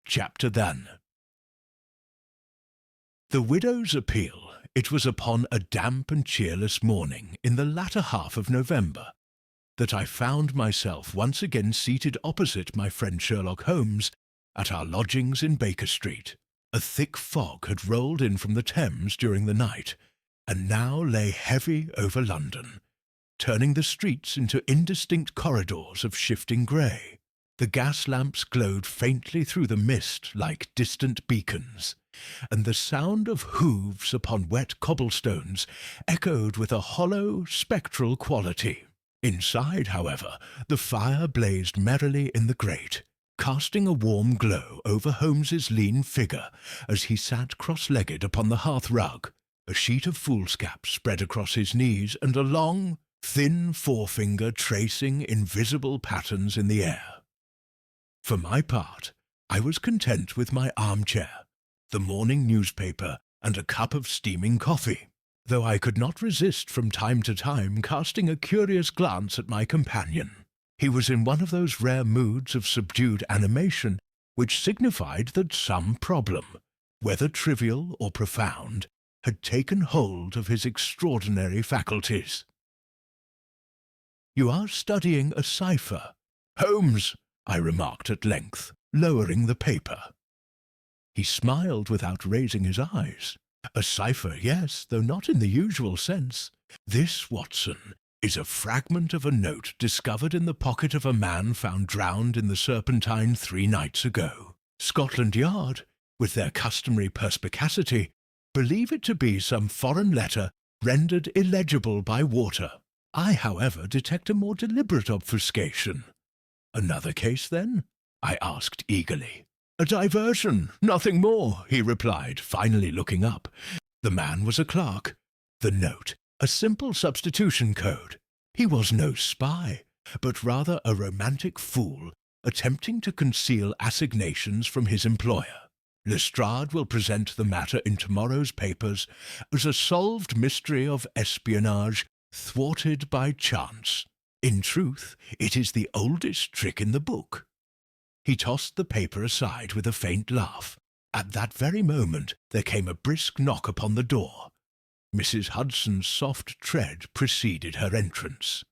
chapter than. The widow's appeal. It was upon a damp and cheerless morning in the latter half of November that I found myself once again seated opposite my friend Sherlock Holmes at our lodgings in Baker Street. A thick fog had rolled in from the Thames during the night, and now lay heavy over London, turning the streets into indistinct corridors of shifting grey. The gas lamps glowed faintly through the mist like distant beacons, and the sound of hooves upon wet cobblestones echoed with a hollow, spectral quality. Inside, however, the fire blazed merrily in the grate, casting a warm glow over Holmes's lean figure as he sat cross-legged upon the hearth-rug, a sheet of foolscap spread across his knees and a long, thin forefinger tracing invisible patterns in the air. For my part, I was content with my armchair, the morning newspaper, and a cup of steaming coffee, though I could not resist from time to time casting a curious glance at my companion. He was in one of those rare moods of subdued animation which signified that some problem, whether trivial or profound, had taken hold of his extraordinary faculties. "You are studying a cipher, Holmes," I remarked at length, lowering the paper. He smiled without raising his eyes. "A cipher, yes, though not in the usual sense. This, Watson, is a fragment of a note discovered in the pocket of a man found drowned in the Serpentine 3 nights ago. Scotland Yard, with their customary perspicacity, believe it to be some foreign letter rendered illegible by water. I, however, detect a more deliberate obfuscation." "Another case, then?" I asked eagerly. "A diversion, nothing more," he replied, finally looking up. The man was a clerk. The note, a simple substitution code. He was no spy, but rather a romantic fool attempting to conceal assignations from his employer. Lestrade will present the matter in tomorrow's papers as a solved mystery of espionage thwarted by chance. In truth, it is the oldest trick in the book." He tossed the paper aside with a faint laugh. At that very moment there came a brisk knock upon the door. Mrs. Hudson's soft tread preceded her entrance.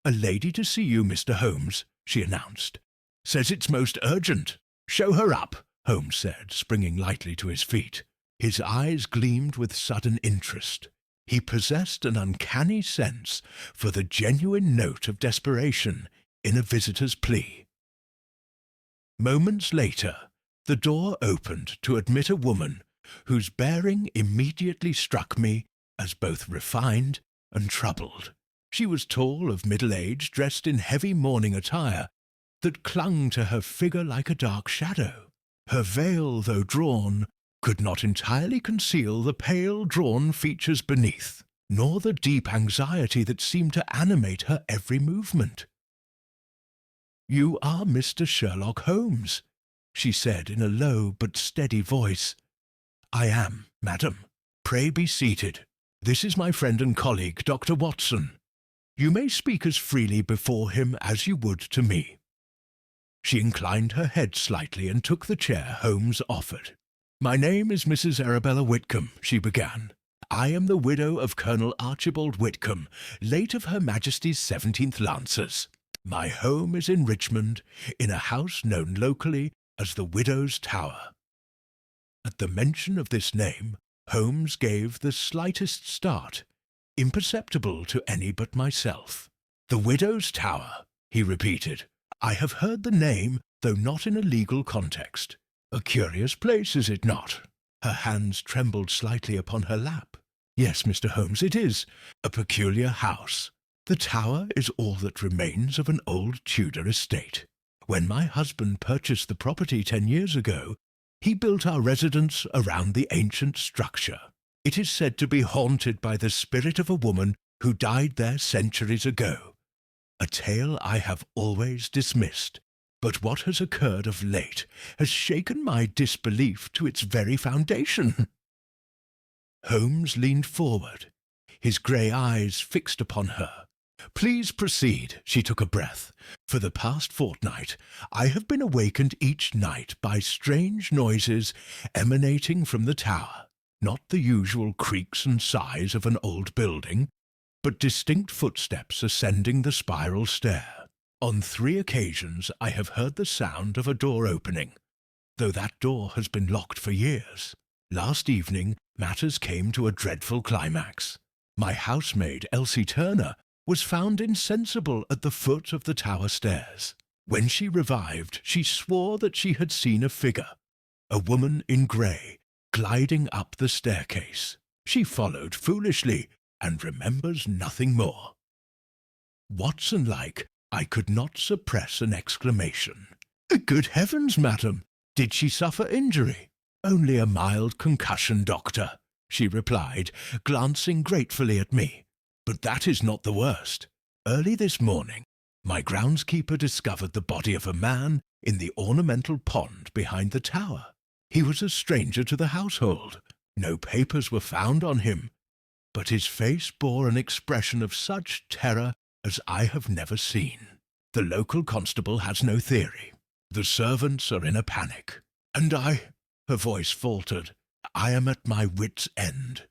"A lady to see you, Mr. Holmes," she announced. "Says it's most urgent." "Show her up," Holmes said, springing lightly to his feet. His eyes gleamed with sudden interest. He possessed an uncanny sense for the genuine note of desperation in a visitor's plea. Moments later, the door opened to admit a woman whose bearing immediately struck me as both refined and troubled. She was tall, of middle age, dressed in heavy mourning attire that clung to her figure like a dark shadow. Her veil, though drawn, could not entirely conceal the pale, drawn features beneath, nor the deep anxiety that seemed to animate her every movement. "You are Mr. Sherlock Holmes," she said in a low but steady voice. "I am, madam. Pray be seated. This is my friend and colleague, Dr. Watson. You may speak as freely before him as you would to me." She inclined her head slightly and took the chair Holmes offered. "My name is Mrs. Arabella Whitcomb," she began. "I am the widow of Colonel Archibald Whitcomb, late of Her Majesty's 17th Lancers. My home is in Richmond, in a house known locally as the Widow's Tower." At the mention of this name, Holmes gave the slightest start, imperceptible to any but myself. "The Widow's Tower," he repeated. "I have heard the name, though not in a legal context. A curious place, is it not?" Her hands trembled slightly upon her lap. "Yes, Mr. Holmes, it is. A peculiar house. The tower is all that remains of an old Tudor estate. When my husband purchased the property 10 years ago, he built our residence around the ancient structure. It is said to be haunted by the spirit of a woman who died there centuries ago. A tale I have always dismissed, but what has occurred of late has shaken my disbelief to its very foundation." Holmes leaned forward, his grey eyes fixed upon her, Please proceed, she took a breath. For the past fortnight, I have been awakened each night by strange noises emanating from the tower. Not the usual creaks and sighs of an old building, but distinct footsteps ascending the spiral stair. On 3 occasions I have heard the sound of a door opening, though that door has been locked for years. Last evening matters came to a dreadful climax. My housemaid, Elsie Turner, was found insensible at the foot of the tower stairs. When she revived, she swore that she had seen a figure, a woman in grey, gliding up the staircase. She followed foolishly and remembers nothing more. Watson-like, I could not suppress an exclamation. Good heavens, madam! Did she suffer injury? Only a mild concussion, doctor, she replied, glancing gratefully at me. But that is not the worst. Early this morning, my groundskeeper discovered the body of a man in the ornamental pond behind the tower. He was a stranger to the household. No papers were found on him, but his face bore an expression of such terror as I have never seen. The local constable has no theory. The servants are in a panic. And her voice faltered, I am at my wit's end.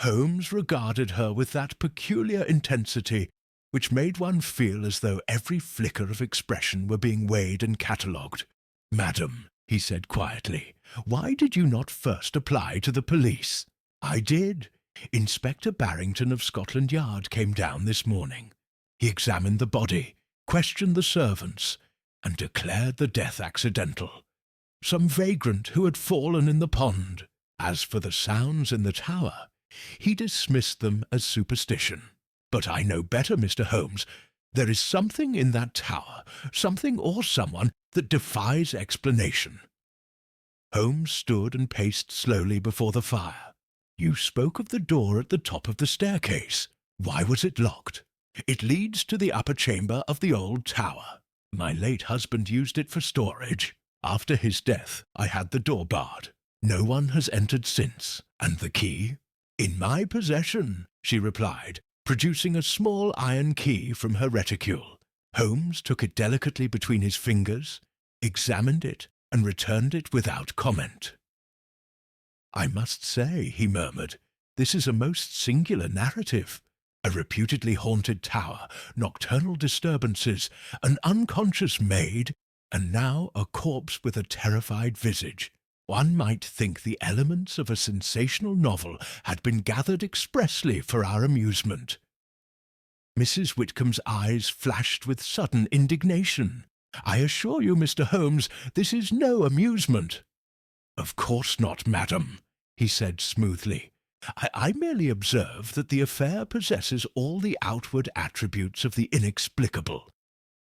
Holmes regarded her with that peculiar intensity which made one feel as though every flicker of expression were being weighed and catalogued. Madam, he said quietly, why did you not first apply to the police? I did. Inspector Barrington of Scotland Yard came down this morning. He examined the body, questioned the servants, and declared the death accidental. Some vagrant who had fallen in the pond. As for the sounds in the tower, he dismissed them as superstition. But I know better, Mr. Holmes. There is something in that tower, something or someone, that defies explanation. Holmes stood and paced slowly before the fire. You spoke of the door at the top of the staircase. Why was it locked? It leads to the upper chamber of the old tower. My late husband used it for storage. After his death, I had the door barred. No one has entered since. And the key? In my possession, she replied, producing a small iron key from her reticule. Holmes took it delicately between his fingers, examined it, and returned it without comment. I must say, he murmured, this is a most singular narrative. A reputedly haunted tower, nocturnal disturbances, an unconscious maid, and now a corpse with a terrified visage. One might think the elements of a sensational novel had been gathered expressly for our amusement. Mrs. Whitcomb's eyes flashed with sudden indignation. I assure you, Mr. Holmes, this is no amusement. Of course not, madam, he said smoothly. I merely observe that the affair possesses all the outward attributes of the inexplicable,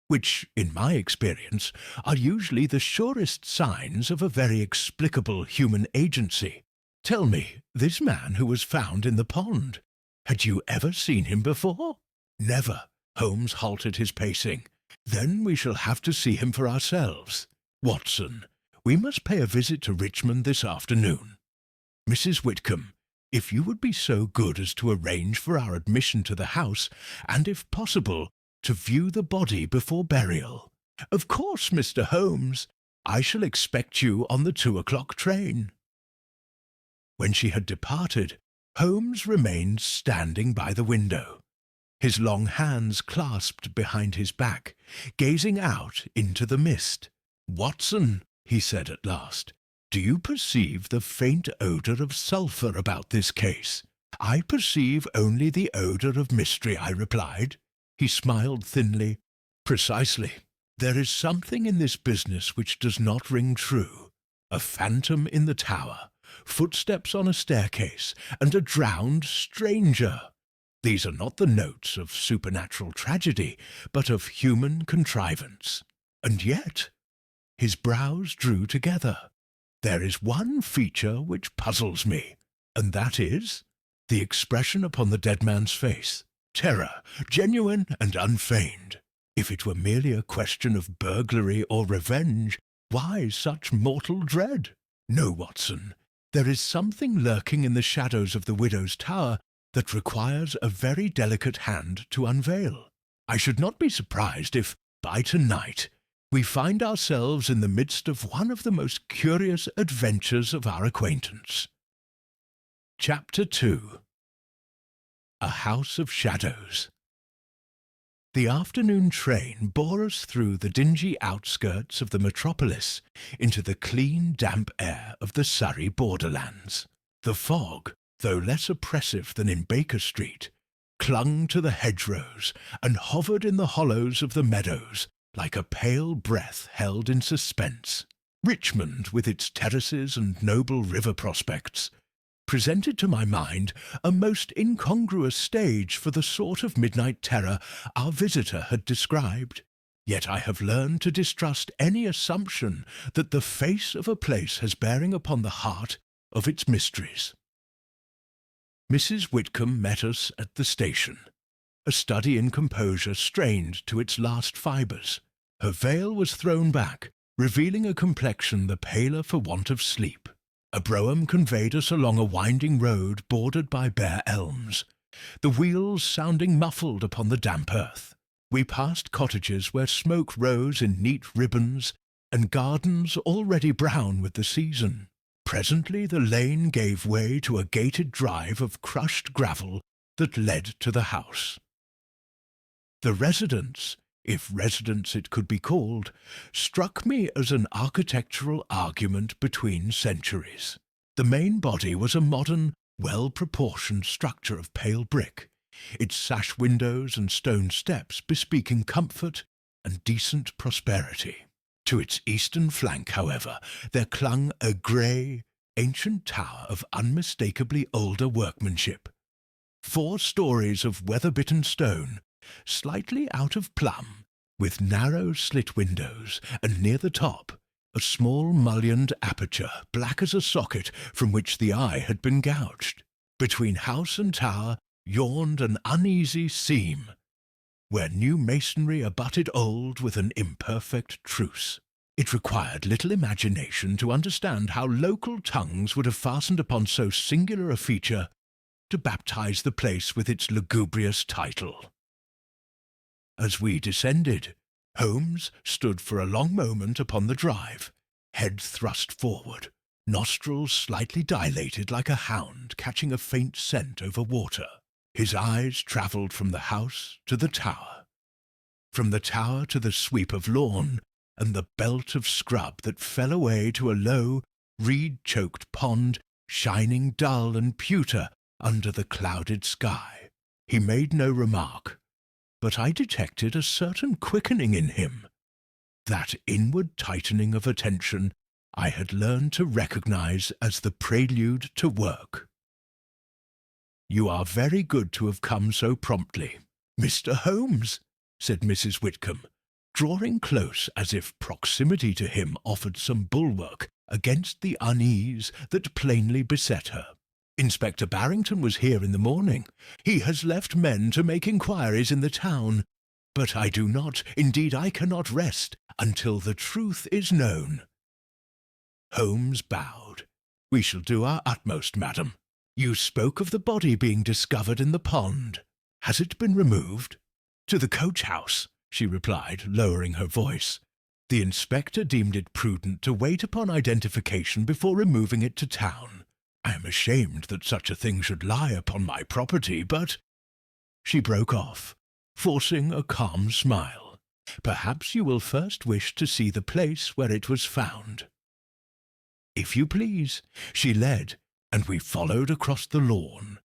which, in my experience, are usually the surest signs of a very explicable human agency. Tell me, this man who was found in the pond, had you ever seen him before? Never. Holmes halted his pacing. Then we shall have to see him for ourselves. Watson, we must pay a visit to Richmond this afternoon. Mrs. Whitcomb, if you would be so good as to arrange for our admission to the house, and if possible, to view the body before burial. Of course, Mr. Holmes, I shall expect you on the 2 o'clock train. When she had departed, Holmes remained standing by the window, his long hands clasped behind his back, gazing out into the mist. Watson, he said at last, do you perceive the faint odour of sulphur about this case? I perceive only the odour of mystery, I replied. He smiled thinly. Precisely. There is something in this business which does not ring true. A phantom in the tower, footsteps on a staircase, and a drowned stranger. These are not the notes of supernatural tragedy, but of human contrivance. And yet, his brows drew together. There is one feature which puzzles me, and that is the expression upon the dead man's face. Terror, genuine and unfeigned. If it were merely a question of burglary or revenge, why such mortal dread? No, Watson, there is something lurking in the shadows of the widow's tower that requires a very delicate hand to unveil. I should not be surprised if, by tonight, we find ourselves in the midst of one of the most curious adventures of our acquaintance. Chapter 2. A House of Shadows. The afternoon train bore us through the dingy outskirts of the metropolis into the clean, damp air of the Surrey borderlands. The fog, though less oppressive than in Baker Street, clung to the hedgerows and hovered in the hollows of the meadows like a pale breath held in suspense. Richmond, with its terraces and noble river prospects, presented to my mind a most incongruous stage for the sort of midnight terror our visitor had described. Yet I have learned to distrust any assumption that the face of a place has bearing upon the heart of its mysteries. Mrs. Whitcomb met us at the station, a study in composure strained to its last fibres. Her veil was thrown back, revealing a complexion the paler for want of sleep. A brougham conveyed us along a winding road bordered by bare elms, the wheels sounding muffled upon the damp earth. We passed cottages where smoke rose in neat ribbons, and gardens already brown with the season. Presently the lane gave way to a gated drive of crushed gravel that led to the house. The residence, if residence it could be called, struck me as an architectural argument between centuries. The main body was a modern, well-proportioned structure of pale brick, its sash windows and stone steps bespeaking comfort and decent prosperity. To its eastern flank, however, there clung a grey, ancient tower of unmistakably older workmanship. 4 stories of weather-bitten stone, slightly out of plumb, with narrow slit windows, and near the top, a small mullioned aperture, black as a socket, from which the eye had been gouged. Between house and tower yawned an uneasy seam, where new masonry abutted old with an imperfect truce. It required little imagination to understand how local tongues would have fastened upon so singular a feature to baptize the place with its lugubrious title. As we descended, Holmes stood for a long moment upon the drive, head thrust forward, nostrils slightly dilated like a hound catching a faint scent over water. His eyes travelled from the house to the tower, from the tower to the sweep of lawn and the belt of scrub that fell away to a low, reed-choked pond shining dull and pewter under the clouded sky. He made no remark, but I detected a certain quickening in him, that inward tightening of attention I had learned to recognize as the prelude to work. "You are very good to have come so promptly, Mr. Holmes," said Mrs. Whitcomb, drawing close as if proximity to him offered some bulwark against the unease that plainly beset her. "Inspector Barrington was here in the morning. He has left men to make inquiries in the town, but I do not, indeed I cannot rest until the truth is known." Holmes bowed. "We shall do our utmost, madam. You spoke of the body being discovered in the pond. Has it been removed?" "To the coach-house," she replied, lowering her voice. "The inspector deemed it prudent to wait upon identification before removing it to town. I am ashamed that such a thing should lie upon my property, but—" She broke off, forcing a calm smile. "Perhaps you will first wish to see the place where it was found." "If you please." She led, and we followed across the lawn,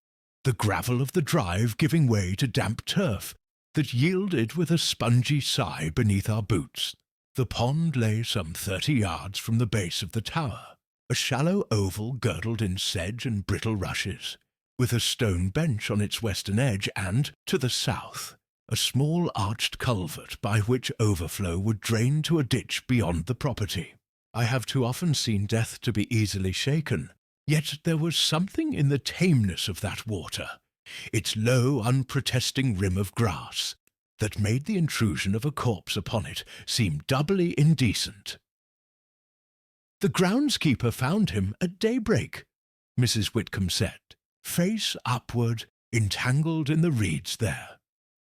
the gravel of the drive giving way to damp turf that yielded with a spongy sigh beneath our boots. The pond lay some 30 yards from the base of the tower, a shallow oval girdled in sedge and brittle rushes, with a stone bench on its western edge and, to the south, a small arched culvert by which overflow would drain to a ditch beyond the property. I have too often seen death to be easily shaken, yet there was something in the tameness of that water, its low, unprotesting rim of grass, that made the intrusion of a corpse upon it seem doubly indecent. "The groundskeeper found him at daybreak," Mrs. Whitcomb said, face upward entangled in the reeds there.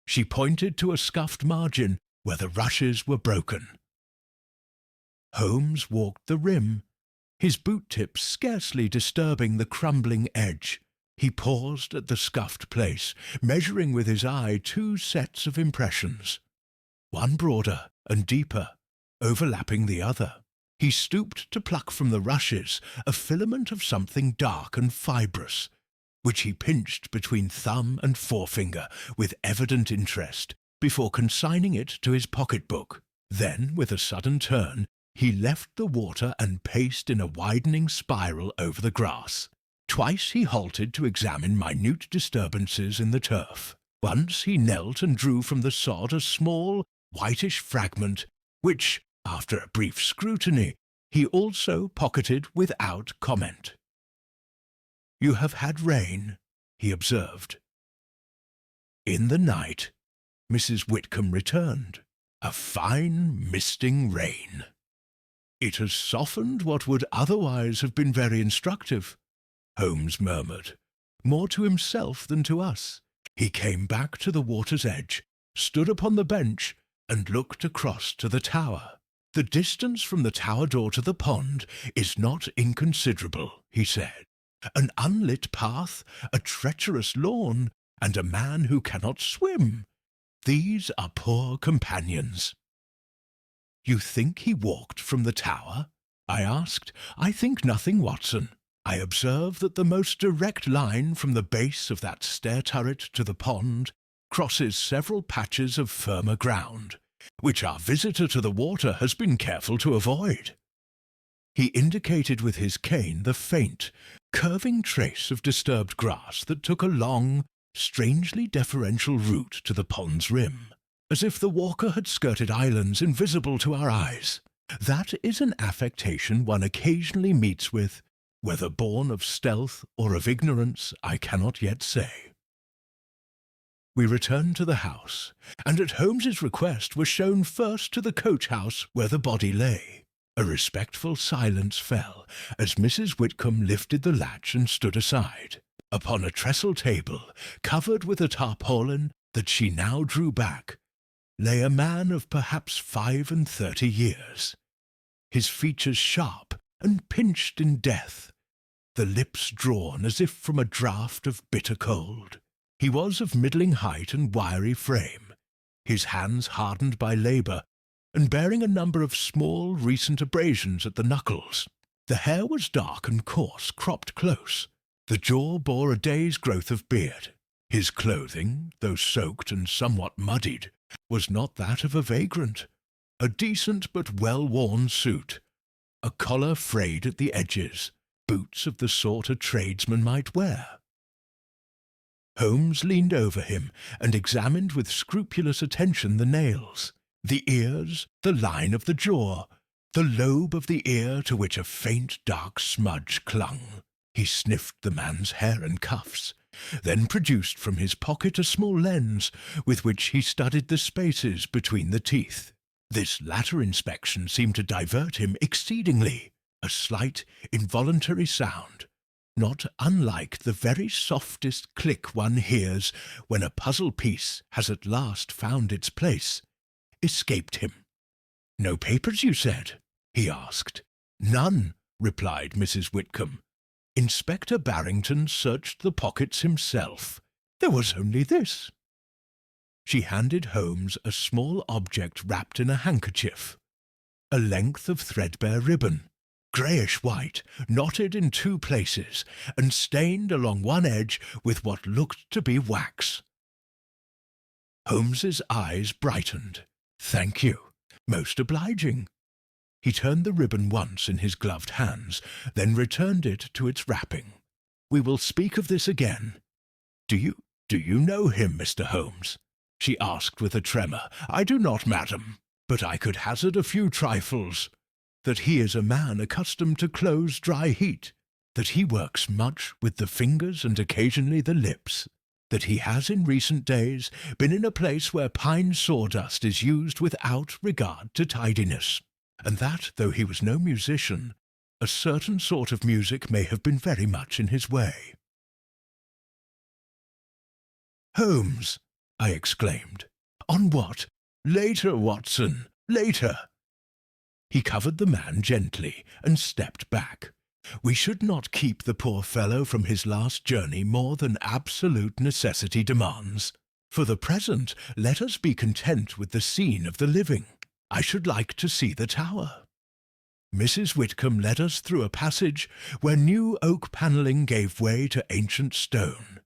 She pointed to a scuffed margin where the rushes were broken. Holmes walked the rim, his boot tips scarcely disturbing the crumbling edge. He paused at the scuffed place, measuring with his eye 2 sets of impressions, one broader and deeper, overlapping the other. He stooped to pluck from the rushes a filament of something dark and fibrous, which he pinched between thumb and forefinger with evident interest, before consigning it to his pocketbook. Then, with a sudden turn, he left the water and paced in a widening spiral over the grass. Twice he halted to examine minute disturbances in the turf. Once he knelt and drew from the sod a small, whitish fragment, which, after a brief scrutiny, he also pocketed without comment. "You have had rain," he observed. In the night, Mrs. Whitcomb returned. "A fine misting rain. It has softened what would otherwise have been very instructive," Holmes murmured, more to himself than to us. He came back to the water's edge, stood upon the bench, and looked across to the tower. "The distance from the tower door to the pond is not inconsiderable," he said. "An unlit path, a treacherous lawn, and a man who cannot swim. These are poor companions." "You think he walked from the tower?" I asked. "I think nothing, Watson. I observe that the most direct line from the base of that stair-turret to the pond crosses several patches of firmer ground, which our visitor to the water has been careful to avoid." He indicated with his cane the faint, curving trace of disturbed grass that took a long, strangely deferential route to the pond's rim, as if the walker had skirted islands invisible to our eyes. That is an affectation one occasionally meets with, whether born of stealth or of ignorance, I cannot yet say. We returned to the house, and at Holmes's request were shown first to the coach-house where the body lay. A respectful silence fell as Mrs. Whitcomb lifted the latch and stood aside. Upon a trestle table, covered with a tarpaulin that she now drew back, lay a man of perhaps 35 years, his features sharp and pinched in death, the lips drawn as if from a draught of bitter cold. He was of middling height and wiry frame, his hands hardened by labour, and bearing a number of small recent abrasions at the knuckles. The hair was dark and coarse, cropped close. The jaw bore a day's growth of beard. His clothing, though soaked and somewhat muddied, was not that of a vagrant. A decent but well-worn suit, a collar frayed at the edges, boots of the sort a tradesman might wear. Holmes leaned over him and examined with scrupulous attention the nails, the ears, the line of the jaw, the lobe of the ear to which a faint dark smudge clung. He sniffed the man's hair and cuffs, then produced from his pocket a small lens with which he studied the spaces between the teeth. This latter inspection seemed to divert him exceedingly. A slight, involuntary sound, not unlike the very softest click one hears when a puzzle piece has at last found its place, escaped him. "No papers, you said?" he asked. "None," replied Mrs. Whitcomb. "Inspector Barrington searched the pockets himself. There was only this." She handed Holmes a small object wrapped in a handkerchief, a length of threadbare ribbon, greyish-white, knotted in 2 places, and stained along one edge with what looked to be wax. Holmes's eyes brightened. "Thank you. Most obliging." He turned the ribbon once in his gloved hands, then returned it to its wrapping. "We will speak of this again. Do you know him, Mr. Holmes?" she asked with a tremor. "I do not, madam, but I could hazard a few trifles. That he is a man accustomed to close dry heat, that he works much with the fingers and occasionally the lips, that he has in recent days been in a place where pine sawdust is used without regard to tidiness, and that, though he was no musician, a certain sort of music may have been very much in his way." "Holmes!" I exclaimed. "On what?" "Later, Watson, later." He covered the man gently and stepped back. We should not keep the poor fellow from his last journey more than absolute necessity demands. For the present, let us be content with the scene of the living. I should like to see the tower. Mrs. Whitcomb led us through a passage where new oak panelling gave way to ancient stone,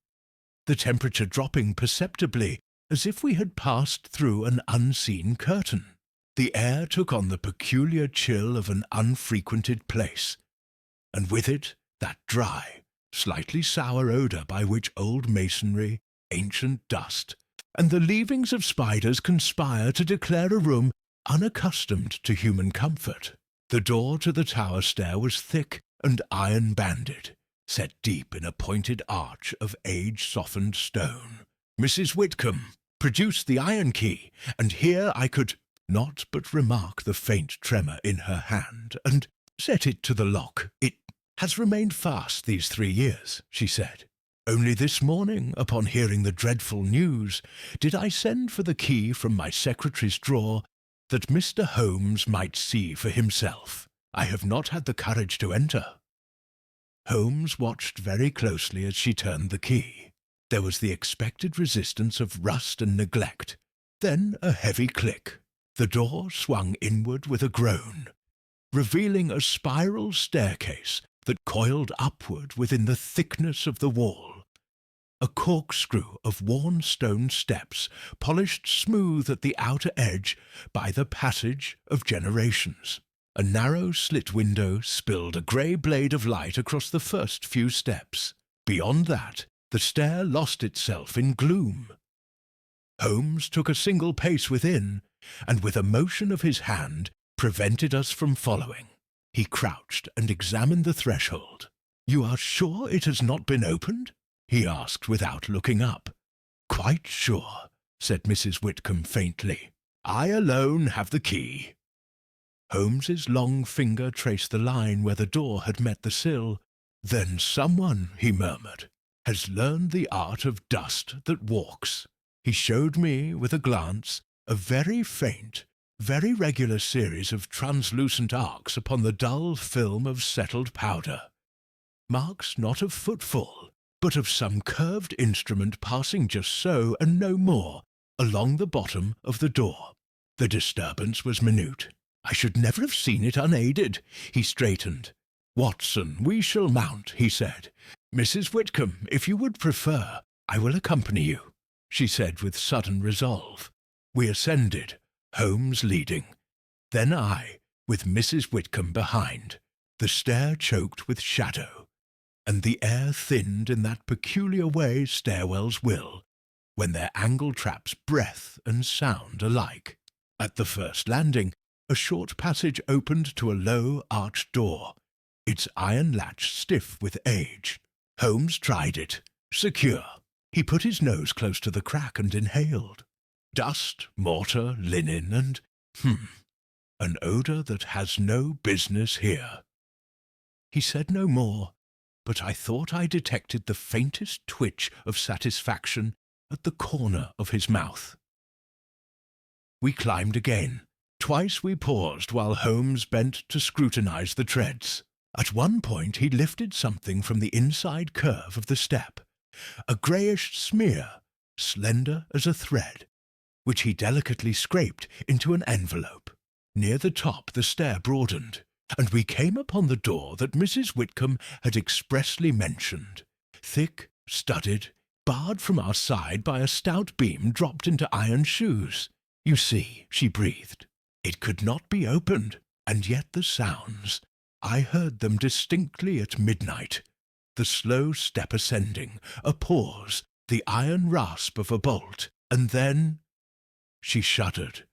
the temperature dropping perceptibly as if we had passed through an unseen curtain. The air took on the peculiar chill of an unfrequented place, and with it that dry, slightly sour odour by which old masonry, ancient dust, and the leavings of spiders conspire to declare a room unaccustomed to human comfort. The door to the tower stair was thick and iron-banded, set deep in a pointed arch of age-softened stone. Mrs. Whitcomb produced the iron key, and here I could not but remark the faint tremor in her hand, and set it to the lock. "It has remained fast these 3 years," she said. "Only this morning, upon hearing the dreadful news, did I send for the key from my secretary's drawer, that Mr. Holmes might see for himself. I have not had the courage to enter." Holmes watched very closely as she turned the key. There was the expected resistance of rust and neglect, then a heavy click. The door swung inward with a groan, revealing a spiral staircase that coiled upward within the thickness of the wall. A corkscrew of worn stone steps, polished smooth at the outer edge by the passage of generations. A narrow slit window spilled a grey blade of light across the first few steps. Beyond that, the stair lost itself in gloom. Holmes took a single pace within, and with a motion of his hand prevented us from following. He crouched and examined the threshold. "You are sure it has not been opened?" he asked without looking up. "Quite sure," said Mrs. Whitcomb faintly. "I alone have the key." Holmes's long finger traced the line where the door had met the sill. "Then someone," he murmured, "has learned the art of dust that walks." He showed me, with a glance, a very faint, very regular series of translucent arcs upon the dull film of settled powder. Marks not of footfall, but of some curved instrument passing just so, and no more, along the bottom of the door. The disturbance was minute. I should never have seen it unaided. He straightened. "Watson, we shall mount," he said. "Mrs. Whitcomb, if you would prefer, I will accompany you," she said with sudden resolve. We ascended, Holmes leading. Then I, with Mrs. Whitcomb behind. The stair choked with shadow, and the air thinned in that peculiar way stairwells will, when their angle traps breath and sound alike. At the first landing, a short passage opened to a low arched door, its iron latch stiff with age. Holmes tried it. Secure. He put his nose close to the crack and inhaled. Dust, mortar, linen, and an odour that has no business here. He said no more, but I thought I detected the faintest twitch of satisfaction at the corner of his mouth. We climbed again. Twice we paused while Holmes bent to scrutinize the treads. At one point he lifted something from the inside curve of the step, a greyish smear, slender as a thread, which he delicately scraped into an envelope. Near the top the stair broadened, and we came upon the door that Mrs. Whitcomb had expressly mentioned, thick, studded, barred from our side by a stout beam dropped into iron shoes. "You see," she breathed, "it could not be opened, and yet the sounds, I heard them distinctly at midnight. The slow step ascending, a pause, the iron rasp of a bolt, and then—" She shuddered.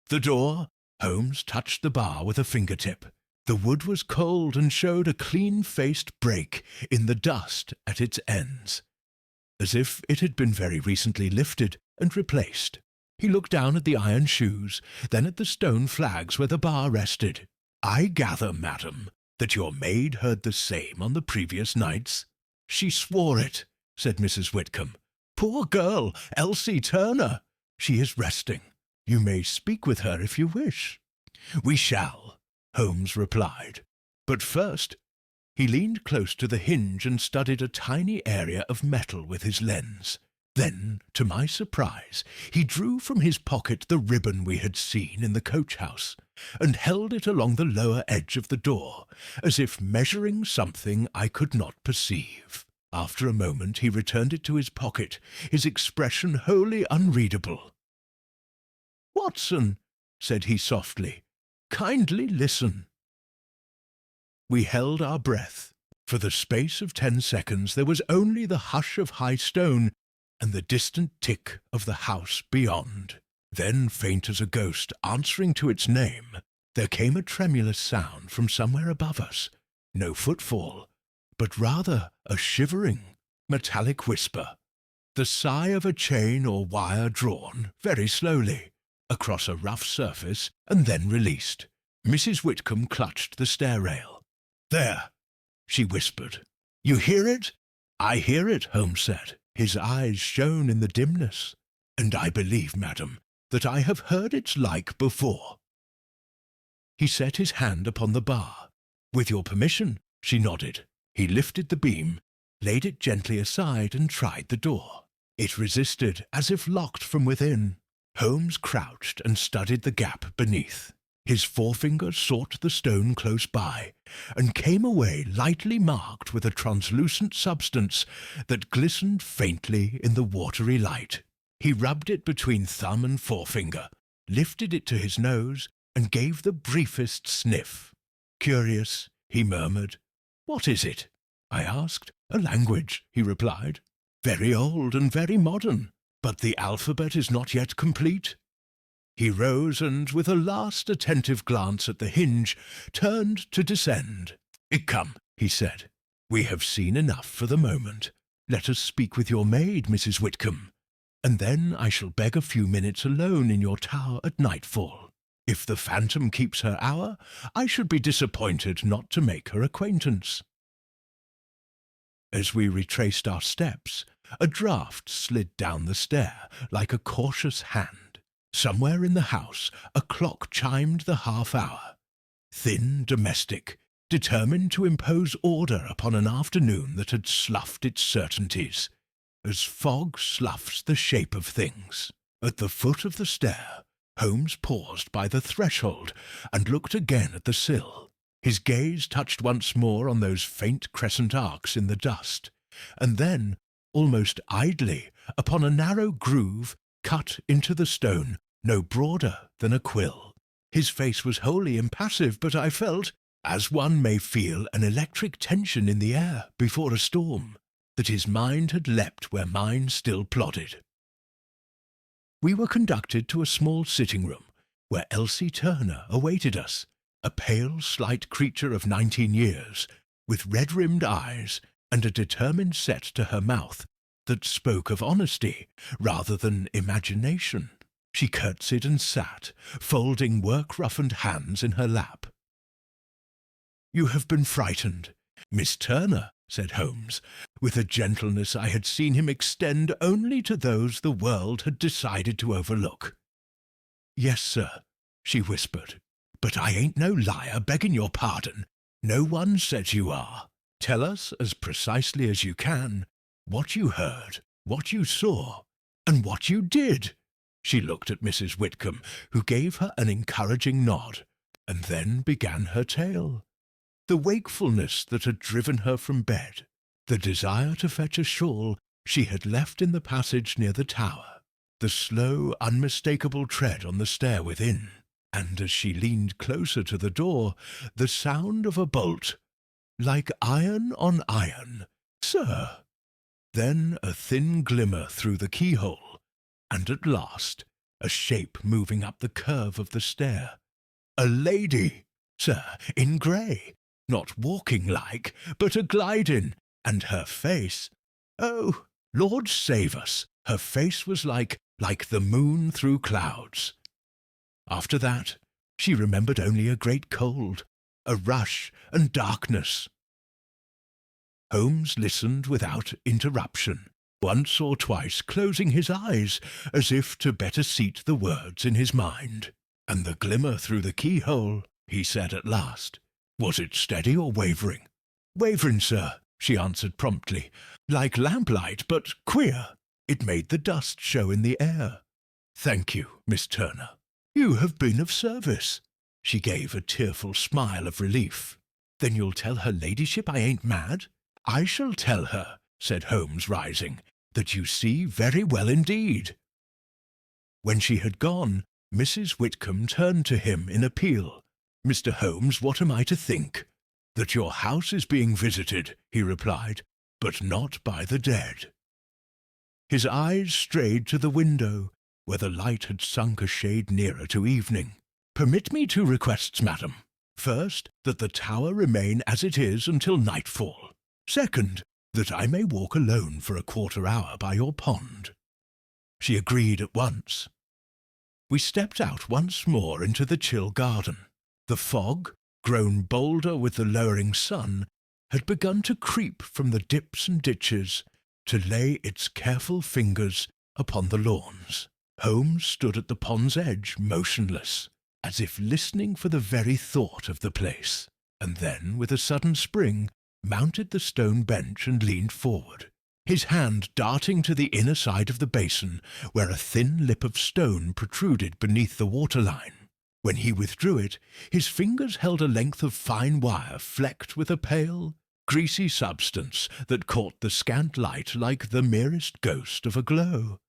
The door, Holmes touched the bar with a fingertip. The wood was cold and showed a clean-faced break in the dust at its ends, as if it had been very recently lifted and replaced. He looked down at the iron shoes, then at the stone flags where the bar rested. "I gather, madam, that your maid heard the same on the previous nights?" "She swore it," said Mrs. Whitcomb. Poor girl, Elsie Turner. She is resting. You may speak with her if you wish." "We shall," Holmes replied. "But first—" He leaned close to the hinge and studied a tiny area of metal with his lens. Then, to my surprise, he drew from his pocket the ribbon we had seen in the coach-house, and held it along the lower edge of the door, as if measuring something I could not perceive. After a moment he returned it to his pocket, his expression wholly unreadable. "Watson," said he softly, "kindly listen." We held our breath. For the space of 10 seconds there was only the hush of high stone and the distant tick of the house beyond. Then, faint as a ghost answering to its name, there came a tremulous sound from somewhere above us. No footfall, but rather a shivering, metallic whisper. The sigh of a chain or wire drawn, very slowly, across a rough surface and then released. Mrs. Whitcomb clutched the stair rail. "There," she whispered. "You hear it?" "I hear it," Holmes said. His eyes shone in the dimness. "And I believe, madam, that I have heard its like before." He set his hand upon the bar. "With your permission," she nodded. He lifted the beam, laid it gently aside, and tried the door. It resisted, as if locked from within. Holmes crouched and studied the gap beneath. His forefinger sought the stone close by, and came away lightly marked with a translucent substance that glistened faintly in the watery light. He rubbed it between thumb and forefinger, lifted it to his nose, and gave the briefest sniff. "Curious," he murmured. "What is it?" I asked. "A language," he replied. "Very old and very modern, but the alphabet is not yet complete." He rose and, with a last attentive glance at the hinge, turned to descend. "Come," he said. "We have seen enough for the moment. Let us speak with your maid, Mrs. Whitcomb, and then I shall beg a few minutes alone in your tower at nightfall. If the phantom keeps her hour, I should be disappointed not to make her acquaintance." As we retraced our steps, a draught slid down the stair like a cautious hand. Somewhere in the house a clock chimed the half-hour. Thin, domestic, determined to impose order upon an afternoon that had sloughed its certainties, as fog sloughs the shape of things. At the foot of the stair, Holmes paused by the threshold and looked again at the sill. His gaze touched once more on those faint crescent arcs in the dust, and then, almost idly, upon a narrow groove cut into the stone no broader than a quill. His face was wholly impassive, but I felt, as one may feel an electric tension in the air before a storm, that his mind had leapt where mine still plodded. We were conducted to a small sitting-room, where Elsie Turner awaited us, a pale, slight creature of 19 years, with red-rimmed eyes and a determined set to her mouth that spoke of honesty rather than imagination. She curtsied and sat, folding work-roughened hands in her lap. "You have been frightened, Miss Turner," said Holmes, with a gentleness I had seen him extend only to those the world had decided to overlook. "Yes, sir," she whispered, "but I ain't no liar, begging your pardon. No one says you are. Tell us, as precisely as you can, what you heard, what you saw, and what you did." She looked at Mrs. Whitcomb, who gave her an encouraging nod, and then began her tale. The wakefulness that had driven her from bed, the desire to fetch a shawl she had left in the passage near the tower, the slow, unmistakable tread on the stair within, and as she leaned closer to the door, the sound of a bolt, like iron on iron. "Sir!" Then a thin glimmer through the keyhole, and at last a shape moving up the curve of the stair. A lady, sir, in grey, not walking like, but a-glidin', and her face, oh, Lord save us, her face was like the moon through clouds. After that, she remembered only a great cold, a rush and darkness. Holmes listened without interruption, once or twice closing his eyes as if to better seat the words in his mind. "And the glimmer through the keyhole," he said at last. "Was it steady or wavering?" "Wavering, sir," she answered promptly. "Like lamplight, but queer. It made the dust show in the air." "Thank you, Miss Turner. You have been of service." She gave a tearful smile of relief. "Then you'll tell her ladyship I ain't mad?" "I shall tell her," said Holmes, rising, "that you see very well indeed." When she had gone, Mrs. Whitcomb turned to him in appeal. "Mr. Holmes, what am I to think?" "That your house is being visited," he replied, "but not by the dead." His eyes strayed to the window, where the light had sunk a shade nearer to evening. "Permit me two requests, madam. First, that the tower remain as it is until nightfall. Second, that I may walk alone for a quarter-hour by your pond." She agreed at once. We stepped out once more into the chill garden. The fog, grown bolder with the lowering sun, had begun to creep from the dips and ditches to lay its careful fingers upon the lawns. Holmes stood at the pond's edge, motionless, as if listening for the very thought of the place, and then, with a sudden spring, mounted the stone bench and leaned forward, his hand darting to the inner side of the basin, where a thin lip of stone protruded beneath the waterline. When he withdrew it, his fingers held a length of fine wire flecked with a pale, greasy substance that caught the scant light like the merest ghost of a glow.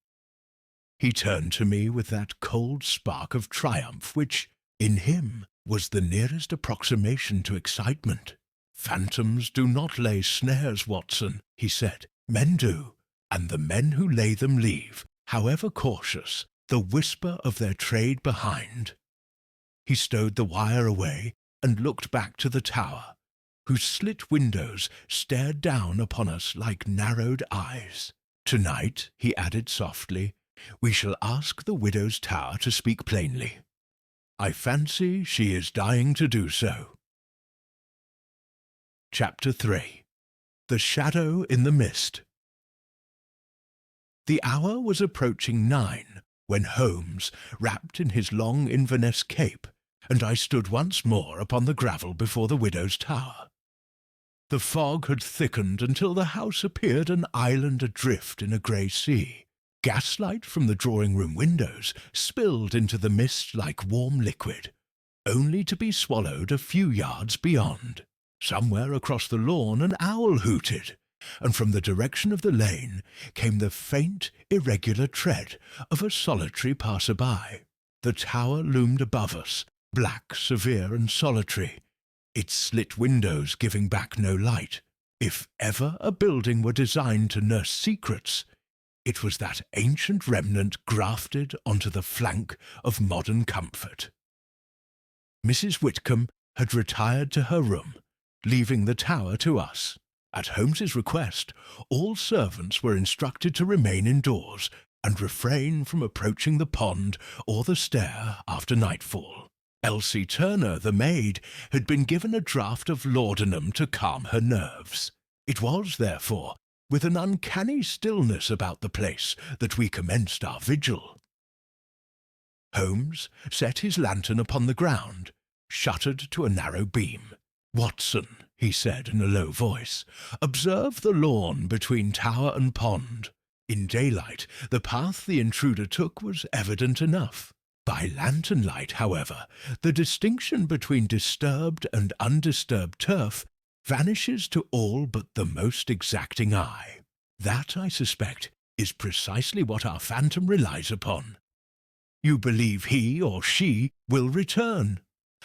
He turned to me with that cold spark of triumph which, in him, was the nearest approximation to excitement. "Phantoms do not lay snares, Watson," he said. "Men do, and the men who lay them leave, however cautious, the whisper of their trade behind." He stowed the wire away and looked back to the tower, whose slit windows stared down upon us like narrowed eyes. "Tonight," he added softly, "we shall ask the widow's tower to speak plainly. I fancy she is dying to do so." Chapter 3. The Shadow in the Mist. The hour was approaching 9 when Holmes, wrapped in his long Inverness cape, and I stood once more upon the gravel before the widow's tower. The fog had thickened until the house appeared an island adrift in a grey sea. Gaslight from the drawing-room windows spilled into the mist like warm liquid, only to be swallowed a few yards beyond. Somewhere across the lawn an owl hooted, and from the direction of the lane came the faint, irregular tread of a solitary passer-by. The tower loomed above us, black, severe, and solitary, its slit windows giving back no light. If ever a building were designed to nurse secrets, it was that ancient remnant grafted onto the flank of modern comfort. Mrs. Whitcomb had retired to her room, leaving the tower to us. At Holmes's request, all servants were instructed to remain indoors and refrain from approaching the pond or the stair after nightfall. Elsie Turner, the maid, had been given a draught of laudanum to calm her nerves. It was, therefore, with an uncanny stillness about the place that we commenced our vigil. Holmes set his lantern upon the ground, shuttered to a narrow beam. "Watson," he said in a low voice, "observe the lawn between tower and pond." In daylight, the path the intruder took was evident enough. By lantern light, however, the distinction between disturbed and undisturbed turf vanishes to all but the most exacting eye. That, I suspect, is precisely what our phantom relies upon. You believe he or she will return.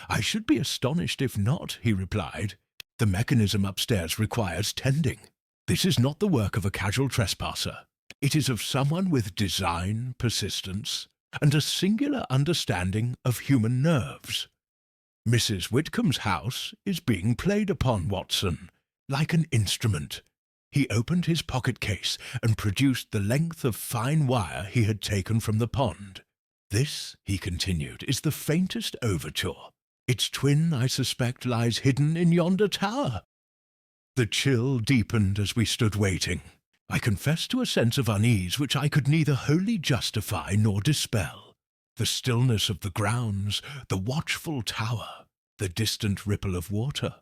I should be astonished if not, he replied. The mechanism upstairs requires tending. This is not the work of a casual trespasser. It is of someone with design, persistence, and a singular understanding of human nerves. Mrs. Whitcomb's house is being played upon, Watson, like an instrument. He opened his pocket-case and produced the length of fine wire he had taken from the pond. This, he continued, is the faintest overture. Its twin, I suspect, lies hidden in yonder tower. The chill deepened as we stood waiting. I confess to a sense of unease which I could neither wholly justify nor dispel. The stillness of the grounds, the watchful tower, the distant ripple of water,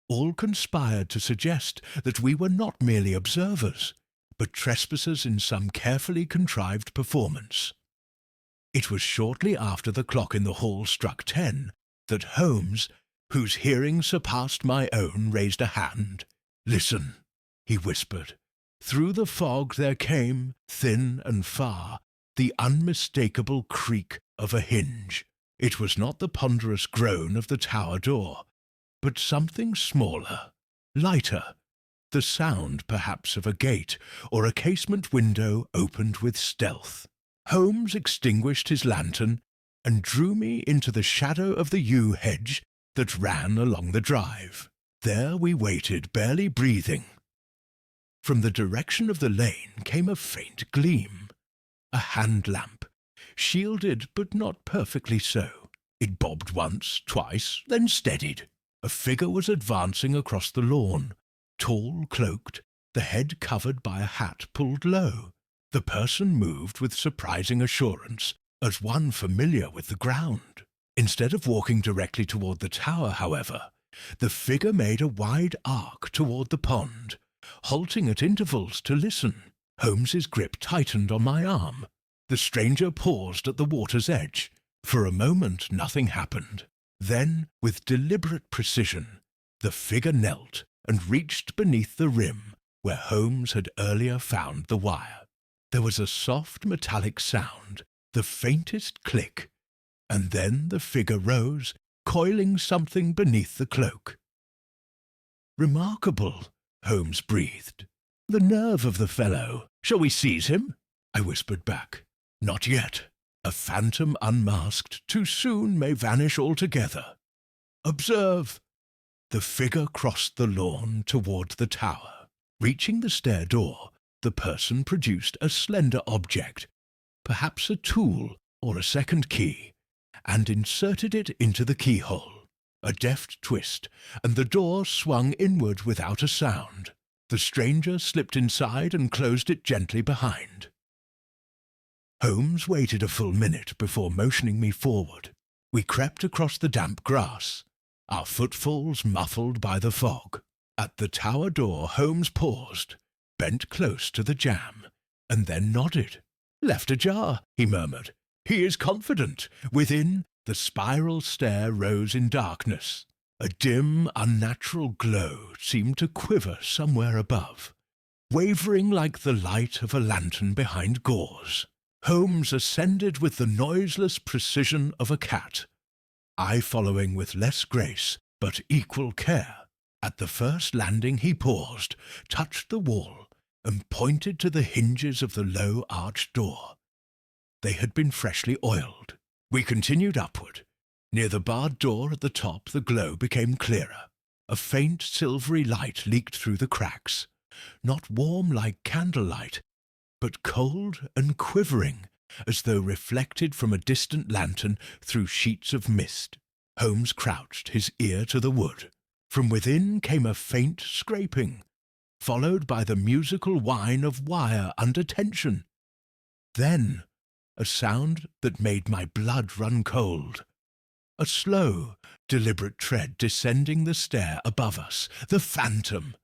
all conspired to suggest that we were not merely observers, but trespassers in some carefully contrived performance. It was shortly after the clock in the hall struck 10 that Holmes, whose hearing surpassed my own, raised a hand. "Listen," he whispered. Through the fog there came, thin and far, the unmistakable creak of a hinge. It was not the ponderous groan of the tower door, but something smaller, lighter, the sound, perhaps, of a gate or a casement window opened with stealth. Holmes extinguished his lantern and drew me into the shadow of the yew hedge that ran along the drive. There we waited, barely breathing. From the direction of the lane came a faint gleam, a hand lamp, shielded but not perfectly so. It bobbed once, twice, then steadied. A figure was advancing across the lawn, tall, cloaked, the head covered by a hat pulled low. The person moved with surprising assurance, as one familiar with the ground. Instead of walking directly toward the tower, however, the figure made a wide arc toward the pond, halting at intervals to listen. Holmes's grip tightened on my arm. The stranger paused at the water's edge. For a moment nothing happened. Then, with deliberate precision, the figure knelt and reached beneath the rim where Holmes had earlier found the wire. There was a soft metallic sound, the faintest click, and then the figure rose, coiling something beneath the cloak. "Remarkable," Holmes breathed. "The nerve of the fellow. Shall we seize him?" I whispered back. "Not yet. A phantom unmasked too soon may vanish altogether. Observe." The figure crossed the lawn toward the tower. Reaching the stair door, the person produced a slender object, perhaps a tool or a second key, and inserted it into the keyhole. A deft twist, and the door swung inward without a sound. The stranger slipped inside and closed it gently behind. Holmes waited a full minute before motioning me forward. We crept across the damp grass, our footfalls muffled by the fog. At the tower door Holmes paused, bent close to the jamb, and then nodded. "Left ajar," he murmured. "He is confident." Within, the spiral stair rose in darkness. A dim, unnatural glow seemed to quiver somewhere above, wavering like the light of a lantern behind gauze. Holmes ascended with the noiseless precision of a cat, I following with less grace, but equal care. At the first landing he paused, touched the wall, and pointed to the hinges of the low arched door. They had been freshly oiled. We continued upward. Near the barred door at the top the glow became clearer. A faint silvery light leaked through the cracks, not warm like candlelight, but cold and quivering, as though reflected from a distant lantern through sheets of mist. Holmes crouched, his ear to the wood. From within came a faint scraping, followed by the musical whine of wire under tension. Then a sound that made my blood run cold. A slow, deliberate tread descending the stair above us. The phantom!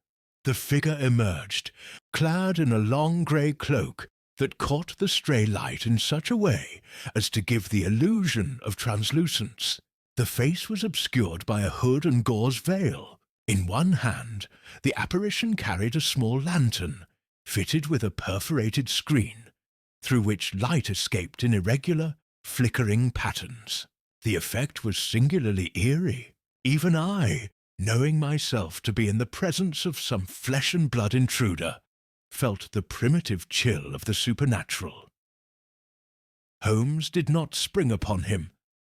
The figure emerged, clad in a long grey cloak that caught the stray light in such a way as to give the illusion of translucence. The face was obscured by a hood and gauze veil. In one hand, the apparition carried a small lantern, fitted with a perforated screen, through which light escaped in irregular, flickering patterns. The effect was singularly eerie. Even I, knowing myself to be in the presence of some flesh-and-blood intruder, felt the primitive chill of the supernatural. Holmes did not spring upon him,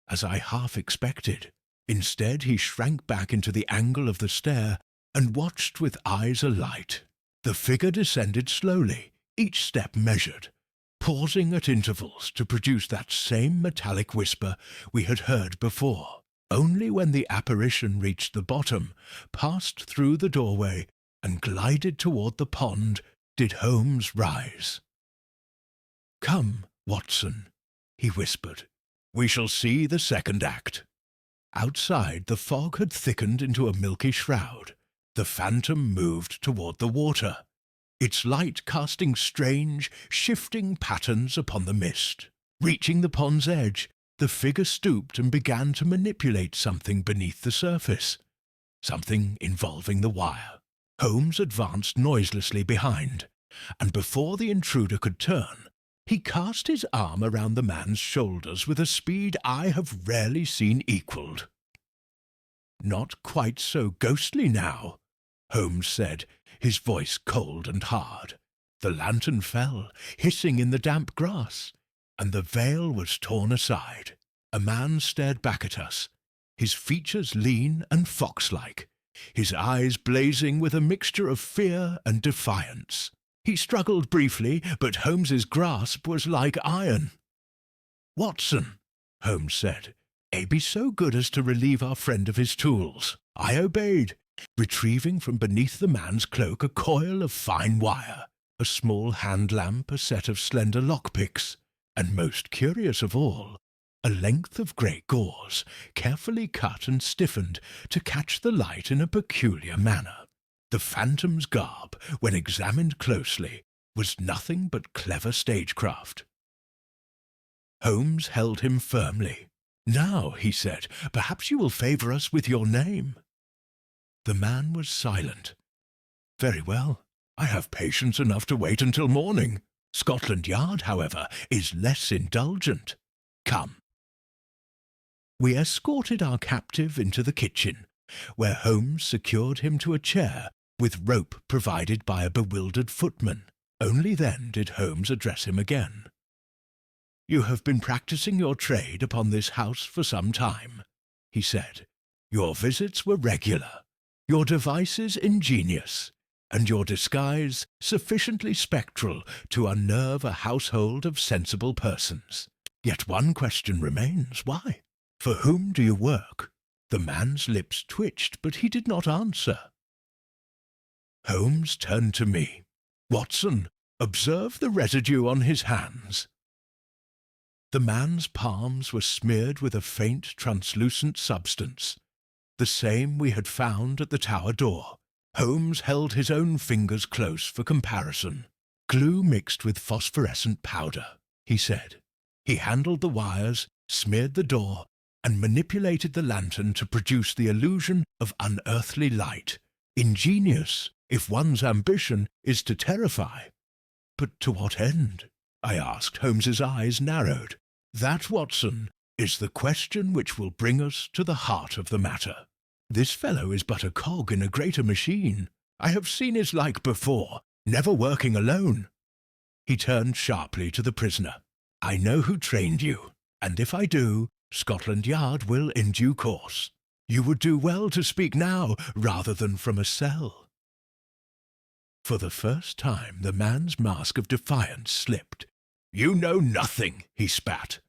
as I half expected. Instead, he shrank back into the angle of the stair and watched with eyes alight. The figure descended slowly, each step measured, pausing at intervals to produce that same metallic whisper we had heard before. Only when the apparition reached the bottom, passed through the doorway, and glided toward the pond, did Holmes rise. "Come, Watson," he whispered. "We shall see the second act." Outside, the fog had thickened into a milky shroud. The phantom moved toward the water, its light casting strange, shifting patterns upon the mist. Reaching the pond's edge, the figure stooped and began to manipulate something beneath the surface, something involving the wire. Holmes advanced noiselessly behind, and before the intruder could turn, he cast his arm around the man's shoulders with a speed I have rarely seen equalled. "Not quite so ghostly now," Holmes said, his voice cold and hard. The lantern fell, hissing in the damp grass, and the veil was torn aside. A man stared back at us, his features lean and fox-like, his eyes blazing with a mixture of fear and defiance. He struggled briefly, but Holmes's grasp was like iron. "Watson," Holmes said, "be so good as to relieve our friend of his tools." I obeyed, retrieving from beneath the man's cloak a coil of fine wire, a small hand lamp, a set of slender lockpicks, and most curious of all, a length of grey gauze, carefully cut and stiffened to catch the light in a peculiar manner. The phantom's garb, when examined closely, was nothing but clever stagecraft. Holmes held him firmly. "Now," he said, "perhaps you will favour us with your name." The man was silent. "Very well, I have patience enough to wait until morning. Scotland Yard, however, is less indulgent. Come." We escorted our captive into the kitchen, where Holmes secured him to a chair with rope provided by a bewildered footman. Only then did Holmes address him again. "You have been practising your trade upon this house for some time," he said. "Your visits were regular, your devices ingenious, and your disguise sufficiently spectral to unnerve a household of sensible persons. Yet one question remains. Why? For whom do you work?" The man's lips twitched, but he did not answer. Holmes turned to me. "Watson, observe the residue on his hands." The man's palms were smeared with a faint, translucent substance, the same we had found at the tower door. Holmes held his own fingers close for comparison. "Glue mixed with phosphorescent powder," he said. He handled the wires, smeared the door, and manipulated the lantern to produce the illusion of unearthly light. Ingenious, if one's ambition is to terrify. "But to what end?" I asked. Holmes's eyes narrowed. "That, Watson, is the question which will bring us to the heart of the matter. This fellow is but a cog in a greater machine. I have seen his like before, never working alone." He turned sharply to the prisoner. "I know who trained you, and if I do, Scotland Yard will in due course. You would do well to speak now rather than from a cell." For the first time the man's mask of defiance slipped. "You know nothing," he spat.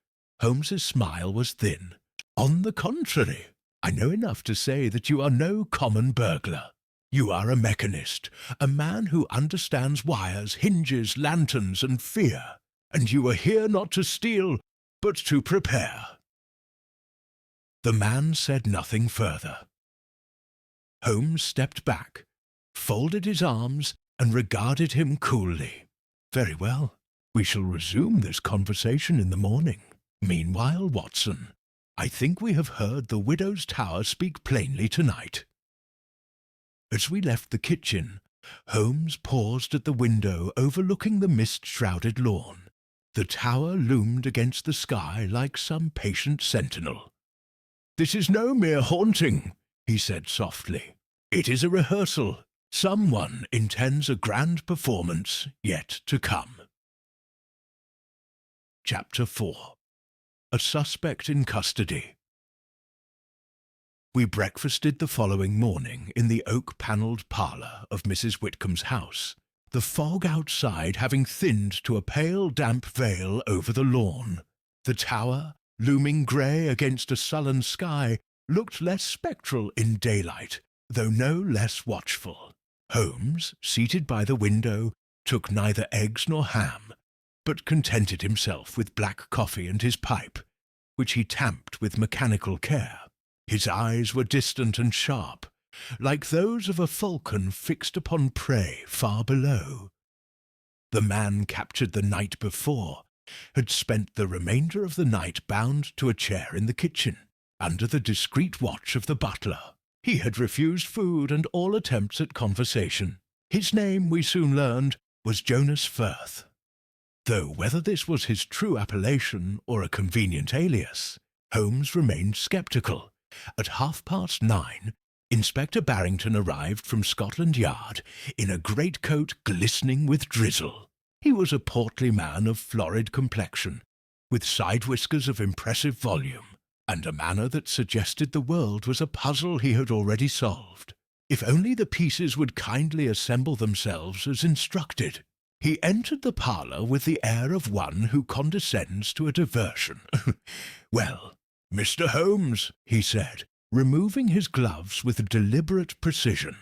Holmes's smile was thin. "On the contrary, I know enough to say that you are no common burglar. You are a mechanist, a man who understands wires, hinges, lanterns, and fear. And you are here not to steal, but to prepare." The man said nothing further. Holmes stepped back, folded his arms, and regarded him coolly. "Very well, we shall resume this conversation in the morning. Meanwhile, Watson, I think we have heard the widow's tower speak plainly tonight." As we left the kitchen, Holmes paused at the window overlooking the mist-shrouded lawn. The tower loomed against the sky like some patient sentinel. "This is no mere haunting," he said softly. "It is a rehearsal. Someone intends a grand performance yet to come." Chapter 4. A Suspect in Custody. We breakfasted the following morning in the oak-panelled parlour of Mrs. Whitcomb's house, the fog outside having thinned to a pale damp veil over the lawn. The tower, looming grey against a sullen sky, looked less spectral in daylight, though no less watchful. Holmes, seated by the window, took neither eggs nor ham, but contented himself with black coffee and his pipe, which he tamped with mechanical care. His eyes were distant and sharp, like those of a falcon fixed upon prey far below. The man captured the night before had spent the remainder of the night bound to a chair in the kitchen, under the discreet watch of the butler. He had refused food and all attempts at conversation. His name, we soon learned, was Jonas Firth, though whether this was his true appellation or a convenient alias, Holmes remained sceptical. At 9:30, Inspector Barrington arrived from Scotland Yard in a greatcoat glistening with drizzle. He was a portly man of florid complexion, with side whiskers of impressive volume, and a manner that suggested the world was a puzzle he had already solved, if only the pieces would kindly assemble themselves as instructed. He entered the parlour with the air of one who condescends to a diversion. "Well, Mr. Holmes," he said, removing his gloves with deliberate precision,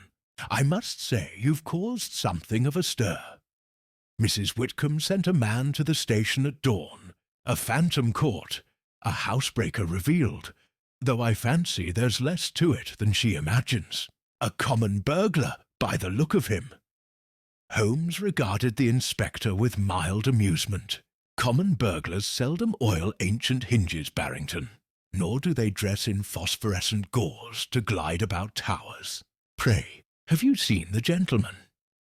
"I must say you've caused something of a stir. Mrs. Whitcomb sent a man to the station at dawn, a phantom caught, a housebreaker revealed, though I fancy there's less to it than she imagines. A common burglar, by the look of him." Holmes regarded the inspector with mild amusement. "Common burglars seldom oil ancient hinges, Barrington, nor do they dress in phosphorescent gauze to glide about towers. Pray, have you seen the gentleman?"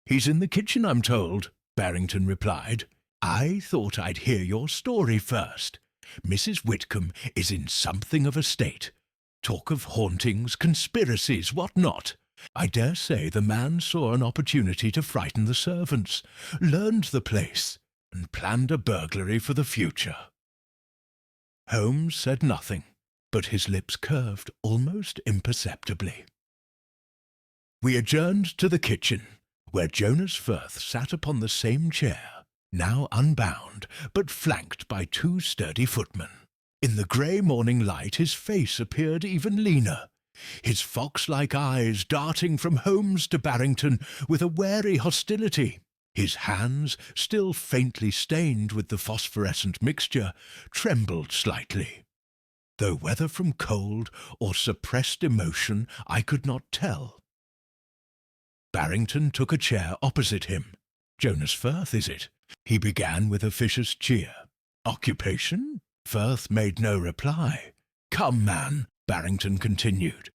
"He's in the kitchen, I'm told," Barrington replied. "I thought I'd hear your story first. Mrs. Whitcomb is in something of a state. Talk of hauntings, conspiracies, what not. I dare say the man saw an opportunity to frighten the servants, learned the place, and planned a burglary for the future." Holmes said nothing, but his lips curved almost imperceptibly. We adjourned to the kitchen, where Jonas Firth sat upon the same chair, now unbound, but flanked by 2 sturdy footmen. In the grey morning light his face appeared even leaner, his fox-like eyes darting from Holmes to Barrington with a wary hostility. His hands, still faintly stained with the phosphorescent mixture, trembled slightly, though whether from cold or suppressed emotion I could not tell. Barrington took a chair opposite him. "Jonas Firth, is it?" he began with officious cheer. "Occupation?" Firth made no reply. "Come, man," Barrington continued,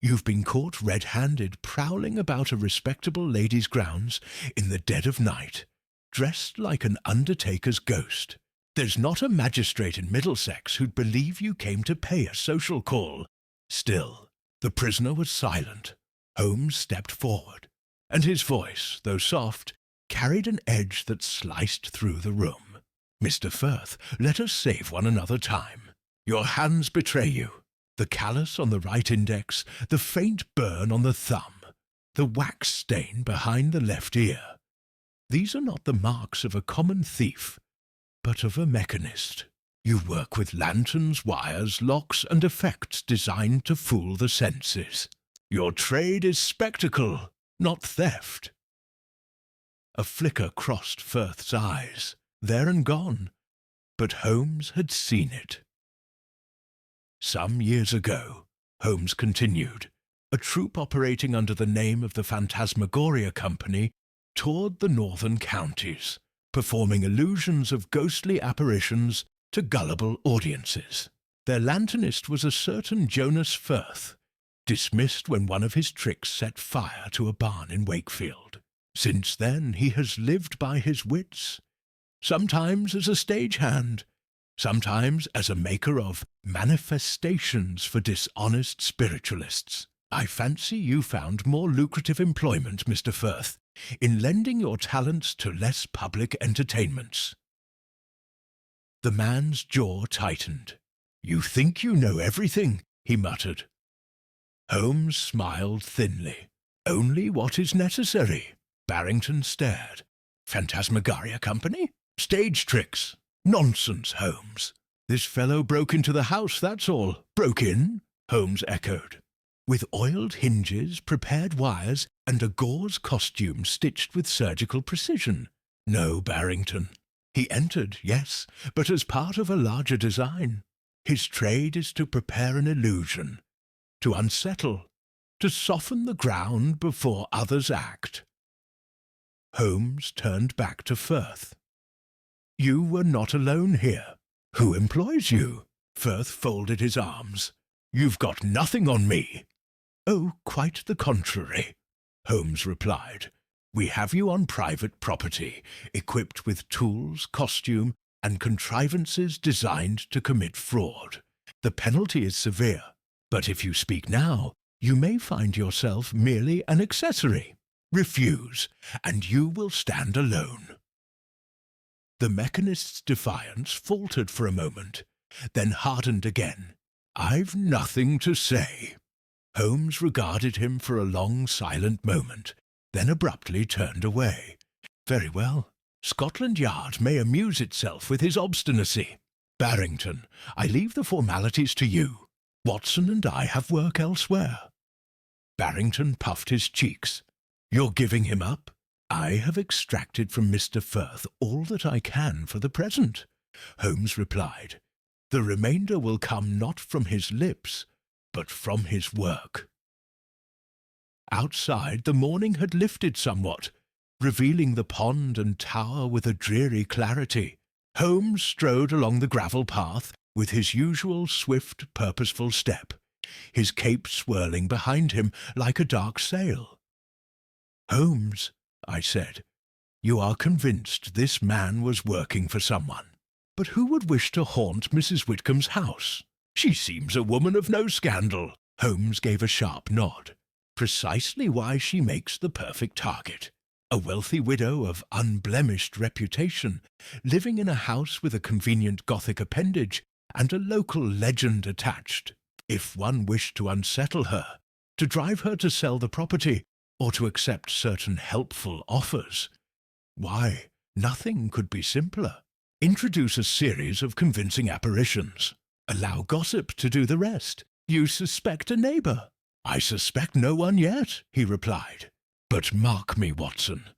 "you've been caught red-handed prowling about a respectable lady's grounds in the dead of night, dressed like an undertaker's ghost. There's not a magistrate in Middlesex who'd believe you came to pay a social call." Still, the prisoner was silent. Holmes stepped forward, and his voice, though soft, carried an edge that sliced through the room. "Mr. Firth, let us save one another time. Your hands betray you. The callus on the right index, the faint burn on the thumb, the wax stain behind the left ear. These are not the marks of a common thief, but of a mechanist. You work with lanterns, wires, locks, and effects designed to fool the senses. Your trade is spectacle, not theft." A flicker crossed Firth's eyes, there and gone, but Holmes had seen it. "Some years ago," Holmes continued, "a troupe operating under the name of the Phantasmagoria Company toured the northern counties, performing illusions of ghostly apparitions to gullible audiences. Their lanternist was a certain Jonas Firth, dismissed when one of his tricks set fire to a barn in Wakefield. Since then he has lived by his wits, sometimes as a stagehand, sometimes as a maker of manifestations for dishonest spiritualists. I fancy you found more lucrative employment, Mr. Firth, in lending your talents to less public entertainments." The man's jaw tightened. "You think you know everything," he muttered. Holmes smiled thinly. "Only what is necessary." Barrington stared. "Phantasmagoria Company? Stage tricks? Nonsense, Holmes. This fellow broke into the house, that's all." "Broke in?" Holmes echoed. "With oiled hinges, prepared wires, and a gauze costume stitched with surgical precision. No, Barrington. He entered, yes, but as part of a larger design. His trade is to prepare an illusion, to unsettle, to soften the ground before others act. Holmes turned back to Firth. You were not alone here. Who employs you? Firth folded his arms. You've got nothing on me. Oh, quite the contrary, Holmes replied. We have you on private property, equipped with tools, costume, and contrivances designed to commit fraud. The penalty is severe, but if you speak now, you may find yourself merely an accessory. Refuse, and you will stand alone. The mechanist's defiance faltered for a moment, then hardened again. I've nothing to say. Holmes regarded him for a long, silent moment, then abruptly turned away. Very well. Scotland Yard may amuse itself with his obstinacy. Barrington, I leave the formalities to you. Watson and I have work elsewhere. Barrington puffed his cheeks. You're giving him up? I have extracted from Mr. Firth all that I can for the present, Holmes replied. The remainder will come not from his lips, but from his work. Outside, the morning had lifted somewhat, revealing the pond and tower with a dreary clarity. Holmes strode along the gravel path with his usual swift, purposeful step, his cape swirling behind him like a dark sail. Holmes, I said, you are convinced this man was working for someone. But who would wish to haunt Mrs. Whitcomb's house? She seems a woman of no scandal. Holmes gave a sharp nod. Precisely why she makes the perfect target. A wealthy widow of unblemished reputation, living in a house with a convenient Gothic appendage and a local legend attached. If one wished to unsettle her, to drive her to sell the property, or to accept certain helpful offers, why, nothing could be simpler. Introduce a series of convincing apparitions. Allow gossip to do the rest. You suspect a neighbour. I suspect no one yet, he replied. But mark me, Watson.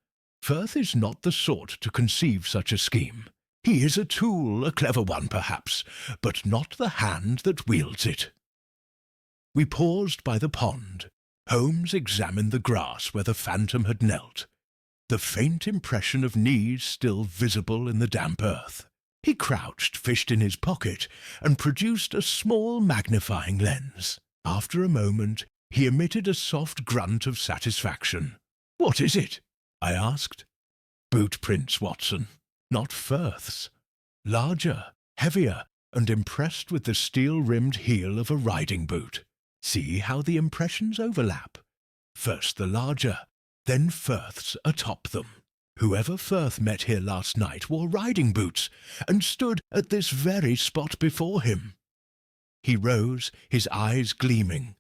Firth is not the sort to conceive such a scheme. He is a tool, a clever one perhaps, but not the hand that wields it. We paused by the pond. Holmes examined the grass where the phantom had knelt, the faint impression of knees still visible in the damp earth. He crouched, fished in his pocket, and produced a small magnifying lens. After a moment, he emitted a soft grunt of satisfaction. What is it? I asked. Boot prints, Watson. Not Firth's. Larger, heavier, and impressed with the steel-rimmed heel of a riding boot. See how the impressions overlap. First the larger, then Firth's atop them. Whoever Firth met here last night wore riding boots, and stood at this very spot before him. He rose, his eyes gleaming.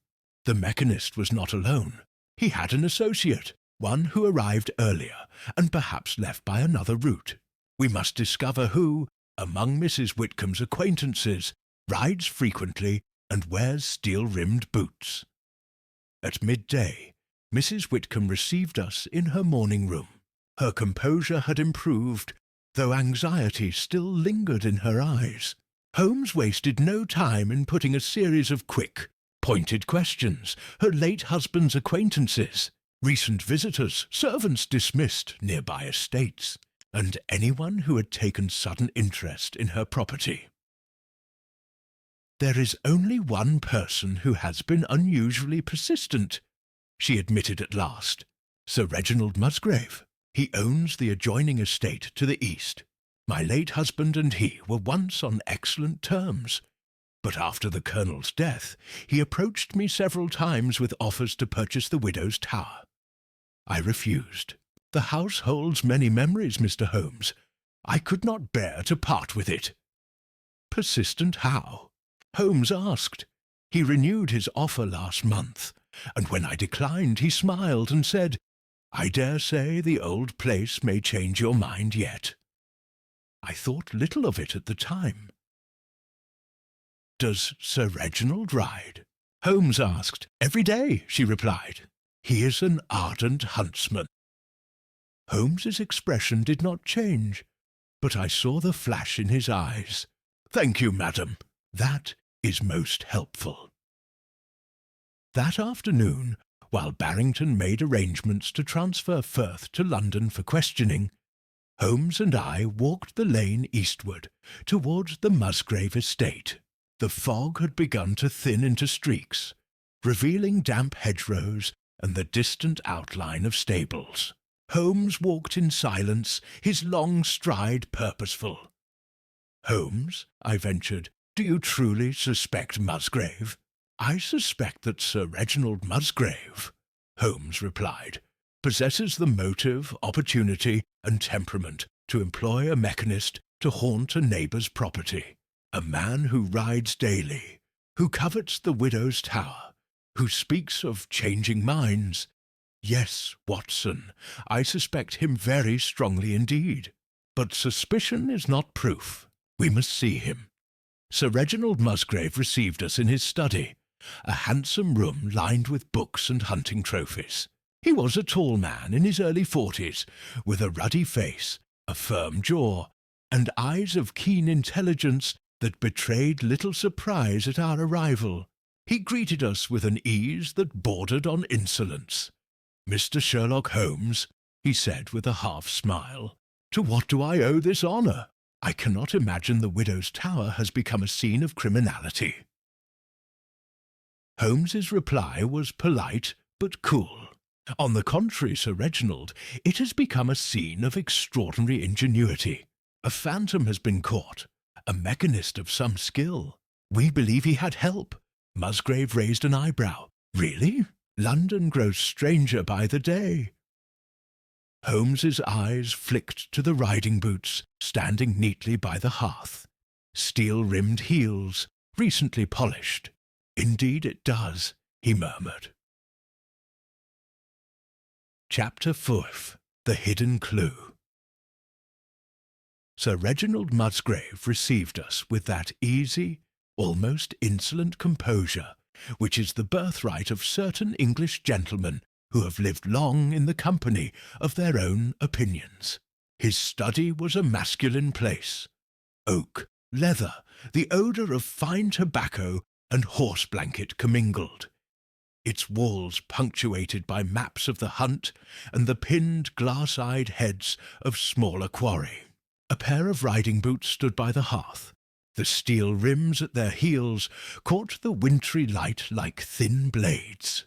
The mechanist was not alone. He had an associate, one who arrived earlier, and perhaps left by another route. We must discover who, among Mrs. Whitcomb's acquaintances, rides frequently and wears steel-rimmed boots. At midday, Mrs. Whitcomb received us in her morning room. Her composure had improved, though anxiety still lingered in her eyes. Holmes wasted no time in putting a series of quick, pointed questions. Her late husband's acquaintances, recent visitors, servants dismissed, nearby estates, and anyone who had taken sudden interest in her property. There is only one person who has been unusually persistent, she admitted at last. Sir Reginald Musgrave. He owns the adjoining estate to the east. My late husband and he were once on excellent terms, but after the Colonel's death he approached me several times with offers to purchase the widow's tower. I refused. The house holds many memories, Mr. Holmes. I could not bear to part with it. Persistent how? Holmes asked. He renewed his offer last month, and when I declined he smiled and said, I dare say the old place may change your mind yet. I thought little of it at the time. Does Sir Reginald ride? Holmes asked. Every day, she replied. He is an ardent huntsman. Holmes's expression did not change, but I saw the flash in his eyes. "Thank you, madam. That is most helpful." That afternoon, while Barrington made arrangements to transfer Firth to London for questioning, Holmes and I walked the lane eastward, towards the Musgrave estate. The fog had begun to thin into streaks, revealing damp hedgerows and the distant outline of stables. Holmes walked in silence, his long stride purposeful. "Holmes," I ventured, "do you truly suspect Musgrave?" "I suspect that Sir Reginald Musgrave," Holmes replied, "possesses the motive, opportunity, and temperament to employ a mechanist to haunt a neighbour's property. A man who rides daily, who covets the widow's tower, who speaks of changing minds. Yes, Watson, I suspect him very strongly indeed. But suspicion is not proof. We must see him." Sir Reginald Musgrave received us in his study, a handsome room lined with books and hunting trophies. He was a tall man in his early 40s, with a ruddy face, a firm jaw, and eyes of keen intelligence that betrayed little surprise at our arrival. He greeted us with an ease that bordered on insolence. "Mr. Sherlock Holmes," he said with a half-smile, "to what do I owe this honour? I cannot imagine the widow's tower has become a scene of criminality." Holmes's reply was polite but cool. "On the contrary, Sir Reginald, it has become a scene of extraordinary ingenuity. A phantom has been caught, a mechanist of some skill. We believe he had help." Musgrave raised an eyebrow. "Really? London grows stranger by the day." Holmes's eyes flicked to the riding boots standing neatly by the hearth. "Steel-rimmed heels, recently polished. Indeed it does," he murmured. Chapter 4. The Hidden Clue. Sir Reginald Musgrave received us with that easy, almost insolent composure which is the birthright of certain English gentlemen who have lived long in the company of their own opinions. His study was a masculine place. Oak, leather, the odour of fine tobacco and horse-blanket commingled. Its walls punctuated by maps of the hunt and the pinned glass-eyed heads of smaller quarry. A pair of riding boots stood by the hearth. The steel rims at their heels caught the wintry light like thin blades.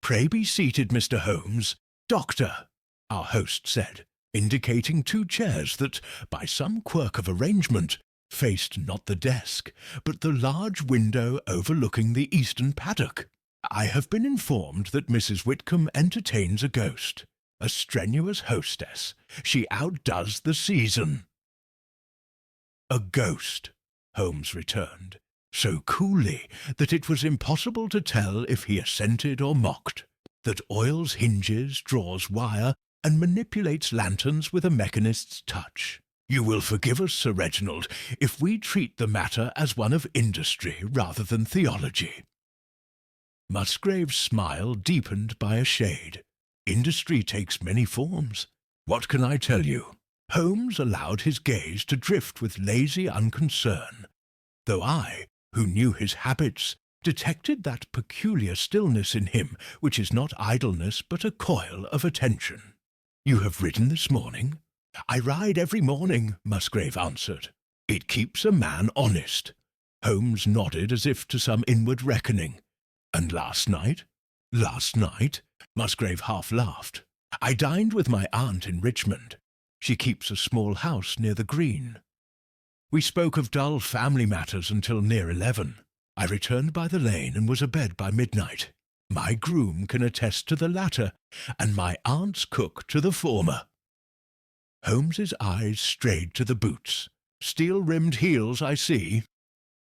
"Pray be seated, Mr. Holmes. Doctor," our host said, indicating two chairs that, by some quirk of arrangement, faced not the desk, but the large window overlooking the eastern paddock. "I have been informed that Mrs. Whitcomb entertains a ghost. A strenuous hostess. She outdoes the season." "A ghost," Holmes returned, so coolly that it was impossible to tell if he assented or mocked, "that oils hinges, draws wire, and manipulates lanterns with a mechanist's touch. You will forgive us, Sir Reginald, if we treat the matter as one of industry rather than theology." Musgrave's smile deepened by a shade. "Industry takes many forms. What can I tell you?" Holmes allowed his gaze to drift with lazy unconcern, though I, who knew his habits, detected that peculiar stillness in him which is not idleness but a coil of attention. "You have ridden this morning?" "I ride every morning," Musgrave answered. "It keeps a man honest." Holmes nodded as if to some inward reckoning. "And last night?" "Last night?" Musgrave half laughed. "I dined with my aunt in Richmond. She keeps a small house near the Green. We spoke of dull family matters until near 11. I returned by the lane and was abed by midnight. My groom can attest to the latter, and my aunt's cook to the former." Holmes's eyes strayed to the boots. "Steel-rimmed heels, I see.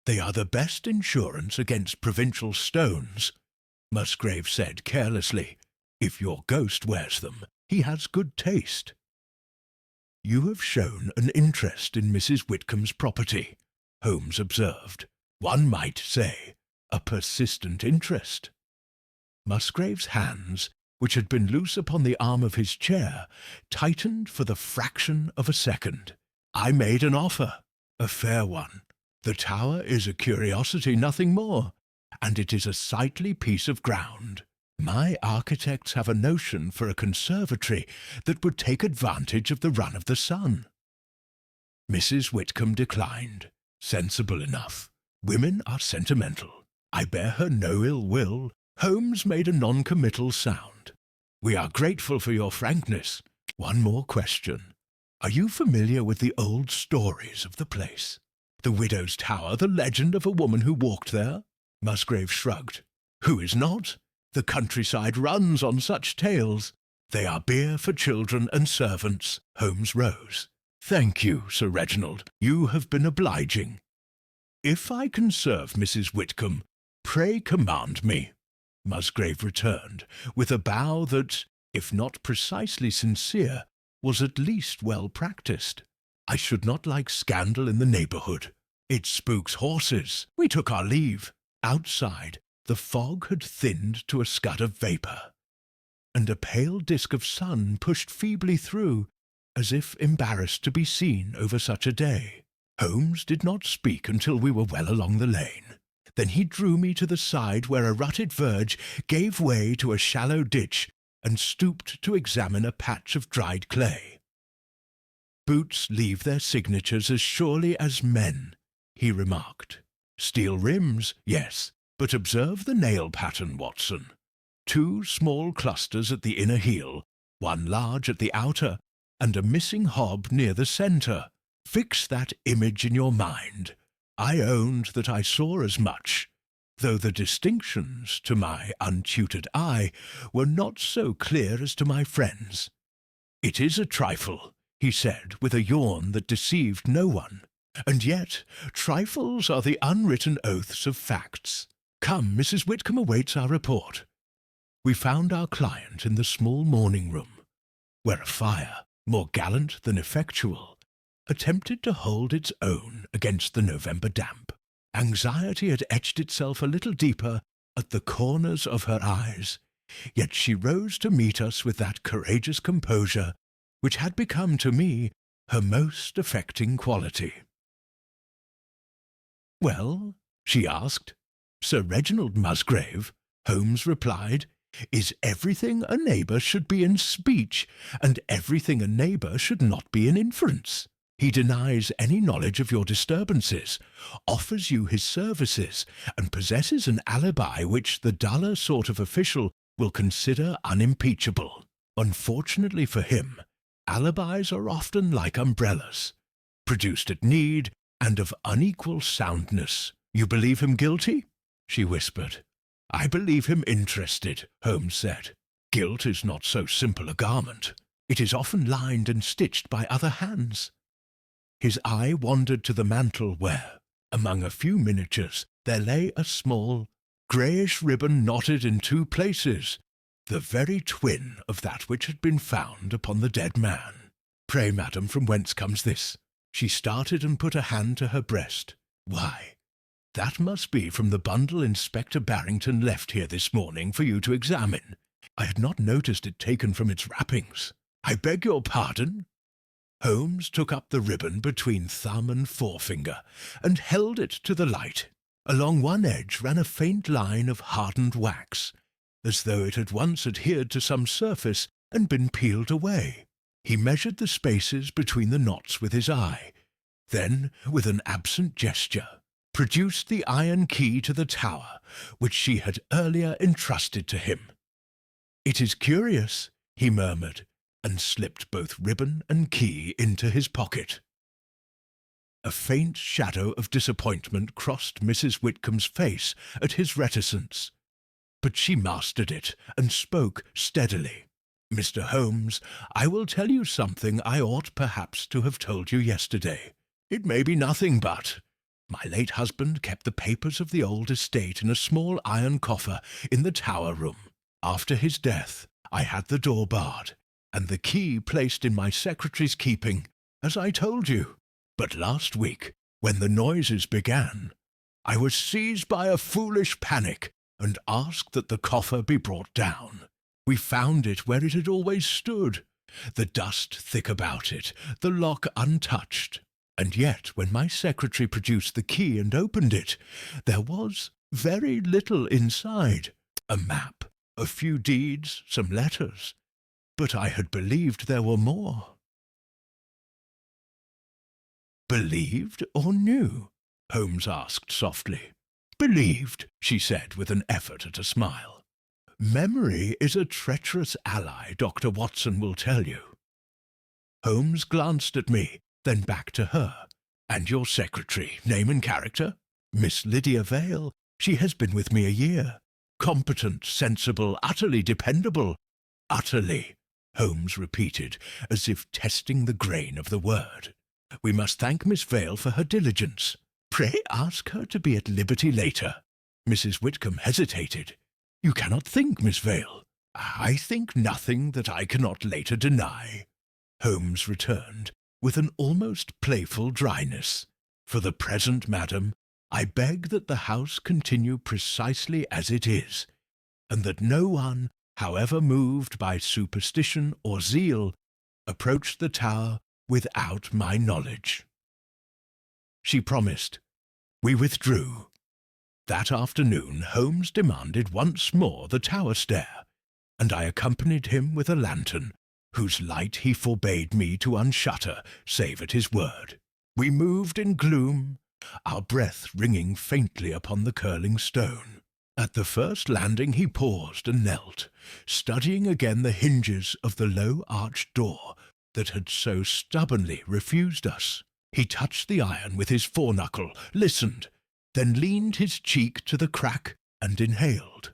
They are the best insurance against provincial stones," Musgrave said carelessly. "If your ghost wears them, he has good taste." "You have shown an interest in Mrs. Whitcomb's property," Holmes observed. "One might say, a persistent interest." Musgrave's hands, which had been loose upon the arm of his chair, tightened for the fraction of a second. I made an offer, a fair one. The tower is a curiosity, nothing more, and it is a sightly piece of ground. My architects have a notion for a conservatory that would take advantage of the run of the sun. Mrs. Whitcomb declined. Sensible enough. Women are sentimental. I bear her no ill will. Holmes made a non-committal sound. We are grateful for your frankness. One more question. Are you familiar with the old stories of the place? The widow's tower, the legend of a woman who walked there? Musgrave shrugged. Who is not? The countryside runs on such tales. They are beer for children and servants. Holmes rose. Thank you, Sir Reginald. You have been obliging. If I can serve Mrs. Whitcomb, pray command me. Musgrave returned, with a bow that, if not precisely sincere, was at least well practised. I should not like scandal in the neighbourhood. It spooks horses. We took our leave. Outside, the fog had thinned to a scud of vapour, and a pale disk of sun pushed feebly through, as if embarrassed to be seen over such a day. Holmes did not speak until we were well along the lane. Then he drew me to the side where a rutted verge gave way to a shallow ditch and stooped to examine a patch of dried clay. Boots leave their signatures as surely as men, he remarked. Steel rims, yes, but observe the nail pattern, Watson. 2 small clusters at the inner heel, 1 large at the outer, and a missing hob near the centre. Fix that image in your mind. I owned that I saw as much, though the distinctions, to my untutored eye, were not so clear as to my friends. It is a trifle, he said, with a yawn that deceived no one, and yet trifles are the unwritten oaths of facts. Come, Mrs. Whitcomb awaits our report. We found our client in the small morning-room, where a fire, more gallant than effectual, attempted to hold its own against the November damp. Anxiety had etched itself a little deeper at the corners of her eyes, yet she rose to meet us with that courageous composure which had become to me her most affecting quality. "Well?" she asked. "Sir Reginald Musgrave," Holmes replied, "is everything a neighbour should be in speech, and everything a neighbour should not be in inference. He denies any knowledge of your disturbances, offers you his services, and possesses an alibi which the duller sort of official will consider unimpeachable. Unfortunately for him, alibis are often like umbrellas, produced at need and of unequal soundness. You believe him guilty?" she whispered. "I believe him interested," Holmes said. "Guilt is not so simple a garment. It is often lined and stitched by other hands." His eye wandered to the mantel where, among a few miniatures, there lay a small, greyish ribbon knotted in 2 places, the very twin of that which had been found upon the dead man. "Pray, madam, from whence comes this?" She started and put a hand to her breast. "Why, that must be from the bundle Inspector Barrington left here this morning for you to examine. I had not noticed it taken from its wrappings. I beg your pardon?" Holmes took up the ribbon between thumb and forefinger and held it to the light. Along one edge ran a faint line of hardened wax, as though it had once adhered to some surface and been peeled away. He measured the spaces between the knots with his eye, then, with an absent gesture, produced the iron key to the tower, which she had earlier entrusted to him. "It is curious," he murmured, and slipped both ribbon and key into his pocket. A faint shadow of disappointment crossed Mrs. Whitcomb's face at his reticence, but she mastered it and spoke steadily. "Mr. Holmes, I will tell you something I ought perhaps to have told you yesterday. It may be nothing but my late husband kept the papers of the old estate in a small iron coffer in the tower room. After his death, I had the door barred, and the key placed in my secretary's keeping, as I told you. But last week, when the noises began, I was seized by a foolish panic and asked that the coffer be brought down. We found it where it had always stood, the dust thick about it, the lock untouched. And yet, when my secretary produced the key and opened it, there was very little inside. A map, a few deeds, some letters. But I had believed there were more. Believed or knew? Holmes asked softly. Believed, she said with an effort at a smile. Memory is a treacherous ally, Dr. Watson will tell you. Holmes glanced at me, then back to her. And your secretary, name and character? Miss Lydia Vale. She has been with me a year. Competent, sensible, utterly dependable. Utterly, Holmes repeated, as if testing the grain of the word. We must thank Miss Vale for her diligence. Pray ask her to be at liberty later. Mrs. Whitcomb hesitated. You cannot think, Miss Vale. I think nothing that I cannot later deny, Holmes returned, with an almost playful dryness. For the present, madam, I beg that the house continue precisely as it is, and that no one, however moved by superstition or zeal, approach the tower without my knowledge. She promised. We withdrew. That afternoon Holmes demanded once more the tower stair, and I accompanied him with a lantern, whose light he forbade me to unshutter, save at his word. We moved in gloom, our breath ringing faintly upon the curling stone. At the first landing he paused and knelt, studying again the hinges of the low arched door that had so stubbornly refused us. He touched the iron with his foreknuckle, listened, then leaned his cheek to the crack and inhaled.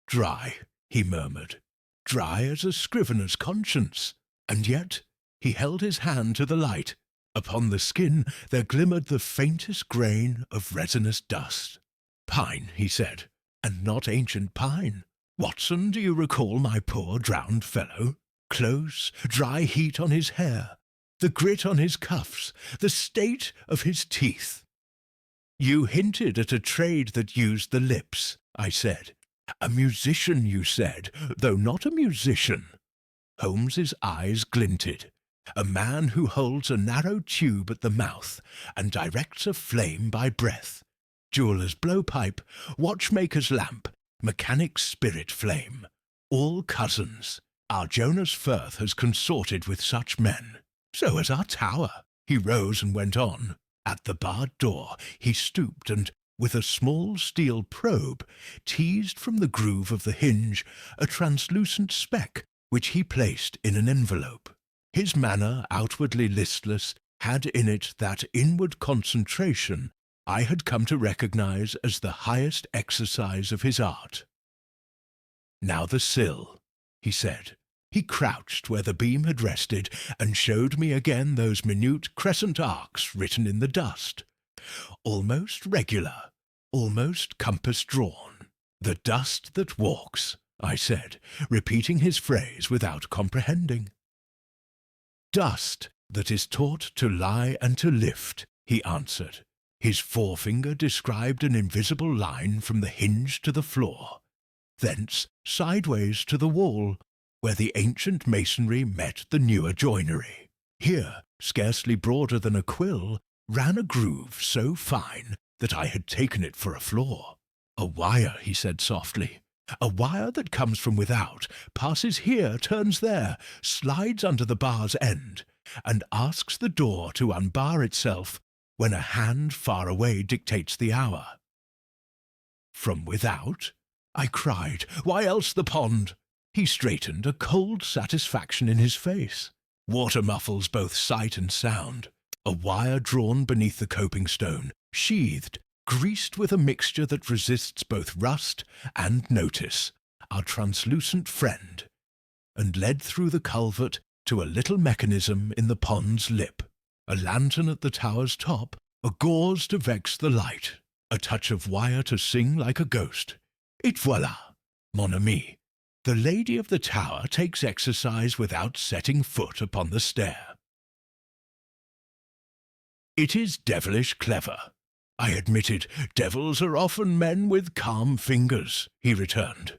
Dry, he murmured, dry as a scrivener's conscience. And yet he held his hand to the light. Upon the skin there glimmered the faintest grain of resinous dust. Pine, he said, and not ancient pine. Watson, do you recall my poor drowned fellow? Close, dry heat on his hair, the grit on his cuffs, the state of his teeth. You hinted at a trade that used the lips, I said. A musician, you said, though not a musician. Holmes's eyes glinted. A man who holds a narrow tube at the mouth and directs a flame by breath. Jeweller's blowpipe, watchmaker's lamp, mechanic's spirit flame. All cousins. Our Jonas Firth has consorted with such men. So has our tower. He rose and went on. At the barred door he stooped and, with a small steel probe, teased from the groove of the hinge a translucent speck which he placed in an envelope. His manner, outwardly listless, had in it that inward concentration I had come to recognize as the highest exercise of his art. Now the sill, he said. He crouched where the beam had rested and showed me again those minute crescent arcs written in the dust. Almost regular, almost compass-drawn. The dust that walks, I said, repeating his phrase without comprehending. Dust that is taught to lie and to lift, he answered. His forefinger described an invisible line from the hinge to the floor, thence sideways to the wall, where the ancient masonry met the newer joinery. Here, scarcely broader than a quill, ran a groove so fine that I had taken it for a floor. A wire, he said softly. A wire that comes from without, passes here, turns there, slides under the bar's end, and asks the door to unbar itself when a hand far away dictates the hour. From without? I cried. Why else the pond? He straightened, a cold satisfaction in his face. Water muffles both sight and sound. A wire drawn beneath the coping stone, sheathed, greased with a mixture that resists both rust and notice, our translucent friend, and led through the culvert to a little mechanism in the pond's lip. A lantern at the tower's top, a gauze to vex the light, a touch of wire to sing like a ghost. Et voilà, mon ami. The lady of the tower takes exercise without setting foot upon the stair. It is devilish clever. I admitted. Devils are often men with calm fingers, he returned.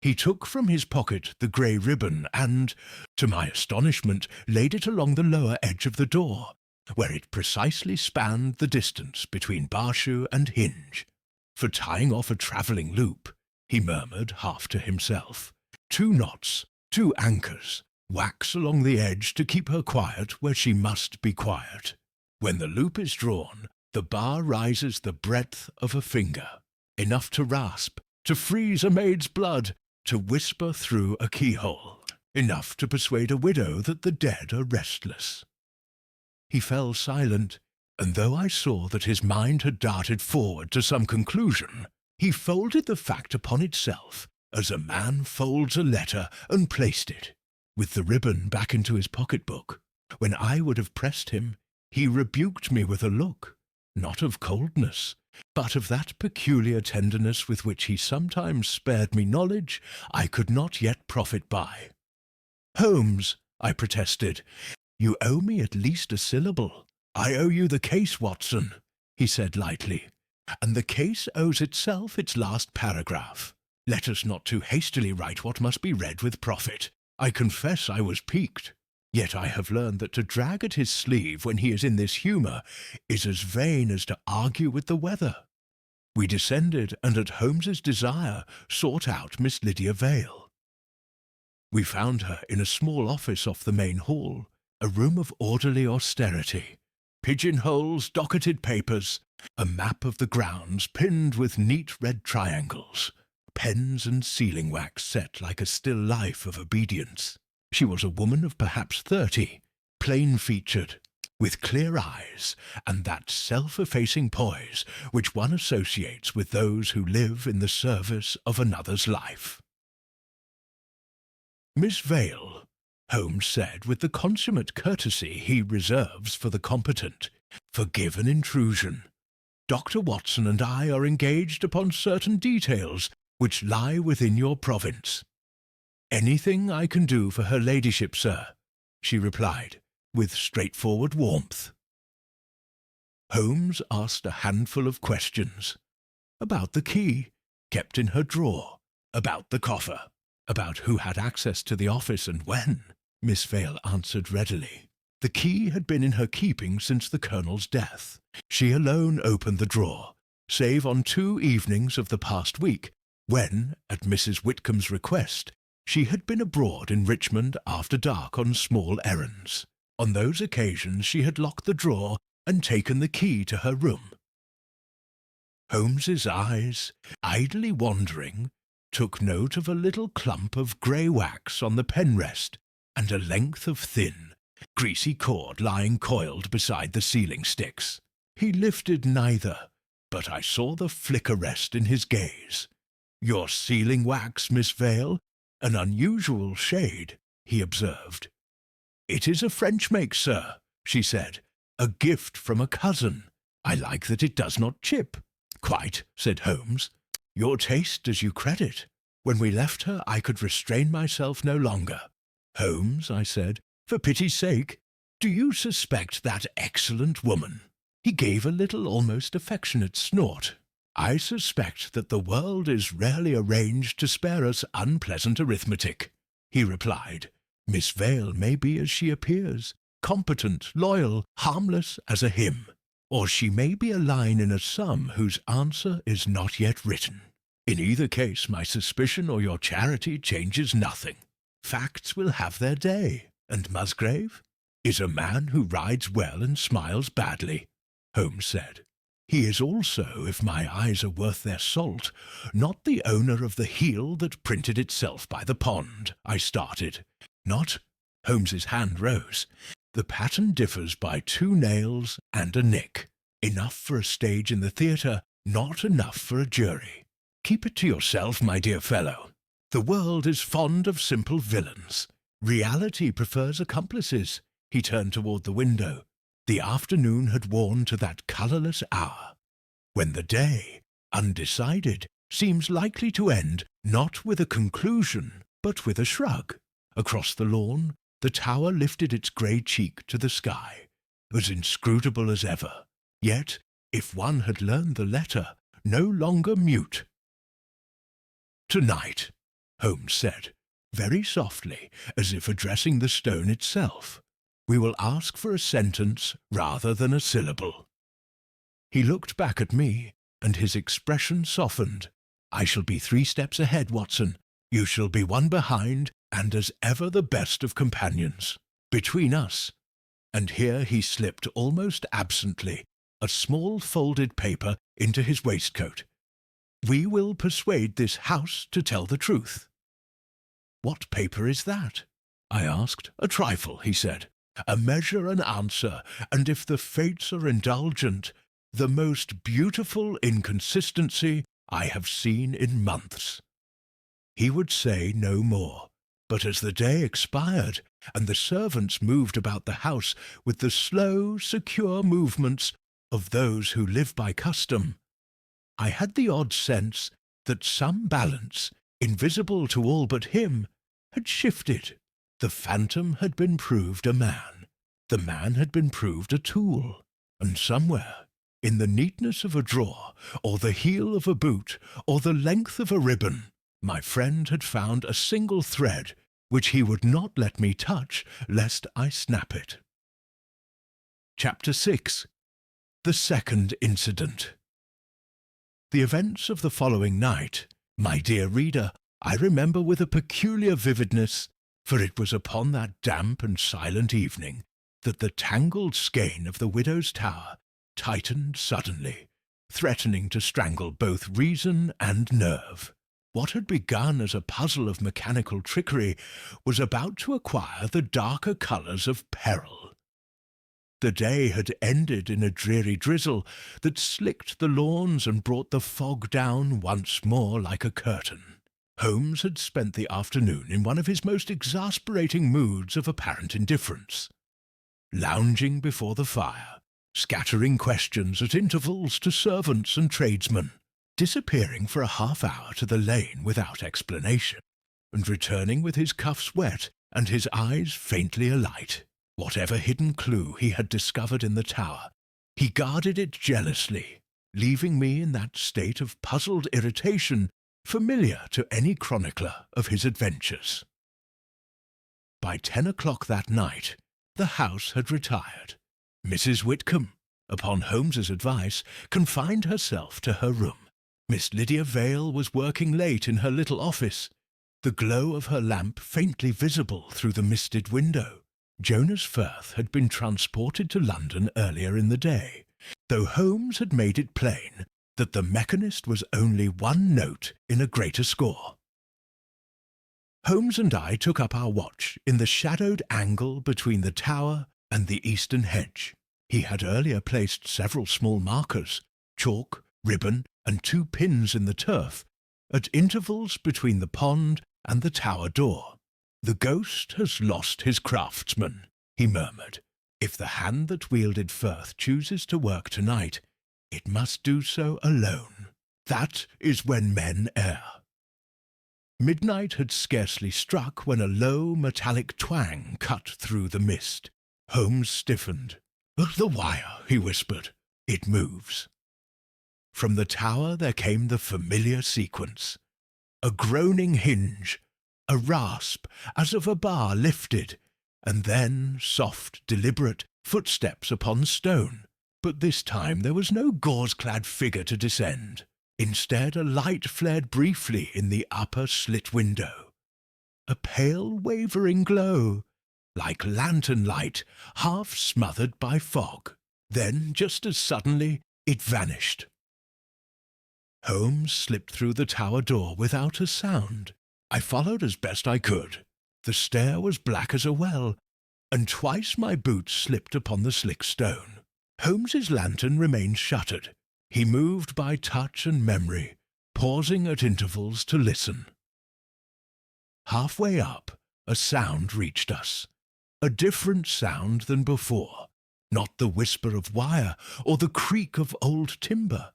He took from his pocket the grey ribbon and, to my astonishment, laid it along the lower edge of the door, where it precisely spanned the distance between bar shoe and hinge. For tying off a travelling loop, he murmured half to himself, 2 knots, 2 anchors, wax along the edge to keep her quiet where she must be quiet. When the loop is drawn, the bar rises the breadth of a finger, enough to rasp, to freeze a maid's blood, to whisper through a keyhole, enough to persuade a widow that the dead are restless. He fell silent, and though I saw that his mind had darted forward to some conclusion, he folded the fact upon itself as a man folds a letter and placed it, with the ribbon, back into his pocket-book. When I would have pressed him, he rebuked me with a look, not of coldness, but of that peculiar tenderness with which he sometimes spared me knowledge I could not yet profit by. "Holmes," I protested, "you owe me at least a syllable. I owe you the case, Watson," he said lightly, "and the case owes itself its last paragraph. Let us not too hastily write what must be read with profit. I confess I was piqued. Yet I have learned that to drag at his sleeve when he is in this humour is as vain as to argue with the weather." We descended, and at Holmes's desire sought out Miss Lydia Vale. We found her in a small office off the main hall, a room of orderly austerity, pigeonholes, docketed papers, a map of the grounds pinned with neat red triangles, pens and sealing wax set like a still life of obedience. She was a woman of perhaps 30, plain-featured, with clear eyes and that self-effacing poise which one associates with those who live in the service of another's life. "Miss Vale," Holmes said with the consummate courtesy he reserves for the competent, "forgive an intrusion. Dr. Watson and I are engaged upon certain details which lie within your province." "Anything I can do for her ladyship, sir," she replied, with straightforward warmth. Holmes asked a handful of questions. About the key, kept in her drawer, about the coffer, about who had access to the office and when. Miss Vale answered readily. The key had been in her keeping since the Colonel's death. She alone opened the drawer, save on 2 evenings of the past week, when, at Mrs. Whitcomb's request, she had been abroad in Richmond after dark on small errands. On those occasions she had locked the drawer and taken the key to her room. Holmes's eyes, idly wandering, took note of a little clump of grey wax on the pen rest and a length of thin, greasy cord lying coiled beside the sealing sticks. He lifted neither, but I saw the flicker rest in his gaze. "Your sealing wax, Miss Vale? An unusual shade," he observed. "It is a French make, sir," she said. "A gift from a cousin. I like that it does not chip." "Quite," said Holmes. "Your taste does you credit. When we left her I could restrain myself no longer." "Holmes," I said, "for pity's sake, do you suspect that excellent woman?" He gave a little, almost affectionate snort. "I suspect that the world is rarely arranged to spare us unpleasant arithmetic," he replied. "Miss Vale may be as she appears, competent, loyal, harmless as a hymn, or she may be a line in a sum whose answer is not yet written. In either case my suspicion or your charity changes nothing. Facts will have their day, and Musgrave is a man who rides well and smiles badly," Holmes said. "He is also, if my eyes are worth their salt, not the owner of the heel that printed itself by the pond." I started. "Not?" Holmes's hand rose. "The pattern differs by 2 nails and a nick. Enough for a stage in the theatre, not enough for a jury. Keep it to yourself, my dear fellow. The world is fond of simple villains. Reality prefers accomplices." He turned toward the window. The afternoon had worn to that colourless hour, when the day, undecided, seems likely to end not with a conclusion, but with a shrug. Across the lawn, the tower lifted its grey cheek to the sky, as inscrutable as ever, yet, if one had learned the letter, no longer mute. "To-night," Holmes said, very softly, as if addressing the stone itself. "We will ask for a sentence rather than a syllable." He looked back at me, and his expression softened. "I shall be 3 steps ahead, Watson. You shall be 1 behind, and as ever the best of companions. Between us," and here he slipped almost absently a small folded paper into his waistcoat, "we will persuade this house to tell the truth." "What paper is that?" I asked. "A trifle," he said. "A measure and answer, and if the fates are indulgent, the most beautiful inconsistency I have seen in months." He would say no more, but as the day expired, and the servants moved about the house with the slow, secure movements of those who live by custom, I had the odd sense that some balance, invisible to all but him, had shifted. The phantom had been proved a man, the man had been proved a tool, and somewhere, in the neatness of a drawer, or the heel of a boot, or the length of a ribbon, my friend had found a single thread which he would not let me touch lest I snap it. Chapter 6. The Second Incident. The events of the following night, my dear reader, I remember with a peculiar vividness, for it was upon that damp and silent evening that the tangled skein of the widow's tower tightened suddenly, threatening to strangle both reason and nerve. What had begun as a puzzle of mechanical trickery was about to acquire the darker colours of peril. The day had ended in a dreary drizzle that slicked the lawns and brought the fog down once more like a curtain. Holmes had spent the afternoon in one of his most exasperating moods of apparent indifference, lounging before the fire, scattering questions at intervals to servants and tradesmen, disappearing for a half-hour to the lane without explanation, and returning with his cuffs wet and his eyes faintly alight. Whatever hidden clue he had discovered in the tower, he guarded it jealously, leaving me in that state of puzzled irritation familiar to any chronicler of his adventures. By 10 o'clock that night, the house had retired. Mrs. Whitcomb, upon Holmes's advice, confined herself to her room. Miss Lydia Vale was working late in her little office, the glow of her lamp faintly visible through the misted window. Jonas Firth had been transported to London earlier in the day, though Holmes had made it plain that the mechanist was only 1 note in a greater score. Holmes and I took up our watch in the shadowed angle between the tower and the eastern hedge. He had earlier placed several small markers, chalk, ribbon, and 2 pins in the turf, at intervals between the pond and the tower door. "The ghost has lost his craftsman," he murmured. "If the hand that wielded Firth chooses to work tonight, it must do so alone. That is when men err." Midnight had scarcely struck when a low metallic twang cut through the mist. Holmes stiffened. "The wire," he whispered. "It moves." From the tower there came the familiar sequence. A groaning hinge, a rasp as of a bar lifted, and then soft, deliberate footsteps upon stone. But this time there was no gauze-clad figure to descend. Instead, a light flared briefly in the upper slit window. A pale, wavering glow, like lantern light, half smothered by fog. Then, just as suddenly, it vanished. Holmes slipped through the tower door without a sound. I followed as best I could. The stair was black as a well, and twice my boots slipped upon the slick stone. Holmes's lantern remained shuttered. He moved by touch and memory, pausing at intervals to listen. Halfway up, a sound reached us. A different sound than before. Not the whisper of wire or the creak of old timber,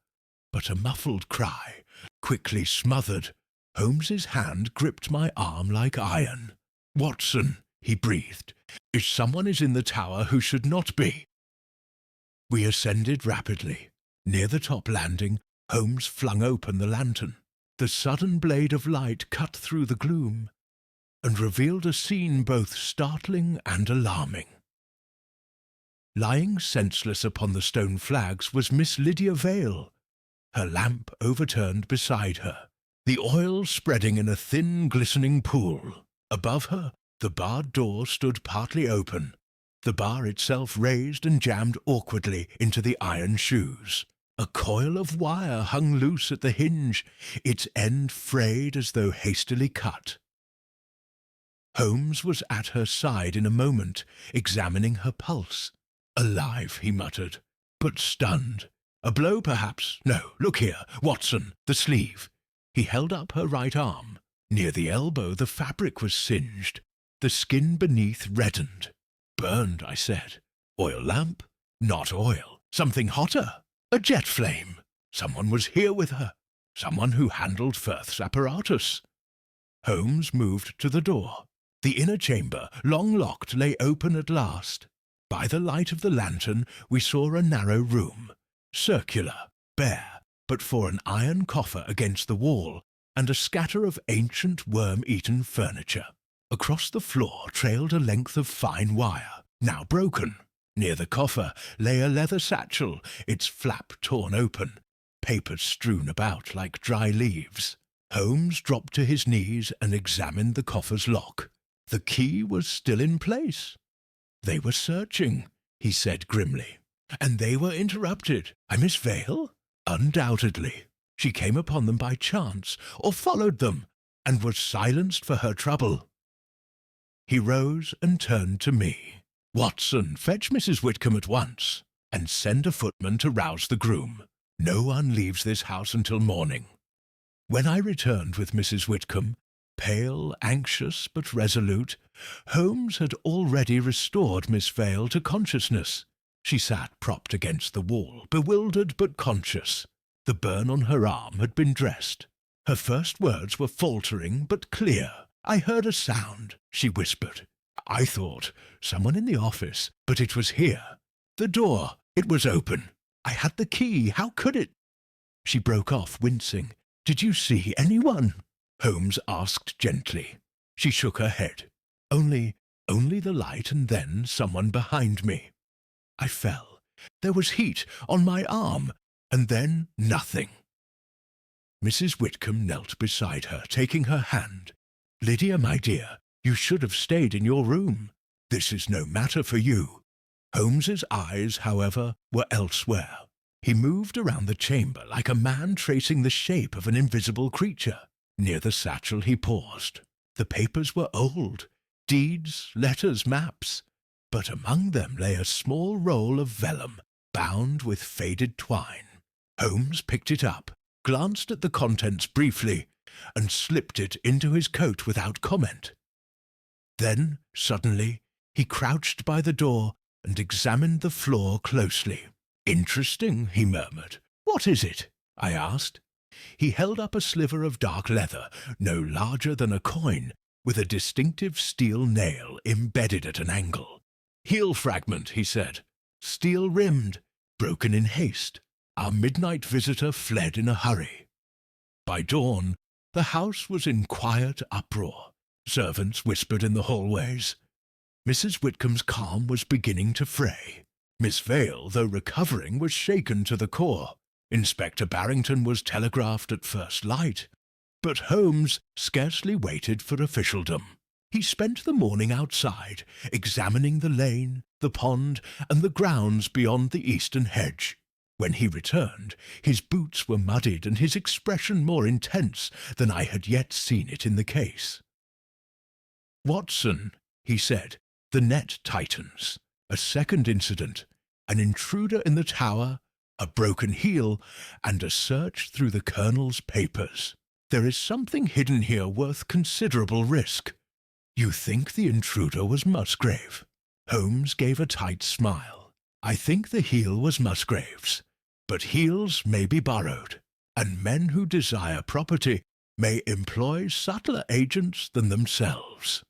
but a muffled cry, quickly smothered. Holmes's hand gripped my arm like iron. "Watson," he breathed, "if someone is in the tower who should not be." We ascended rapidly. Near the top landing, Holmes flung open the lantern. The sudden blade of light cut through the gloom and revealed a scene both startling and alarming. Lying senseless upon the stone flags was Miss Lydia Vale, her lamp overturned beside her, the oil spreading in a thin, glistening pool. Above her, the barred door stood partly open, the bar itself raised and jammed awkwardly into the iron shoes. A coil of wire hung loose at the hinge, its end frayed as though hastily cut. Holmes was at her side in a moment, examining her pulse. "Alive," he muttered, "but stunned. A blow, perhaps. No, look here, Watson, the sleeve." He held up her right arm. Near the elbow the fabric was singed, the skin beneath reddened. "Burned," I said. "Oil lamp? Not oil. Something hotter. A jet flame. Someone was here with her. Someone who handled Firth's apparatus." Holmes moved to the door. The inner chamber, long locked, lay open at last. By the light of the lantern we saw a narrow room, circular, bare, but for an iron coffer against the wall, and a scatter of ancient worm-eaten furniture. Across the floor trailed a length of fine wire, now broken. Near the coffer lay a leather satchel, its flap torn open, papers strewn about like dry leaves. Holmes dropped to his knees and examined the coffer's lock. The key was still in place. "They were searching," he said grimly. "And they were interrupted. By Miss Vale? Undoubtedly. She came upon them by chance, or followed them, and was silenced for her trouble." He rose and turned to me. "Watson, fetch Mrs. Whitcomb at once, and send a footman to rouse the groom. No one leaves this house until morning." When I returned with Mrs. Whitcomb, pale, anxious, but resolute, Holmes had already restored Miss Vale to consciousness. She sat propped against the wall, bewildered but conscious. The burn on her arm had been dressed. Her first words were faltering but clear. "I heard a sound," she whispered. "I thought someone in the office, but it was here. The door, it was open. I had the key. How could it—" She broke off, wincing. "Did you see anyone?" Holmes asked gently. She shook her head. Only the light, and then someone behind me. I fell. There was heat on my arm, and then nothing." Mrs. Whitcomb knelt beside her, taking her hand. "Lydia, my dear, you should have stayed in your room. This is no matter for you." Holmes's eyes, however, were elsewhere. He moved around the chamber like a man tracing the shape of an invisible creature. Near the satchel he paused. The papers were old, deeds, letters, maps, but among them lay a small roll of vellum, bound with faded twine. Holmes picked it up, glanced at the contents briefly, and slipped it into his coat without comment. Then, suddenly, he crouched by the door and examined the floor closely. "Interesting," he murmured. "What is it?" I asked. He held up a sliver of dark leather, no larger than a coin, with a distinctive steel nail embedded at an angle. "Heel fragment," he said. "Steel-rimmed, broken in haste. Our midnight visitor fled in a hurry." By dawn, the house was in quiet uproar. Servants whispered in the hallways. Mrs. Whitcomb's calm was beginning to fray. Miss Vale, though recovering, was shaken to the core. Inspector Barrington was telegraphed at first light. But Holmes scarcely waited for officialdom. He spent the morning outside, examining the lane, the pond, and the grounds beyond the eastern hedge. When he returned, his boots were muddied and his expression more intense than I had yet seen it in the case. "Watson," he said, "the net tightens. A second incident, an intruder in the tower, a broken heel, and a search through the Colonel's papers. There is something hidden here worth considerable risk. You think the intruder was Musgrave?" Holmes gave a tight smile. "I think the heel was Musgrave's, but heels may be borrowed, and men who desire property may employ subtler agents than themselves."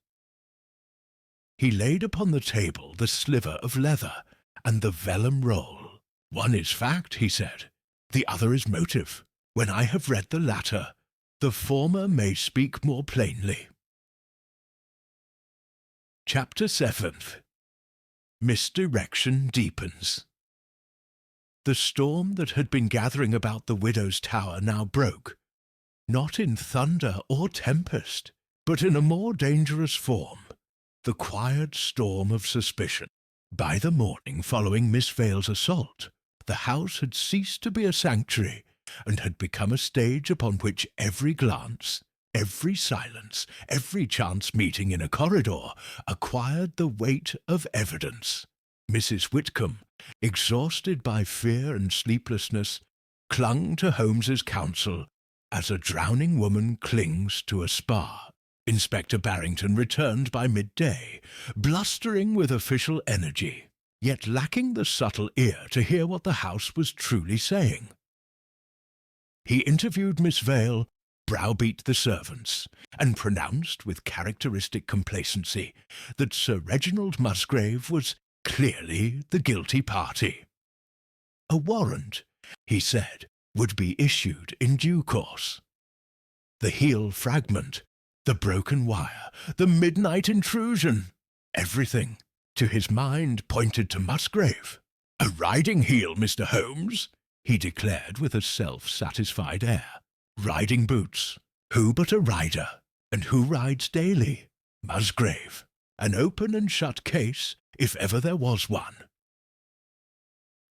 He laid upon the table the sliver of leather and the vellum roll. "One is fact," he said. "The other is motive. When I have read the latter, The former may speak more plainly. Chapter 7. Misdirection deepens. The storm that had been gathering about the widow's tower now broke, not in thunder or tempest, but in a more dangerous form, the quiet storm of suspicion. By the morning following Miss Vale's assault, the house had ceased to be a sanctuary, and had become a stage upon which every glance, every silence, every chance meeting in a corridor acquired the weight of evidence. Mrs. Whitcomb, exhausted by fear and sleeplessness, clung to Holmes's counsel as a drowning woman clings to a spar. Inspector Barrington returned by midday, blustering with official energy, yet lacking the subtle ear to hear what the house was truly saying. He interviewed Miss Vale, browbeat the servants, and pronounced with characteristic complacency that Sir Reginald Musgrave was clearly the guilty party. A warrant, he said, would be issued in due course. The heel fragment, the broken wire, the midnight intrusion, everything, to his mind, pointed to Musgrave. "A riding heel, Mr. Holmes," he declared with a self-satisfied air. "Riding boots. Who but a rider? And who rides daily? Musgrave. An open and shut case, if ever there was one."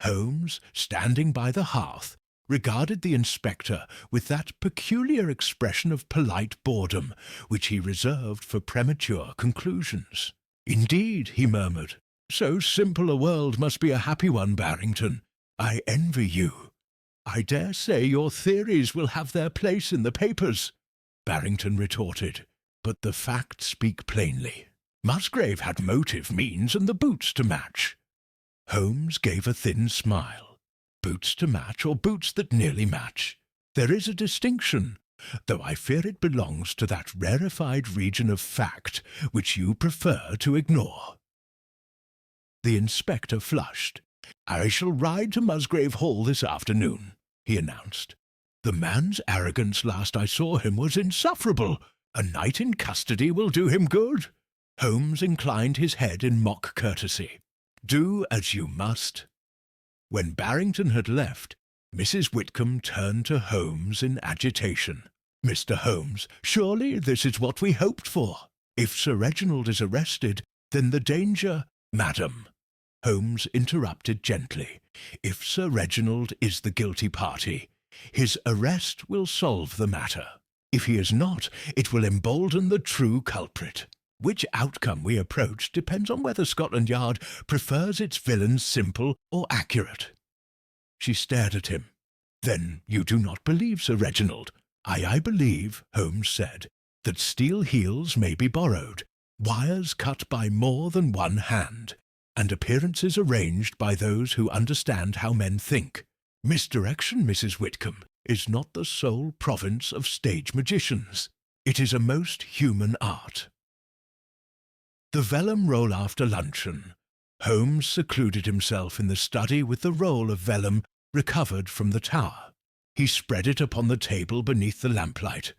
Holmes, standing by the hearth, regarded the inspector with that peculiar expression of polite boredom which he reserved for premature conclusions. "Indeed," he murmured, "so simple a world must be a happy one, Barrington. I envy you. I dare say your theories will have their place in the papers," Barrington retorted, "but the facts speak plainly. Musgrave had motive, means, and the boots to match." Holmes gave a thin smile. Boots to match, or boots that nearly match. There is a distinction, though I fear it belongs to that rarefied region of fact which you prefer to ignore. The inspector flushed. "I shall ride to Musgrave Hall this afternoon," he announced. "The man's arrogance last I saw him was insufferable. A night in custody will do him good." Holmes inclined his head in mock courtesy. "Do as you must." When Barrington had left, Mrs. Whitcomb turned to Holmes in agitation. "Mr. Holmes, surely this is what we hoped for. If Sir Reginald is arrested, then the danger—" "Madam," Holmes interrupted gently, "if Sir Reginald is the guilty party, his arrest will solve the matter. If he is not, it will embolden the true culprit. Which outcome we approach depends on whether Scotland Yard prefers its villains simple or accurate." She stared at him. "Then you do not believe Sir Reginald?" I believe," Holmes said, "that steel heels may be borrowed, wires cut by more than one hand, and appearances arranged by those who understand how men think. Misdirection, Mrs. Whitcomb, is not the sole province of stage magicians. It is a most human art." The vellum roll after luncheon. Holmes secluded himself in the study with the roll of vellum recovered from the tower. He spread it upon the table beneath the lamplight,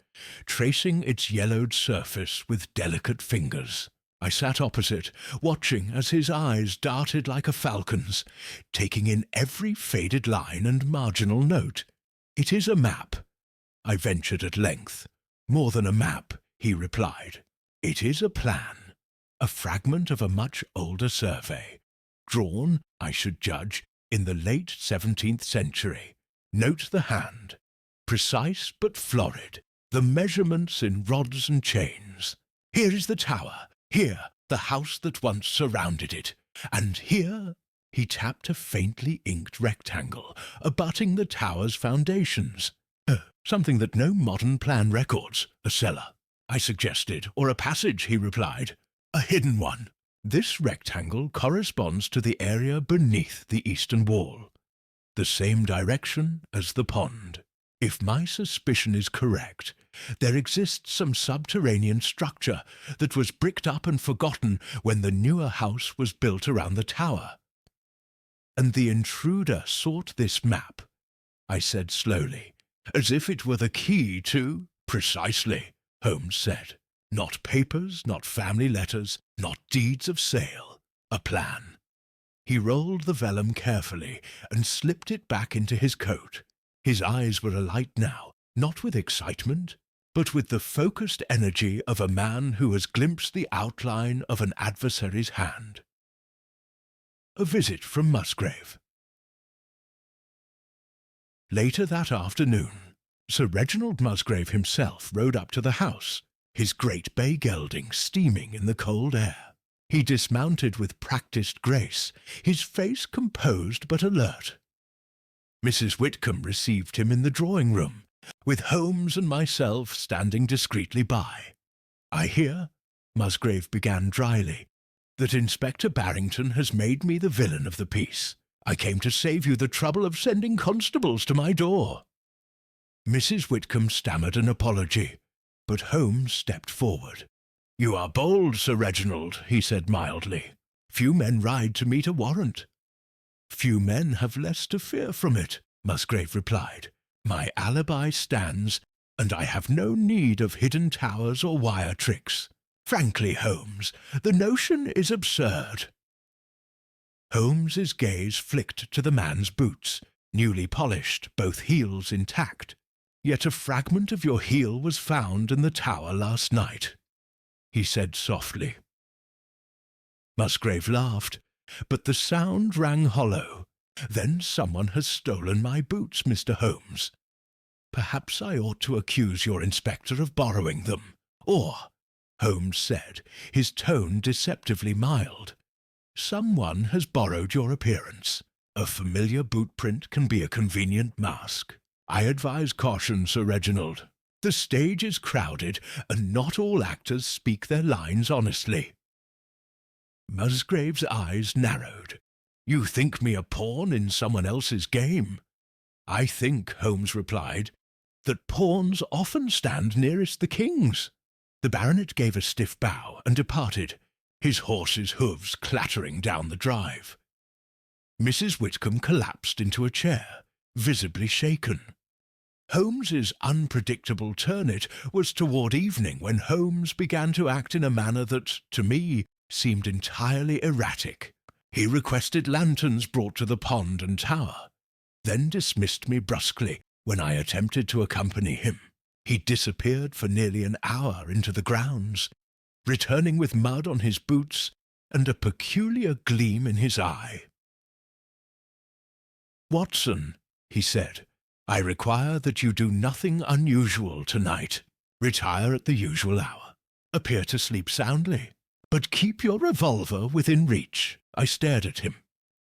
tracing its yellowed surface with delicate fingers. I sat opposite, watching as his eyes darted like a falcon's, taking in every faded line and marginal note. "It is a map," I ventured at length. "More than a map," he replied. "It is a plan. A fragment of a much older survey, drawn, I should judge, in the late 17th century. Note the hand, precise but florid, the measurements in rods and chains. Here is the tower, here the house that once surrounded it, and here—" He tapped a faintly inked rectangle, abutting the tower's foundations. "Something that no modern plan records. A cellar," I suggested, "or a passage," he replied. "A hidden one. This rectangle corresponds to the area beneath the eastern wall, the same direction as the pond. If my suspicion is correct, there exists some subterranean structure that was bricked up and forgotten when the newer house was built around the tower. And the intruder sought this map," I said slowly, "as if it were the key to—" Precisely, Holmes said. Not papers, not family letters, not deeds of sale. A plan. He rolled the vellum carefully and slipped it back into his coat. His eyes were alight now, not with excitement, but with the focused energy of a man who has glimpsed the outline of an adversary's hand. A visit from Musgrave. Later that afternoon, Sir Reginald Musgrave himself rode up to the house, his great bay gelding steaming in the cold air. He dismounted with practised grace, his face composed but alert. Mrs. Whitcomb received him in the drawing-room, with Holmes and myself standing discreetly by. "I hear," Musgrave began dryly, "that Inspector Barrington has made me the villain of the piece. I came to save you the trouble of sending constables to my door." Mrs. Whitcomb stammered an apology, but Holmes stepped forward. "You are bold, Sir Reginald," he said mildly. "Few men ride to meet a warrant." "Few men have less to fear from it," Musgrave replied. "My alibi stands, and I have no need of hidden towers or wire tricks. Frankly, Holmes, the notion is absurd." Holmes's gaze flicked to the man's boots, newly polished, both heels intact. "Yet a fragment of your heel was found in the tower last night," he said softly. Musgrave laughed, but the sound rang hollow. "Then someone has stolen my boots, Mr. Holmes. Perhaps I ought to accuse your inspector of borrowing them. Or," Holmes said, his tone deceptively mild, "someone has borrowed your appearance. A familiar boot print can be a convenient mask. I advise caution, Sir Reginald. The stage is crowded, and not all actors speak their lines honestly." Musgrave's eyes narrowed. "You think me a pawn in someone else's game?" "I think," Holmes replied, "that pawns often stand nearest the king's." The baronet gave a stiff bow and departed, his horse's hoofs clattering down the drive. Mrs. Whitcomb collapsed into a chair, visibly shaken. Holmes's unpredictable turn-it was toward evening when Holmes began to act in a manner that, to me, seemed entirely erratic. He requested lanterns brought to the pond and tower, then dismissed me brusquely when I attempted to accompany him. He disappeared for nearly an hour into the grounds, returning with mud on his boots and a peculiar gleam in his eye. "Watson," he said, "I require that you do nothing unusual tonight. Retire at the usual hour. Appear to sleep soundly. But keep your revolver within reach." I stared at him.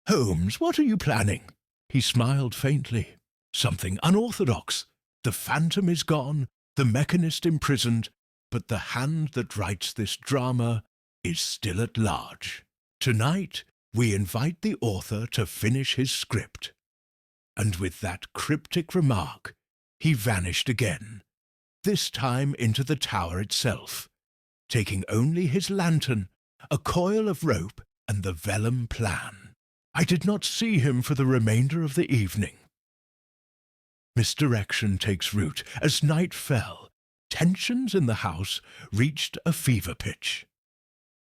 "Holmes, what are you planning?" He smiled faintly. "Something unorthodox. The phantom is gone, the mechanist imprisoned, but the hand that writes this drama is still at large. Tonight we invite the author to finish his script." And with that cryptic remark, he vanished again, this time into the tower itself, taking only his lantern, a coil of rope, and the vellum plan. I did not see him for the remainder of the evening. Misdirection takes root. As night fell, tensions in the house reached a fever pitch.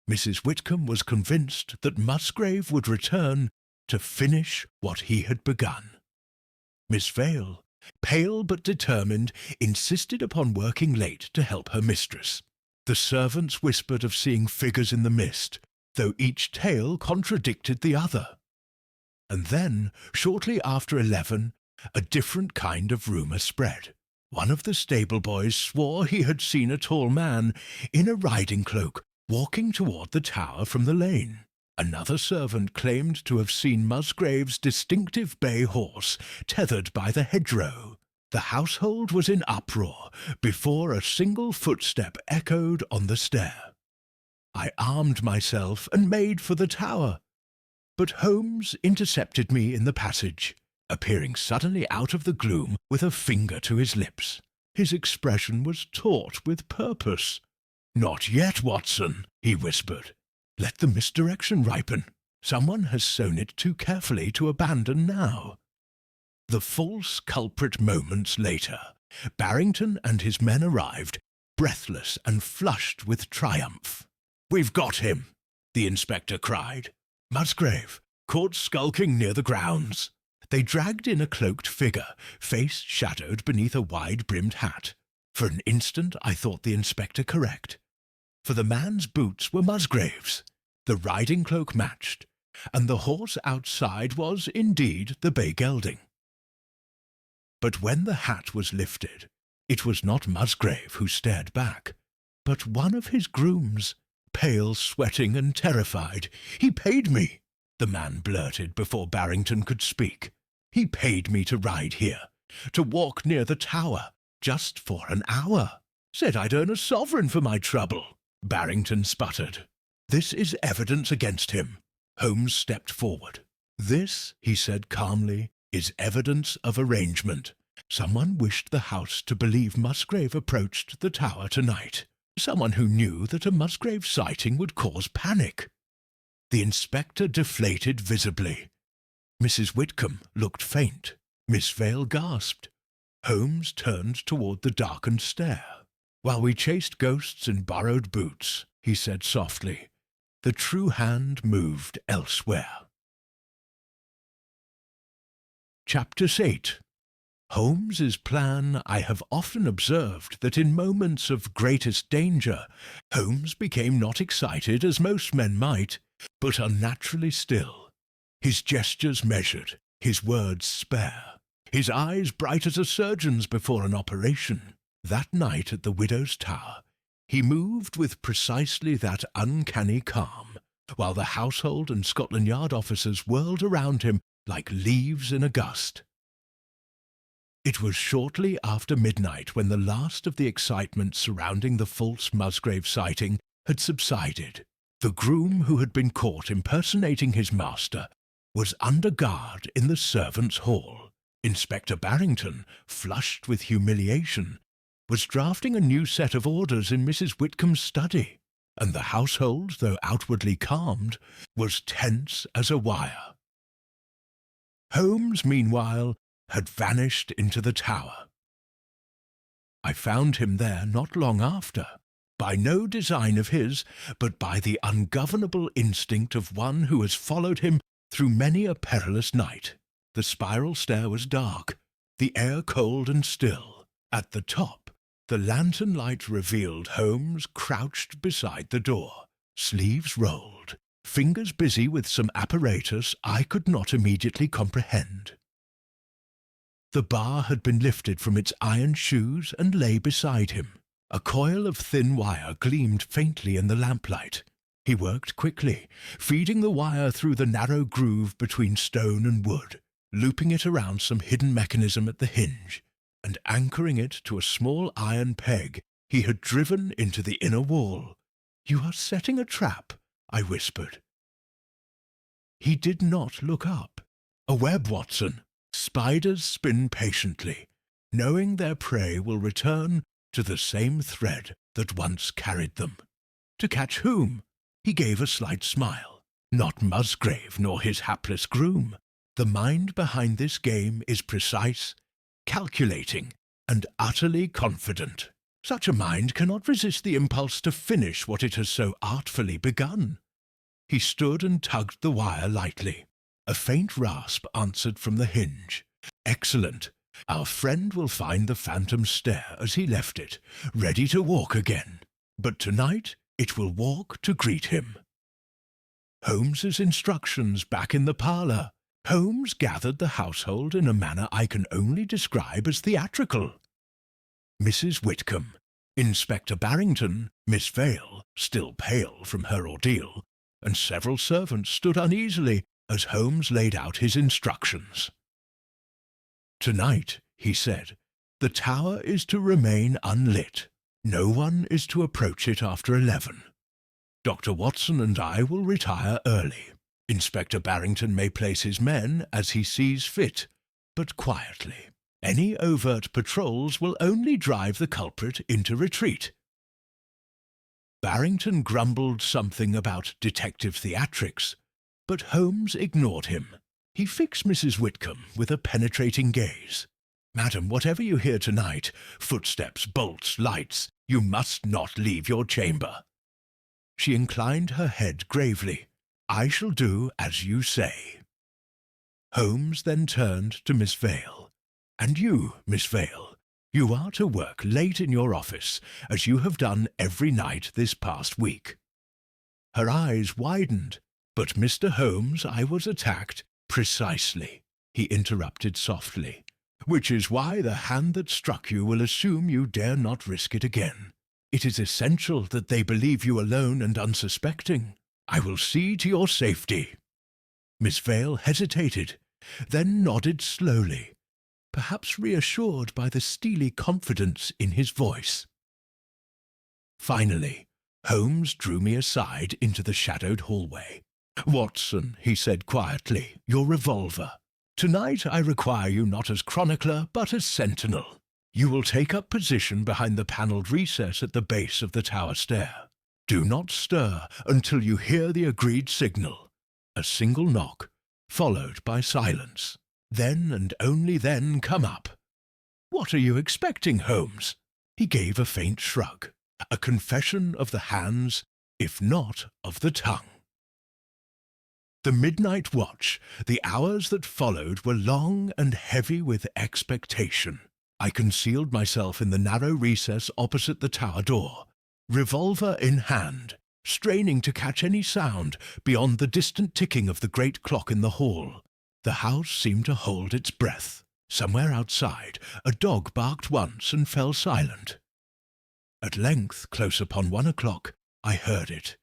Mrs. Whitcomb was convinced that Musgrave would return to finish what he had begun. Miss Vale, pale but determined, insisted upon working late to help her mistress. The servants whispered of seeing figures in the mist, though each tale contradicted the other. And then, shortly after 11, a different kind of rumour spread. One of the stable boys swore he had seen a tall man in a riding cloak walking toward the tower from the lane. Another servant claimed to have seen Musgrave's distinctive bay horse tethered by the hedgerow. The household was in uproar before a single footstep echoed on the stair. I armed myself and made for the tower, but Holmes intercepted me in the passage, appearing suddenly out of the gloom with a finger to his lips. His expression was taut with purpose. "Not yet, Watson," he whispered. "Let the misdirection ripen. Someone has sewn it too carefully to abandon now." The false culprit moments later Barrington and his men arrived, breathless and flushed with triumph. "We've got him!" the inspector cried. "Musgrave, caught skulking near the grounds." They dragged in a cloaked figure, face shadowed beneath a wide-brimmed hat. For an instant I thought the inspector correct. For the man's boots were Musgrave's. The riding cloak matched, and the horse outside was indeed the bay gelding. But when the hat was lifted, it was not Musgrave who stared back, but one of his grooms, pale, sweating, and terrified. "He paid me," the man blurted before Barrington could speak. "He paid me to ride here, to walk near the tower, just for an hour. Said I'd earn a sovereign for my trouble." Barrington sputtered. "This is evidence against him." Holmes stepped forward. "This," he said calmly, "is evidence of arrangement. Someone wished the house to believe Musgrave approached the tower tonight. Someone who knew that a Musgrave sighting would cause panic." The inspector deflated visibly. Mrs. Whitcomb looked faint. Miss Vale gasped. Holmes turned toward the darkened stair. "While we chased ghosts in borrowed boots," he said softly, "the true hand moved elsewhere." Chapter 8. Holmes's plan. I have often observed that in moments of greatest danger, Holmes became not excited as most men might, but unnaturally still. His gestures measured, his words spare, his eyes bright as a surgeon's before an operation. That night at the Widow's Tower, he moved with precisely that uncanny calm, while the household and Scotland Yard officers whirled around him like leaves in a gust. It was shortly after midnight when the last of the excitement surrounding the false Musgrave sighting had subsided. The groom who had been caught impersonating his master was under guard in the servants' hall. Inspector Barrington, flushed with humiliation, was drafting a new set of orders in Mrs. Whitcomb's study, and the household, though outwardly calmed, was tense as a wire. Holmes, meanwhile, had vanished into the tower. I found him there not long after, by no design of his, but by the ungovernable instinct of one who has followed him through many a perilous night. The spiral stair was dark, the air cold and still. At the top, the lantern light revealed Holmes crouched beside the door, sleeves rolled, fingers busy with some apparatus I could not immediately comprehend. The bar had been lifted from its iron shoes and lay beside him. A coil of thin wire gleamed faintly in the lamplight. He worked quickly, feeding the wire through the narrow groove between stone and wood, looping it around some hidden mechanism at the hinge, and anchoring it to a small iron peg he had driven into the inner wall. "You are setting a trap," I whispered. He did not look up. "A web, Watson. Spiders spin patiently, knowing their prey will return to the same thread that once carried them." "To catch whom?" He gave a slight smile. "Not Musgrave nor his hapless groom. The mind behind this game is precise, calculating, and utterly confident. Such a mind cannot resist the impulse to finish what it has so artfully begun." He stood and tugged the wire lightly. A faint rasp answered from the hinge. "Excellent. Our friend will find the phantom stair as he left it, ready to walk again. But tonight it will walk to greet him." Holmes's instructions back in the parlour. Holmes gathered the household in a manner I can only describe as theatrical. Mrs. Whitcomb, Inspector Barrington, Miss Vale, still pale from her ordeal, and several servants stood uneasily as Holmes laid out his instructions. "Tonight," he said, "the tower is to remain unlit. No one is to approach it after 11. Dr. Watson and I will retire early. Inspector Barrington may place his men as he sees fit, but quietly. Any overt patrols will only drive the culprit into retreat." Barrington grumbled something about detective theatrics, but Holmes ignored him. He fixed Mrs. Whitcomb with a penetrating gaze. Madam, whatever you hear tonight, footsteps, bolts, lights, you must not leave your chamber." She inclined her head gravely. "I shall do as you say." Holmes then turned to Miss Vale. "And you, Miss Vale, you are to work late in your office, as you have done every night this past week." Her eyes widened. "But, Mr. Holmes, I was attacked." "Precisely," he interrupted softly, "which is why the hand that struck you will assume you dare not risk it again. It is essential that they believe you alone and unsuspecting. I will see to your safety." Miss Vale hesitated, then nodded slowly, perhaps reassured by the steely confidence in his voice. Finally, Holmes drew me aside into the shadowed hallway. "Watson," he said quietly, "your revolver. Tonight I require you not as chronicler, but as sentinel. You will take up position behind the panelled recess at the base of the tower stair. Do not stir until you hear the agreed signal. A single knock, followed by silence. Then and only then come up." "What are you expecting, Holmes?" He gave a faint shrug. "A confession of the hands, if not of the tongue." The midnight watch, the hours that followed, were long and heavy with expectation. I concealed myself in the narrow recess opposite the tower door, revolver in hand, straining to catch any sound beyond the distant ticking of the great clock in the hall. The house seemed to hold its breath. Somewhere outside, a dog barked once and fell silent. At length, close upon 1 o'clock, I heard it.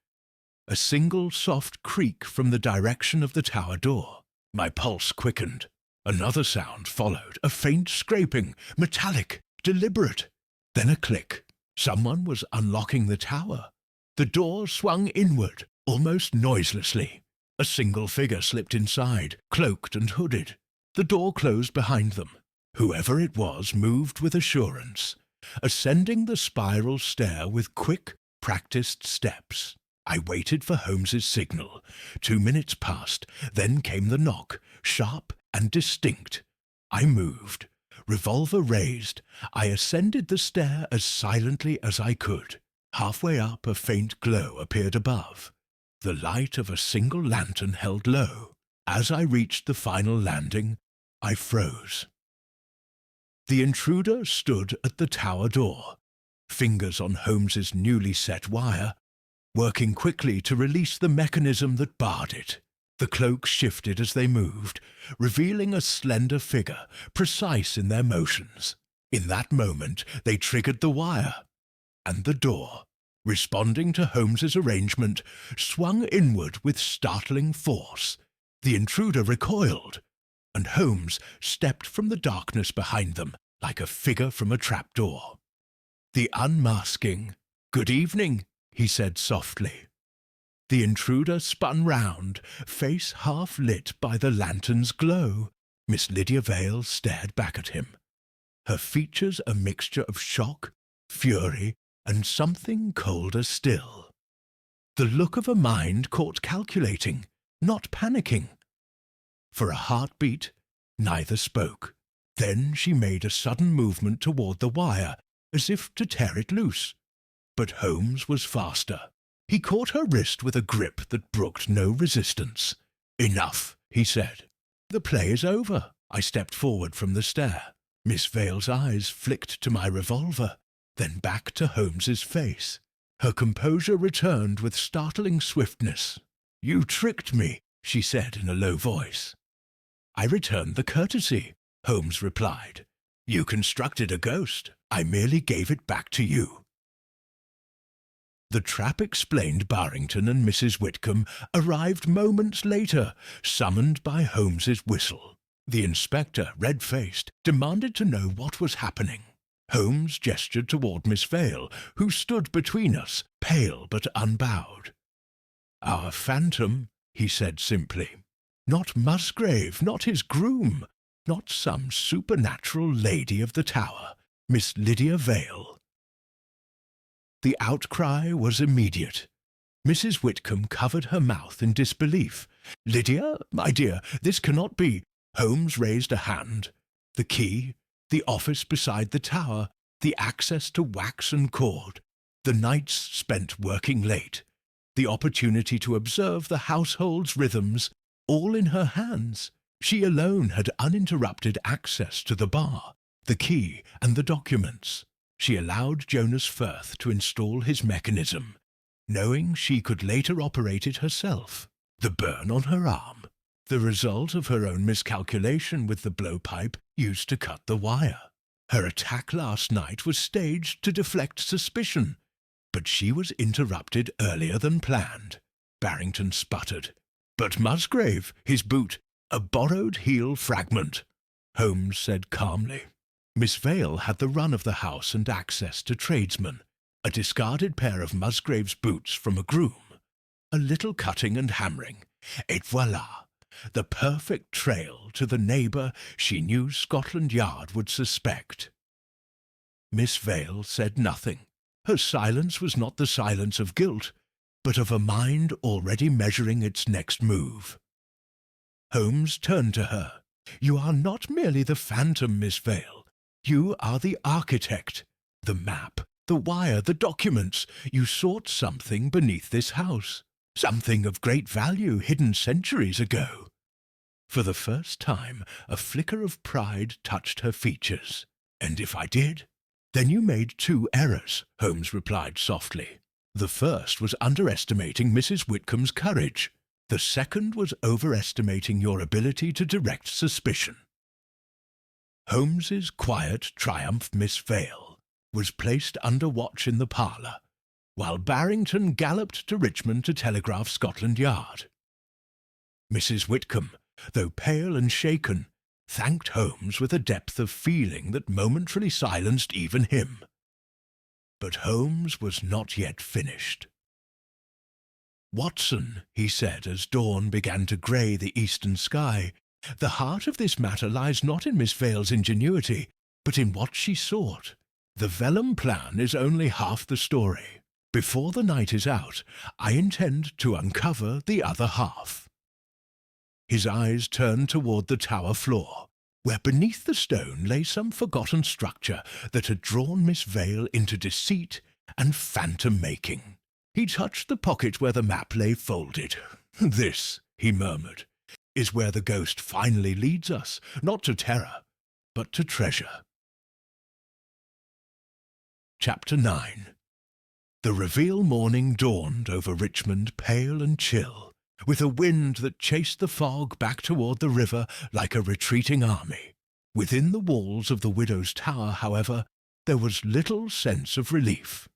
A single soft creak from the direction of the tower door. My pulse quickened. Another sound followed, a faint scraping, metallic, deliberate. Then a click. Someone was unlocking the tower. The door swung inward, almost noiselessly. A single figure slipped inside, cloaked and hooded. The door closed behind them. Whoever it was moved with assurance, ascending the spiral stair with quick, practiced steps. I waited for Holmes's signal. 2 minutes passed, then came the knock, sharp and distinct. I moved. Revolver raised, I ascended the stair as silently as I could. Halfway up, a faint glow appeared above. The light of a single lantern held low. As I reached the final landing, I froze. The intruder stood at the tower door, fingers on Holmes's newly set wire, working quickly to release the mechanism that barred it. The cloaks shifted as they moved, revealing a slender figure, precise in their motions. In that moment, they triggered the wire, and the door, responding to Holmes's arrangement, swung inward with startling force. The intruder recoiled, and Holmes stepped from the darkness behind them like a figure from a trapdoor. The unmasking. "Good evening," he said softly. The intruder spun round, face half lit by the lantern's glow. Miss Lydia Vale stared back at him, her features a mixture of shock, fury, and something colder still. The look of a mind caught calculating, not panicking. For a heartbeat, neither spoke. Then she made a sudden movement toward the wire, as if to tear it loose. But Holmes was faster. He caught her wrist with a grip that brooked no resistance. "Enough," he said. "The play is over." I stepped forward from the stair. Miss Vale's eyes flicked to my revolver, then back to Holmes's face. Her composure returned with startling swiftness. "You tricked me," she said in a low voice. "I returned the courtesy," Holmes replied. "You constructed a ghost. I merely gave it back to you." The trap explained Barrington and Mrs. Whitcomb arrived moments later, summoned by Holmes's whistle. The inspector, red-faced, demanded to know what was happening. Holmes gestured toward Miss Vale, who stood between us, pale but unbowed. "Our phantom," he said simply. "Not Musgrave, not his groom, not some supernatural lady of the tower, Miss Lydia Vale." The outcry was immediate. Mrs. Whitcomb covered her mouth in disbelief. "Lydia, my dear, this cannot be." Holmes raised a hand. "The key, The office beside the tower, the access to wax and cord, the nights spent working late, the opportunity to observe the household's rhythms, all in her hands. She alone had uninterrupted access to the bar, the key, and the documents. She allowed Jonas Firth to install his mechanism, knowing she could later operate it herself. The burn on her arm, the result of her own miscalculation with the blowpipe used to cut the wire. Her attack last night was staged to deflect suspicion, but she was interrupted earlier than planned. Barrington sputtered. But Musgrave, his boot, a borrowed heel fragment. Holmes said calmly. Miss Vale had the run of the house and access to tradesmen. A discarded pair of Musgrave's boots from a groom. A little cutting and hammering. Et voilà! The perfect trail to the neighbour she knew Scotland Yard would suspect. Miss Vale said nothing. Her silence was not the silence of guilt, but of a mind already measuring its next move. Holmes turned to her. You are not merely the phantom, Miss Vale. You are the architect. The map, the wire, the documents. You sought something beneath this house. Something of great value hidden centuries ago. For the first time, a flicker of pride touched her features. And if I did? Then you made two errors, Holmes replied softly. The first was underestimating Mrs. Whitcomb's courage. The second was overestimating your ability to direct suspicion. Holmes's quiet triumph, Miss Vale, was placed under watch in the parlour, while Barrington galloped to Richmond to telegraph Scotland Yard. Mrs. Whitcomb, though pale and shaken, thanked Holmes with a depth of feeling that momentarily silenced even him. But Holmes was not yet finished. Watson, he said as dawn began to grey the eastern sky, the heart of this matter lies not in Miss Vale's ingenuity, but in what she sought. The vellum plan is only half the story. Before the night is out, I intend to uncover the other half. His eyes turned toward the tower floor, where beneath the stone lay some forgotten structure that had drawn Miss Vale into deceit and phantom-making. He touched the pocket where the map lay folded. This, he murmured, is where the ghost finally leads us, not to terror, but to treasure. Chapter 9. The reveal morning dawned over Richmond pale and chill, with a wind that chased the fog back toward the river like a retreating army. Within the walls of the widow's tower, however, there was little sense of relief.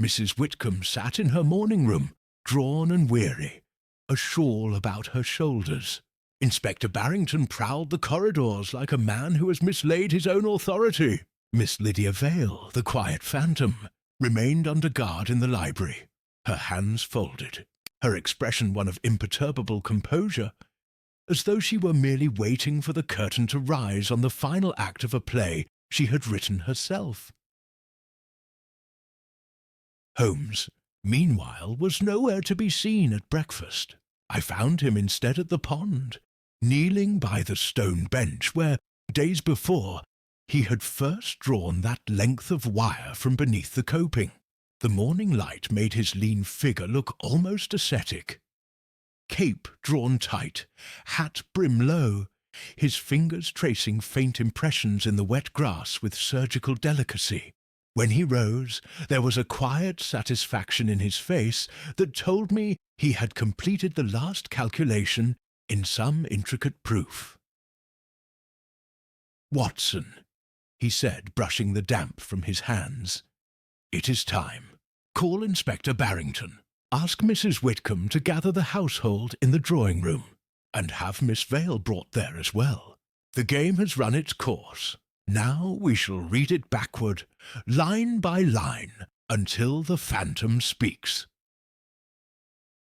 Mrs. Whitcomb sat in her morning room, drawn and weary, a shawl about her shoulders. Inspector Barrington prowled the corridors like a man who has mislaid his own authority. Miss Lydia Vale, the quiet phantom, remained under guard in the library, her hands folded, her expression one of imperturbable composure, as though she were merely waiting for the curtain to rise on the final act of a play she had written herself. Holmes, meanwhile, was nowhere to be seen at breakfast. I found him instead at the pond, kneeling by the stone bench where, days before, he had first drawn that length of wire from beneath the coping. The morning light made his lean figure look almost ascetic. Cape drawn tight, hat brim low, his fingers tracing faint impressions in the wet grass with surgical delicacy. When he rose, there was a quiet satisfaction in his face that told me he had completed the last calculation in some intricate proof. "Watson," he said, brushing the damp from his hands, "it is time. Call Inspector Barrington. Ask Mrs. Whitcomb to gather the household in the drawing-room, and have Miss Vale brought there as well. The game has run its course. Now we shall read it backward, line by line, until the phantom speaks."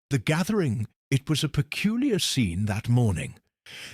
The gathering, it was a peculiar scene that morning.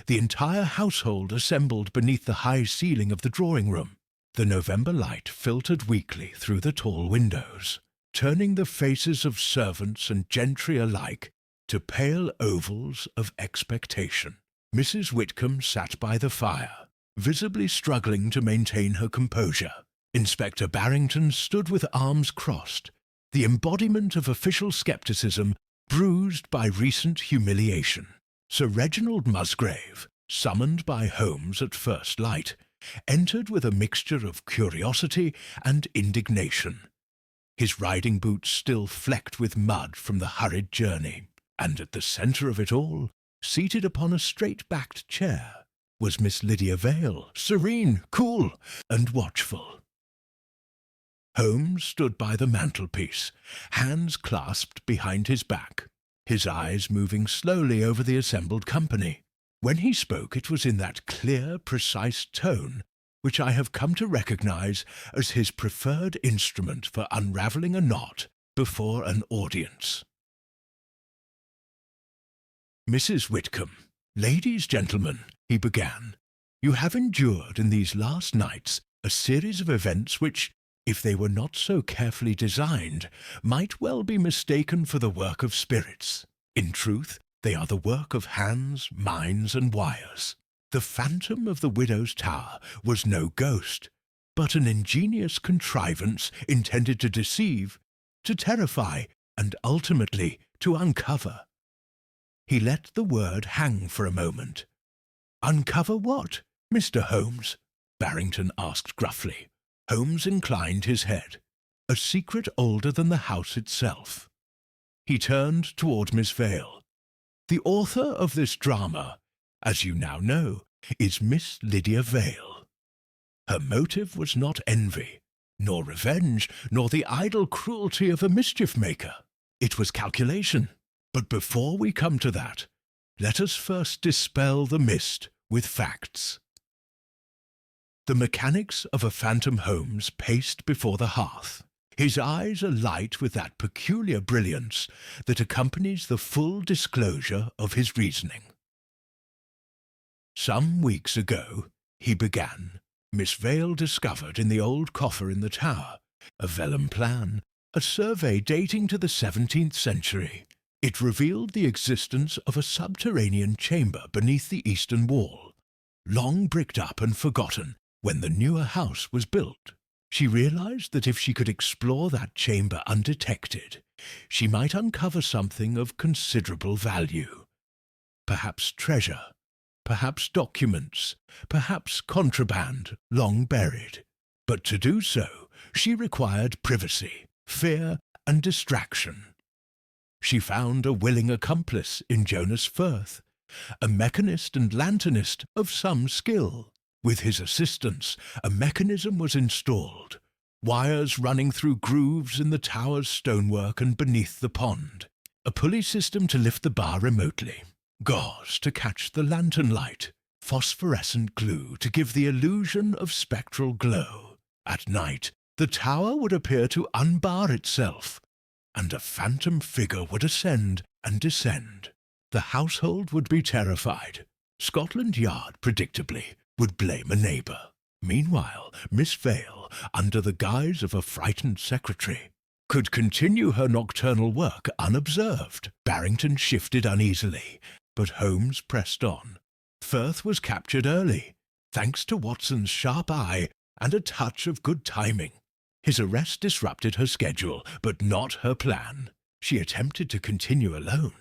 The entire household assembled beneath the high ceiling of the drawing-room. The November light filtered weakly through the tall windows, turning the faces of servants and gentry alike to pale ovals of expectation. Mrs. Whitcomb sat by the fire, visibly struggling to maintain her composure. Inspector Barrington stood with arms crossed, the embodiment of official scepticism bruised by recent humiliation. Sir Reginald Musgrave, summoned by Holmes at first light, entered with a mixture of curiosity and indignation. His riding boots still flecked with mud from the hurried journey, and at the centre of it all, seated upon a straight-backed chair, was Miss Lydia Vale, serene, cool, and watchful. Holmes stood by the mantelpiece, hands clasped behind his back, his eyes moving slowly over the assembled company. When he spoke, it was in that clear, precise tone which I have come to recognize as his preferred instrument for unravelling a knot before an audience. "Mrs. Whitcomb, ladies, gentlemen," he began, "you have endured in these last nights a series of events which, if they were not so carefully designed, might well be mistaken for the work of spirits. In truth, they are the work of hands, minds, and wires. The phantom of the widow's tower was no ghost, but an ingenious contrivance intended to deceive, to terrify, and ultimately to uncover." He let the word hang for a moment. "Uncover what, Mr. Holmes?" Barrington asked gruffly. Holmes inclined his head. "A secret older than the house itself." He turned toward Miss Vale. "The author of this drama, as you now know, is Miss Lydia Vale. Her motive was not envy, nor revenge, nor the idle cruelty of a mischief-maker. It was calculation. But before we come to that, let us first dispel the mist with facts." The mechanics of a phantom Holmes paced before the hearth, his eyes alight with that peculiar brilliance that accompanies the full disclosure of his reasoning. "Some weeks ago," he began, "Miss Vale discovered in the old coffer in the tower a vellum plan, a survey dating to the 17th century. It revealed the existence of a subterranean chamber beneath the eastern wall, long bricked up and forgotten when the newer house was built. She realized that if she could explore that chamber undetected, she might uncover something of considerable value. Perhaps treasure, perhaps documents, perhaps contraband long buried. But to do so, she required privacy, fear, and distraction. She found a willing accomplice in Jonas Firth, a mechanist and lanternist of some skill. With his assistance, a mechanism was installed, wires running through grooves in the tower's stonework and beneath the pond, a pulley system to lift the bar remotely, gauze to catch the lantern light, phosphorescent glue to give the illusion of spectral glow. At night, the tower would appear to unbar itself, and a phantom figure would ascend and descend. The household would be terrified. Scotland Yard, predictably, would blame a neighbour. Meanwhile, Miss Vale, under the guise of a frightened secretary, could continue her nocturnal work unobserved. Barrington shifted uneasily, but Holmes pressed on. Firth was captured early, thanks to Watson's sharp eye and a touch of good timing. His arrest disrupted her schedule, but not her plan. She attempted to continue alone.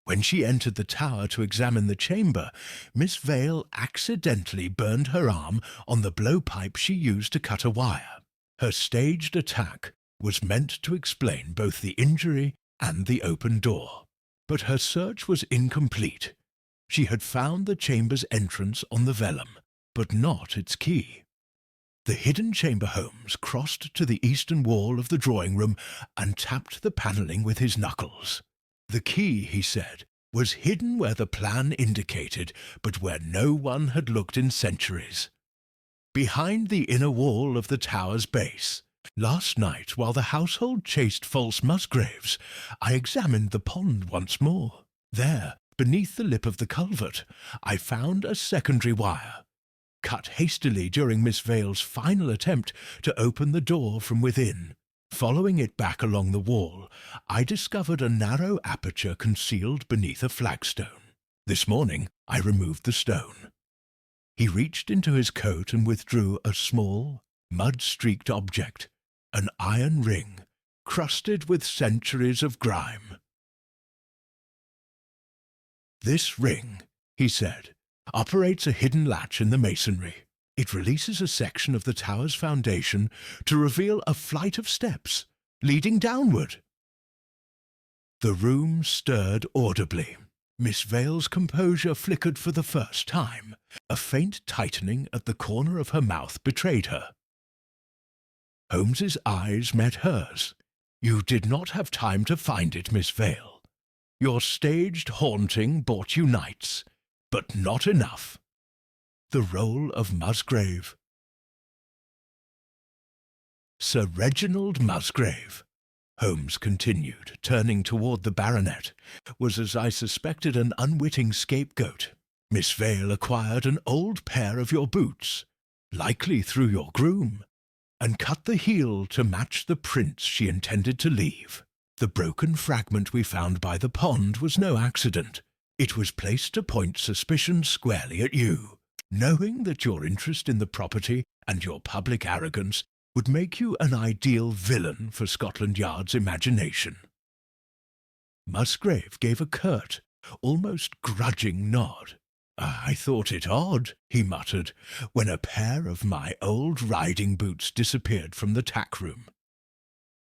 When she entered the tower to examine the chamber, Miss Vale accidentally burned her arm on the blowpipe she used to cut a wire. Her staged attack was meant to explain both the injury and the open door. But her search was incomplete. She had found the chamber's entrance on the vellum, but not its key. The hidden chamber Holmes crossed to the eastern wall of the drawing-room and tapped the panelling with his knuckles. The key, he said, was hidden where the plan indicated, but where no one had looked in centuries. Behind the inner wall of the tower's base. Last night, while the household chased false Musgraves, I examined the pond once more. There, beneath the lip of the culvert, I found a secondary wire, cut hastily during Miss Vale's final attempt to open the door from within. Following it back along the wall, I discovered a narrow aperture concealed beneath a flagstone. This morning I removed the stone. He reached into his coat and withdrew a small, mud-streaked object, an iron ring, crusted with centuries of grime. "This ring," he said, "operates a hidden latch in the masonry. It releases a section of the tower's foundation to reveal a flight of steps leading downward." The room stirred audibly. Miss Vale's composure flickered for the first time. A faint tightening at the corner of her mouth betrayed her. Holmes's eyes met hers. "You did not have time to find it, Miss Vale. Your staged haunting bought you nights, but not enough." The role of Musgrave. "Sir Reginald Musgrave," Holmes continued, turning toward the baronet, "was, as I suspected, an unwitting scapegoat. Miss Vale acquired an old pair of your boots, likely through your groom, and cut the heel to match the prints she intended to leave. The broken fragment we found by the pond was no accident. It was placed to point suspicion squarely at you, knowing that your interest in the property and your public arrogance would make you an ideal villain for Scotland Yard's imagination." Musgrave gave a curt, almost grudging nod. "I thought it odd," he muttered, "when a pair of my old riding boots disappeared from the tack-room."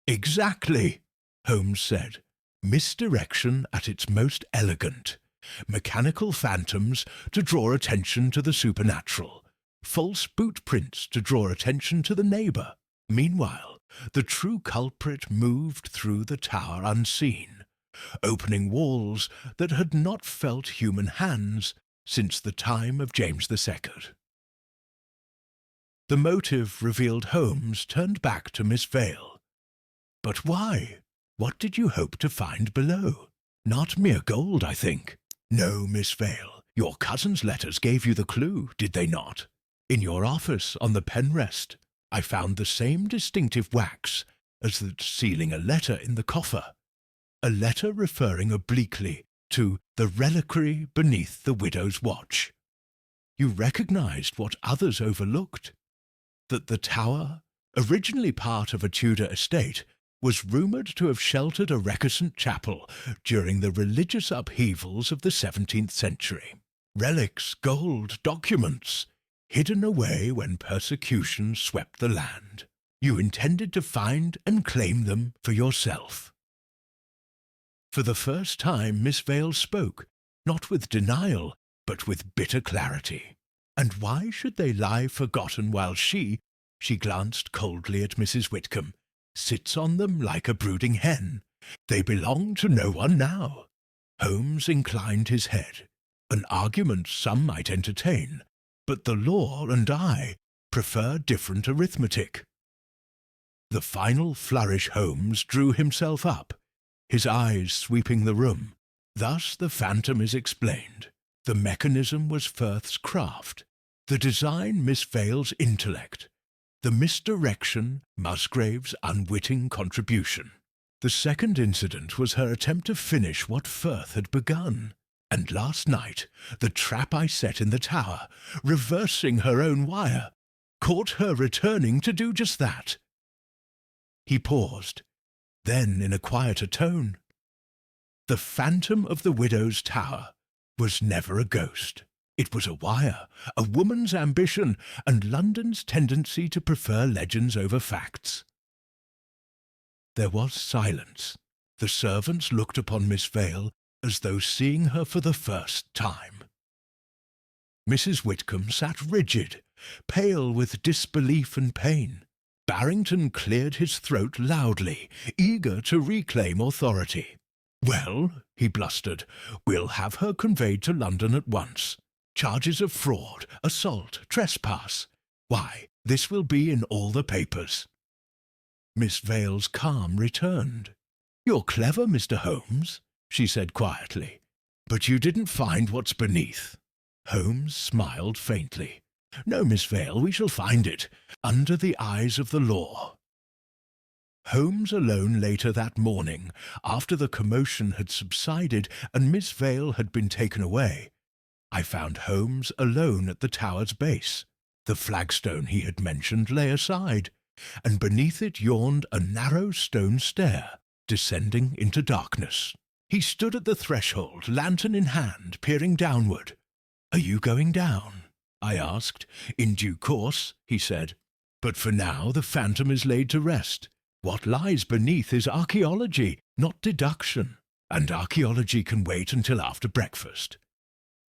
"Exactly," Holmes said. "Misdirection at its most elegant. Mechanical phantoms to draw attention to the supernatural. False boot prints to draw attention to the neighbour. Meanwhile, the true culprit moved through the tower unseen, opening walls that had not felt human hands since the time of James II. The motive revealed Holmes turned back to Miss Vale. "But why? What did you hope to find below? Not mere gold, I think." "No, Miss Vale. Your cousin's letters gave you the clue, did they not? In your office on the pen rest, I found the same distinctive wax as that sealing a letter in the coffer, a letter referring obliquely to the reliquary beneath the widow's watch. You recognized what others overlooked, that the tower, originally part of a Tudor estate, was rumoured to have sheltered a recusant chapel during the religious upheavals of the 17th century. Relics, gold, documents, hidden away when persecution swept the land. You intended to find and claim them for yourself." For the first time Miss Vale spoke, not with denial, but with bitter clarity. "And why should they lie forgotten while she glanced coldly at Mrs. Whitcomb, sits on them like a brooding hen? They belong to no one now." Holmes inclined his head. "An argument some might entertain, but the law and I prefer different arithmetic." The final flourish Holmes drew himself up, his eyes sweeping the room. "Thus the phantom is explained. The mechanism was Firth's craft, the design Miss Vale's intellect, the misdirection Musgrave's unwitting contribution. The second incident was her attempt to finish what Firth had begun. And last night, the trap I set in the tower, reversing her own wire, caught her returning to do just that." He paused. Then, in a quieter tone, "The phantom of the widow's tower was never a ghost. It was a wire, a woman's ambition, and London's tendency to prefer legends over facts." There was silence. The servants looked upon Miss Vale as though seeing her for the first time. Mrs. Whitcomb sat rigid, pale with disbelief and pain. Barrington cleared his throat loudly, eager to reclaim authority. "Well," he blustered, "we'll have her conveyed to London at once. Charges of fraud, assault, trespass. Why, this will be in all the papers." Miss Vale's calm returned. "You're clever, Mr. Holmes," she said quietly, "but you didn't find what's beneath." Holmes smiled faintly. "No, Miss Vale, we shall find it, under the eyes of the law." Holmes alone later that morning, after the commotion had subsided and Miss Vale had been taken away, I found Holmes alone at the tower's base. The flagstone he had mentioned lay aside, and beneath it yawned a narrow stone stair, descending into darkness. He stood at the threshold, lantern in hand, peering downward. "Are you going down?" I asked. "In due course," he said. "But for now the phantom is laid to rest. What lies beneath is archaeology, not deduction, and archaeology can wait until after breakfast."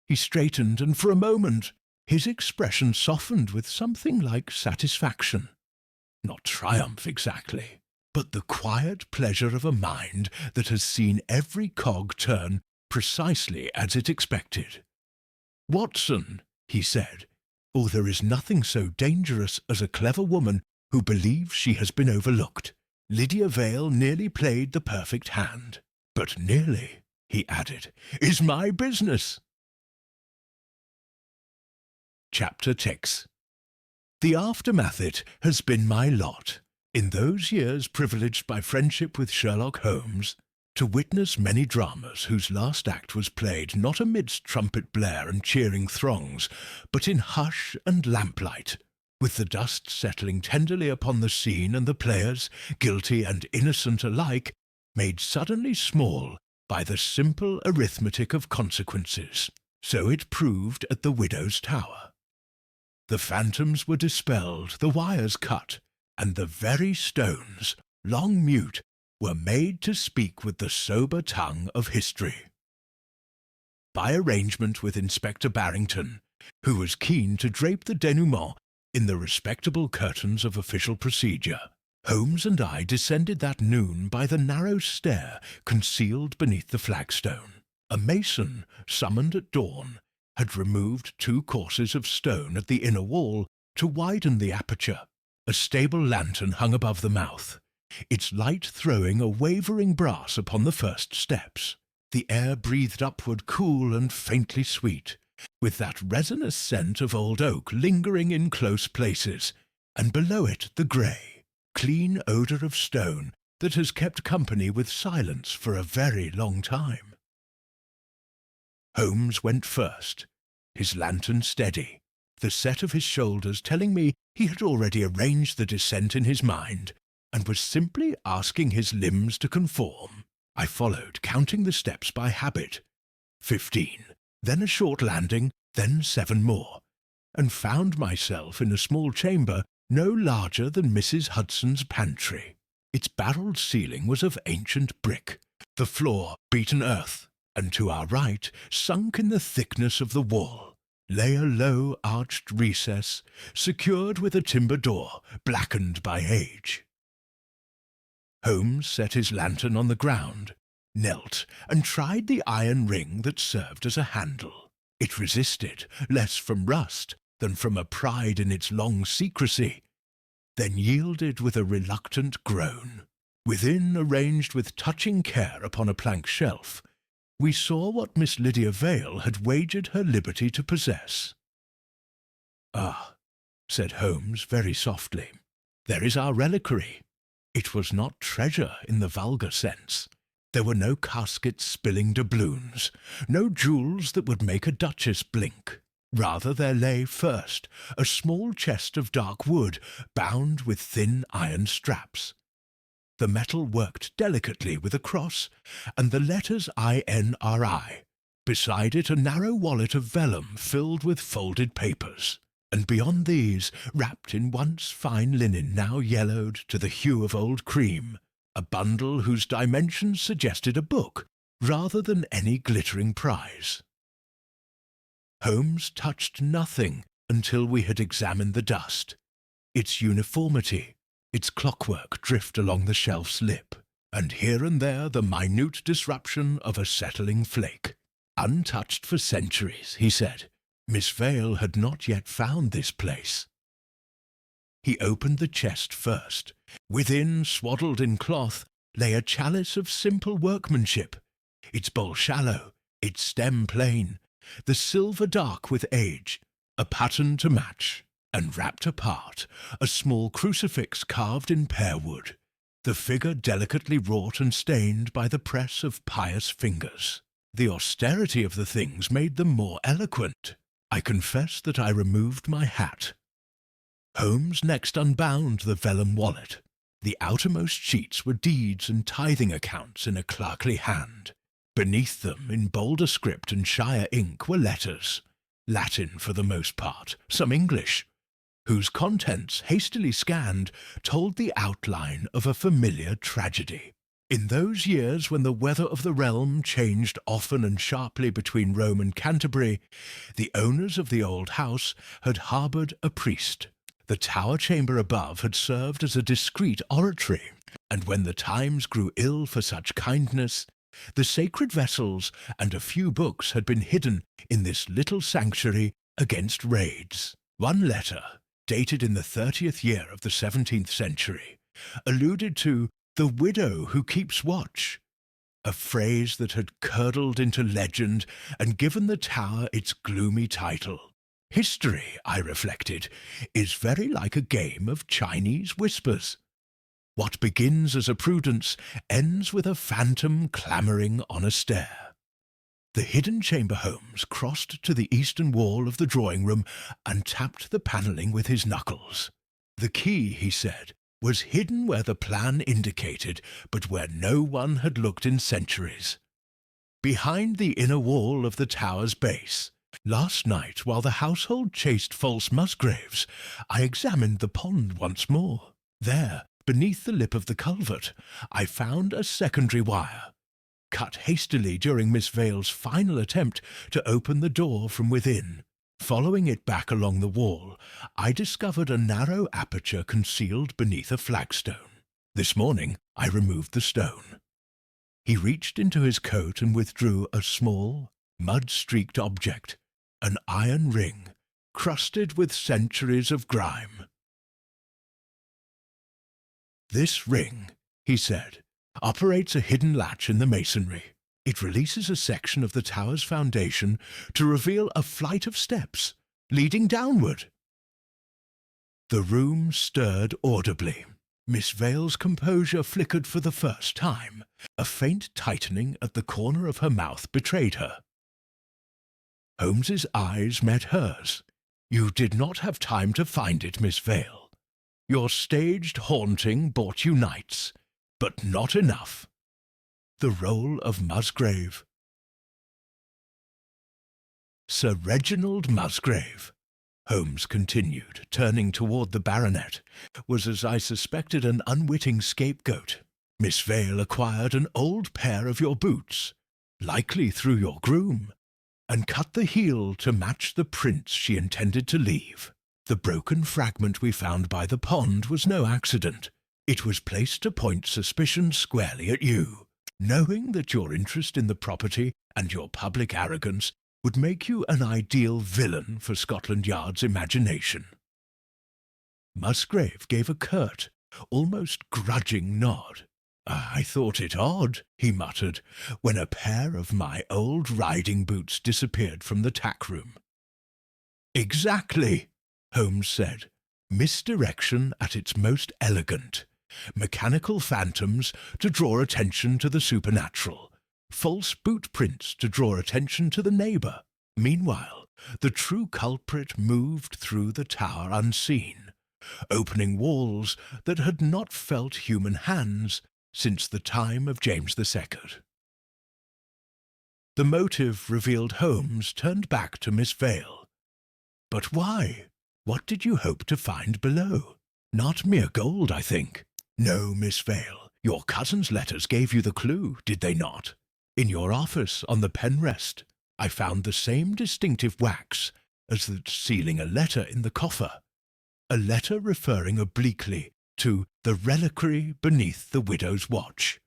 He straightened, and for a moment his expression softened with something like satisfaction. Not triumph exactly, but the quiet pleasure of a mind that has seen every cog turn precisely as it expected. "Watson," he said, "oh, there is nothing so dangerous as a clever woman who believes she has been overlooked. Lydia Vale nearly played the perfect hand. But nearly," he added, "is my business." Chapter 6. The aftermath it has been my lot, in those years privileged by friendship with Sherlock Holmes, to witness many dramas whose last act was played not amidst trumpet blare and cheering throngs, but in hush and lamplight, with the dust settling tenderly upon the scene and the players, guilty and innocent alike, made suddenly small by the simple arithmetic of consequences. So it proved at the Widow's Tower. The phantoms were dispelled, the wires cut, and the very stones, long mute, were made to speak with the sober tongue of history. By arrangement with Inspector Barrington, who was keen to drape the denouement in the respectable curtains of official procedure, Holmes and I descended that noon by the narrow stair concealed beneath the flagstone. A mason, summoned at dawn, had removed 2 courses of stone at the inner wall to widen the aperture. A stable lantern hung above the mouth, its light throwing a wavering brass upon the first steps. The air breathed upward cool and faintly sweet, with that resinous scent of old oak lingering in close places, and below it the grey, clean odour of stone that has kept company with silence for a very long time. Holmes went first, his lantern steady, the set of his shoulders telling me he had already arranged the descent in his mind, and was simply asking his limbs to conform. I followed, counting the steps by habit. 15, then a short landing, then 7 more, and found myself in a small chamber no larger than Mrs. Hudson's pantry. Its barrelled ceiling was of ancient brick, the floor beaten earth, and to our right, sunk in the thickness of the wall, lay a low arched recess, secured with a timber door, blackened by age. Holmes set his lantern on the ground, knelt, and tried the iron ring that served as a handle. It resisted, less from rust than from a pride in its long secrecy, then yielded with a reluctant groan. Within, arranged with touching care upon a plank shelf, we saw what Miss Lydia Vale had wagered her liberty to possess. "Ah," said Holmes very softly, "there is our reliquary." It was not treasure in the vulgar sense. There were no caskets spilling doubloons, no jewels that would make a duchess blink. Rather there lay, first, a small chest of dark wood, bound with thin iron straps. The metal worked delicately with a cross, and the letters INRI. Beside it a narrow wallet of vellum filled with folded papers, and beyond these, wrapped in once fine linen now yellowed to the hue of old cream, a bundle whose dimensions suggested a book rather than any glittering prize. Holmes touched nothing until we had examined the dust, its uniformity, its clockwork drift along the shelf's lip, and here and there the minute disruption of a settling flake. Untouched for centuries, he said. Miss Vale had not yet found this place. He opened the chest first. Within, swaddled in cloth, lay a chalice of simple workmanship, its bowl shallow, its stem plain, the silver dark with age, a pattern to match, and wrapped apart, a small crucifix carved in pear wood, the figure delicately wrought and stained by the press of pious fingers. The austerity of the things made them more eloquent. I confess that I removed my hat. Holmes next unbound the vellum wallet. The outermost sheets were deeds and tithing accounts in a clerkly hand. Beneath them, in bolder script and shyer ink, were letters, Latin for the most part, some English, whose contents, hastily scanned, told the outline of a familiar tragedy. In those years when the weather of the realm changed often and sharply between Rome and Canterbury, the owners of the old house had harboured a priest. The tower chamber above had served as a discreet oratory, and when the times grew ill for such kindness, the sacred vessels and a few books had been hidden in this little sanctuary against raids. One letter, dated in the 30th year of the 17th century, alluded to the widow who keeps watch, a phrase that had curdled into legend and given the tower its gloomy title. History, I reflected, is very like a game of Chinese whispers. What begins as a prudence ends with a phantom clamouring on a stair. The hidden chamber Holmes crossed to the eastern wall of the drawing-room and tapped the panelling with his knuckles. The key, he said, was hidden where the plan indicated, but where no one had looked in centuries. Behind the inner wall of the tower's base. Last night, while the household chased false musgraves, I examined the pond once more. There, beneath the lip of the culvert, I found a secondary wire, cut hastily during Miss Vale's final attempt to open the door from within. Following it back along the wall, I discovered a narrow aperture concealed beneath a flagstone. This morning, I removed the stone. He reached into his coat and withdrew a small, mud-streaked object, an iron ring, crusted with centuries of grime. This ring, he said, operates a hidden latch in the masonry. It releases a section of the tower's foundation to reveal a flight of steps leading downward. The room stirred audibly. Miss Vale's composure flickered for the first time. A faint tightening at the corner of her mouth betrayed her. Holmes's eyes met hers. "You did not have time to find it, Miss Vale. Your staged haunting bought you nights, but not enough. The role of Musgrave." Sir Reginald Musgrave, Holmes continued, turning toward the baronet, was, as I suspected, an unwitting scapegoat. Miss Vale acquired an old pair of your boots, likely through your groom, and cut the heel to match the prints she intended to leave. The broken fragment we found by the pond was no accident. It was placed to point suspicion squarely at you, knowing that your interest in the property and your public arrogance would make you an ideal villain for Scotland Yard's imagination. Musgrave gave a curt, almost grudging nod. "I thought it odd," he muttered, when a pair of my old riding boots disappeared from the tack-room. "Exactly," Holmes said. "Misdirection at its most elegant. Mechanical phantoms to draw attention to the supernatural. False boot prints to draw attention to the neighbour. Meanwhile, the true culprit moved through the tower unseen, opening walls that had not felt human hands since the time of James II. The motive revealed Holmes turned back to Miss Vale. "But why? What did you hope to find below? Not mere gold, I think." "No, Miss Vale. Your cousin's letters gave you the clue, did they not? In your office, on the pen rest, I found the same distinctive wax as that sealing a letter in the coffer, a letter referring obliquely to the reliquary beneath the widow's watch.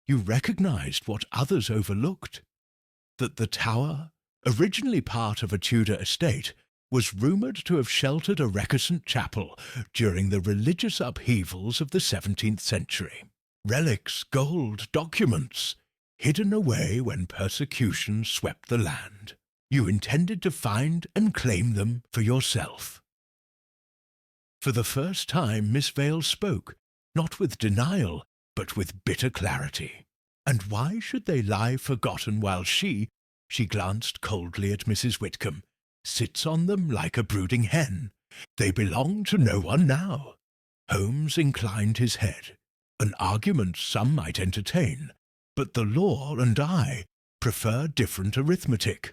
You recognized what others overlooked, that the tower, originally part of a Tudor estate, was rumoured to have sheltered a recusant chapel during the religious upheavals of the 17th century. Relics, gold, documents, hidden away when persecution swept the land. You intended to find and claim them for yourself." For the first time Miss Vale spoke, not with denial, but with bitter clarity. And why should they lie forgotten while she glanced coldly at Mrs. Whitcomb, sits on them like a brooding hen? They belong to no one now. Holmes inclined his head. An argument some might entertain, but the law and I prefer different arithmetic.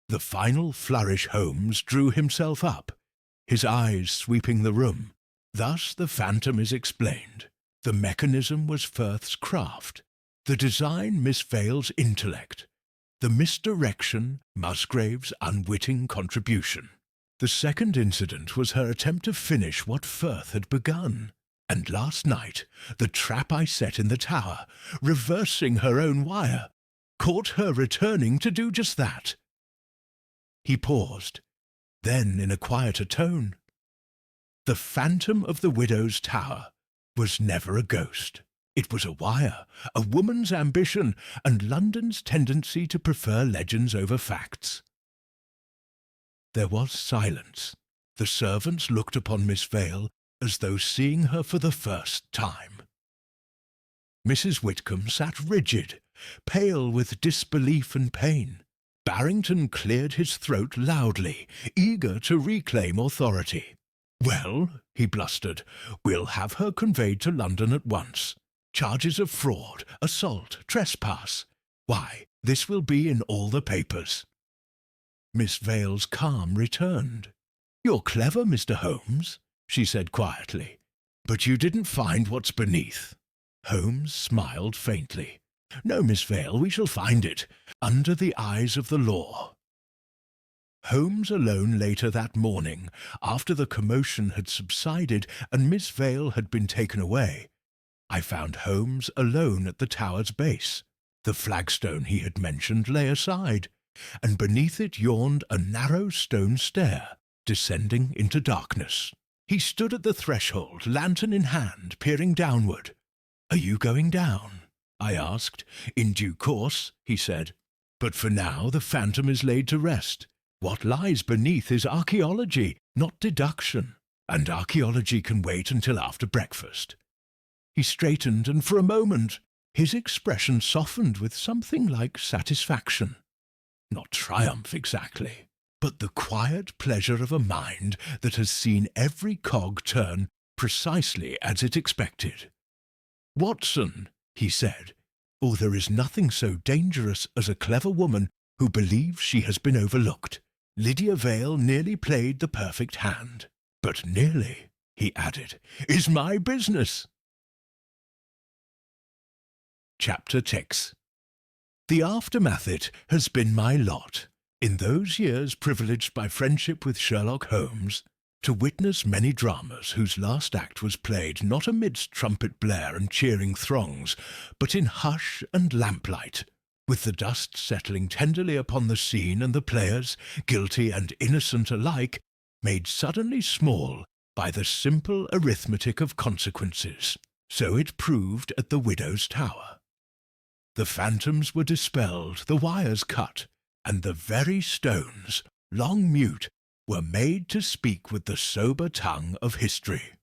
The final flourish Holmes drew himself up, his eyes sweeping the room. Thus the phantom is explained. The mechanism was Firth's craft, the design Miss Vale's intellect, the misdirection Musgrave's unwitting contribution. The second incident was her attempt to finish what Firth had begun. And last night, the trap I set in the tower, reversing her own wire, caught her returning to do just that. He paused, then in a quieter tone, "The phantom of the widow's tower was never a ghost. It was a wire, a woman's ambition, and London's tendency to prefer legends over facts." There was silence. The servants looked upon Miss Vale as though seeing her for the first time. Mrs. Whitcomb sat rigid, pale with disbelief and pain. Barrington cleared his throat loudly, eager to reclaim authority. "Well," he blustered, "we'll have her conveyed to London at once. Charges of fraud, assault, trespass. Why, this will be in all the papers." Miss Vale's calm returned. "You're clever, Mr. Holmes," she said quietly, "but you didn't find what's beneath." Holmes smiled faintly. "No, Miss Vale, we shall find it, under the eyes of the law." Holmes alone later that morning, after the commotion had subsided and Miss Vale had been taken away, I found Holmes alone at the tower's base. The flagstone he had mentioned lay aside, and beneath it yawned a narrow stone stair, descending into darkness. He stood at the threshold, lantern in hand, peering downward. "Are you going down?" I asked. "In due course," he said. "But for now the phantom is laid to rest. What lies beneath is archaeology, not deduction, and archaeology can wait until after breakfast." He straightened, and for a moment his expression softened with something like satisfaction. Not triumph exactly, but the quiet pleasure of a mind that has seen every cog turn precisely as it expected. "Watson," he said, "oh, there is nothing so dangerous as a clever woman who believes she has been overlooked. Lydia Vale nearly played the perfect hand. But nearly," he added, "is my business." Chapter 6. The aftermath it has been my lot, in those years privileged by friendship with Sherlock Holmes, to witness many dramas whose last act was played not amidst trumpet blare and cheering throngs, but in hush and lamplight, with the dust settling tenderly upon the scene and the players, guilty and innocent alike, made suddenly small by the simple arithmetic of consequences. So it proved at the widow's tower. The phantoms were dispelled, the wires cut, and the very stones, long mute, were made to speak with the sober tongue of history.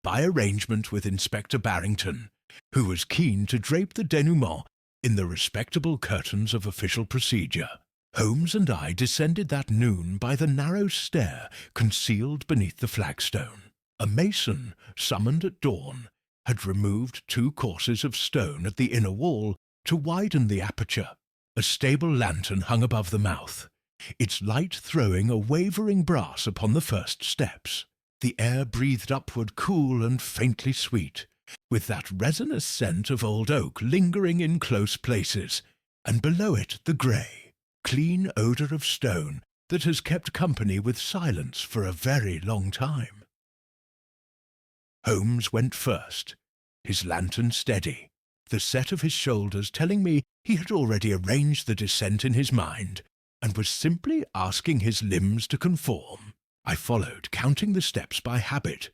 By arrangement with Inspector Barrington, who was keen to drape the denouement in the respectable curtains of official procedure, Holmes and I descended that noon by the narrow stair concealed beneath the flagstone. A mason, summoned at dawn, had removed 2 courses of stone at the inner wall to widen the aperture. A stable lantern hung above the mouth, its light throwing a wavering brass upon the first steps. The air breathed upward cool and faintly sweet, with that resinous scent of old oak lingering in close places, and below it the grey, clean odour of stone that has kept company with silence for a very long time. Holmes went first, his lantern steady, the set of his shoulders telling me he had already arranged the descent in his mind, and was simply asking his limbs to conform. I followed, counting the steps by habit.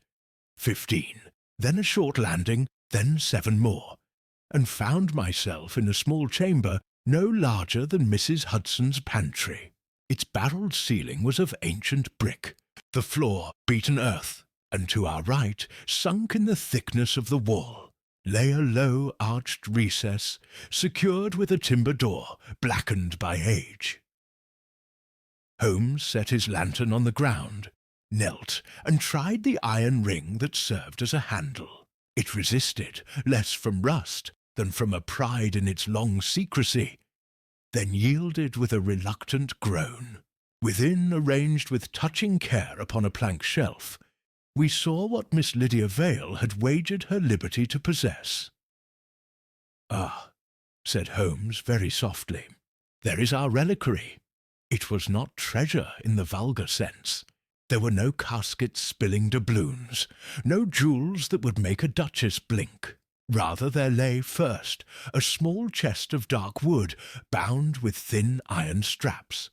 15, then a short landing, then 7 more, and found myself in a small chamber no larger than Mrs. Hudson's pantry. Its barrelled ceiling was of ancient brick, the floor beaten earth, and to our right, sunk in the thickness of the wall, lay a low arched recess, secured with a timber door, blackened by age. Holmes set his lantern on the ground, knelt, and tried the iron ring that served as a handle. It resisted, less from rust than from a pride in its long secrecy, then yielded with a reluctant groan. Within, arranged with touching care upon a plank shelf, we saw what Miss Lydia Vale had wagered her liberty to possess. "Ah," said Holmes very softly, "there is our reliquary." It was not treasure in the vulgar sense. There were no caskets spilling doubloons, no jewels that would make a duchess blink. Rather there lay, first, a small chest of dark wood, bound with thin iron straps.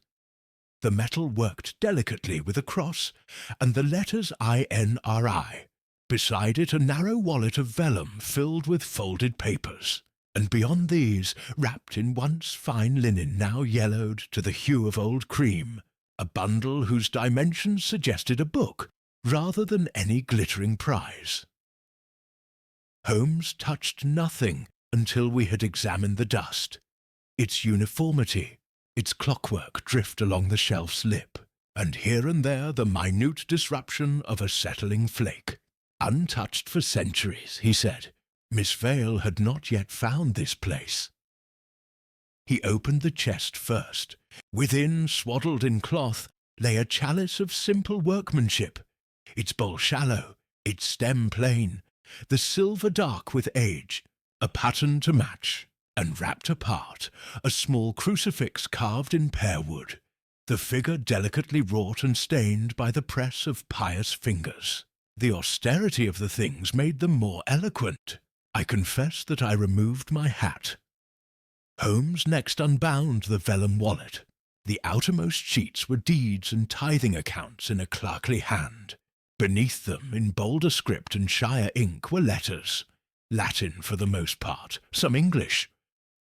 The metal worked delicately with a cross, and the letters INRI. Beside it a narrow wallet of vellum filled with folded papers, and beyond these, wrapped in once fine linen now yellowed to the hue of old cream, a bundle whose dimensions suggested a book rather than any glittering prize. Holmes touched nothing until we had examined the dust, its uniformity, its clockwork drift along the shelf's lip, and here and there the minute disruption of a settling flake. Untouched for centuries, he said. Miss Vale had not yet found this place. He opened the chest first. Within, swaddled in cloth, lay a chalice of simple workmanship, its bowl shallow, its stem plain, the silver dark with age, a pattern to match, and wrapped apart, a small crucifix carved in pear wood, the figure delicately wrought and stained by the press of pious fingers. The austerity of the things made them more eloquent. I confess that I removed my hat. Holmes next unbound the vellum wallet. The outermost sheets were deeds and tithing accounts in a clerkly hand. Beneath them, in bolder script and shyer ink, were letters, Latin for the most part, some English,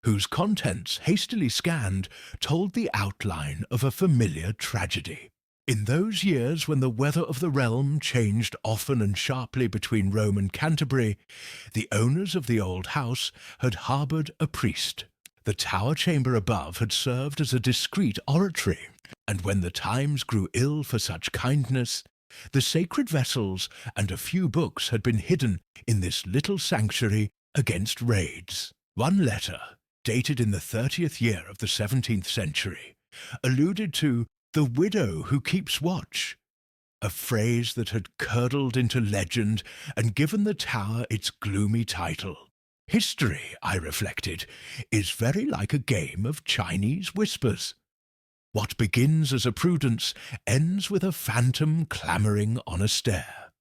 whose contents, hastily scanned, told the outline of a familiar tragedy. In those years when the weather of the realm changed often and sharply between Rome and Canterbury, the owners of the old house had harboured a priest. The tower chamber above had served as a discreet oratory, and when the times grew ill for such kindness, the sacred vessels and a few books had been hidden in this little sanctuary against raids. One letter, dated in the 30th year of the 17th century, alluded to the widow who keeps watch, a phrase that had curdled into legend and given the tower its gloomy title. History, I reflected, is very like a game of Chinese whispers. What begins as a prudence ends with a phantom clamouring on a stair.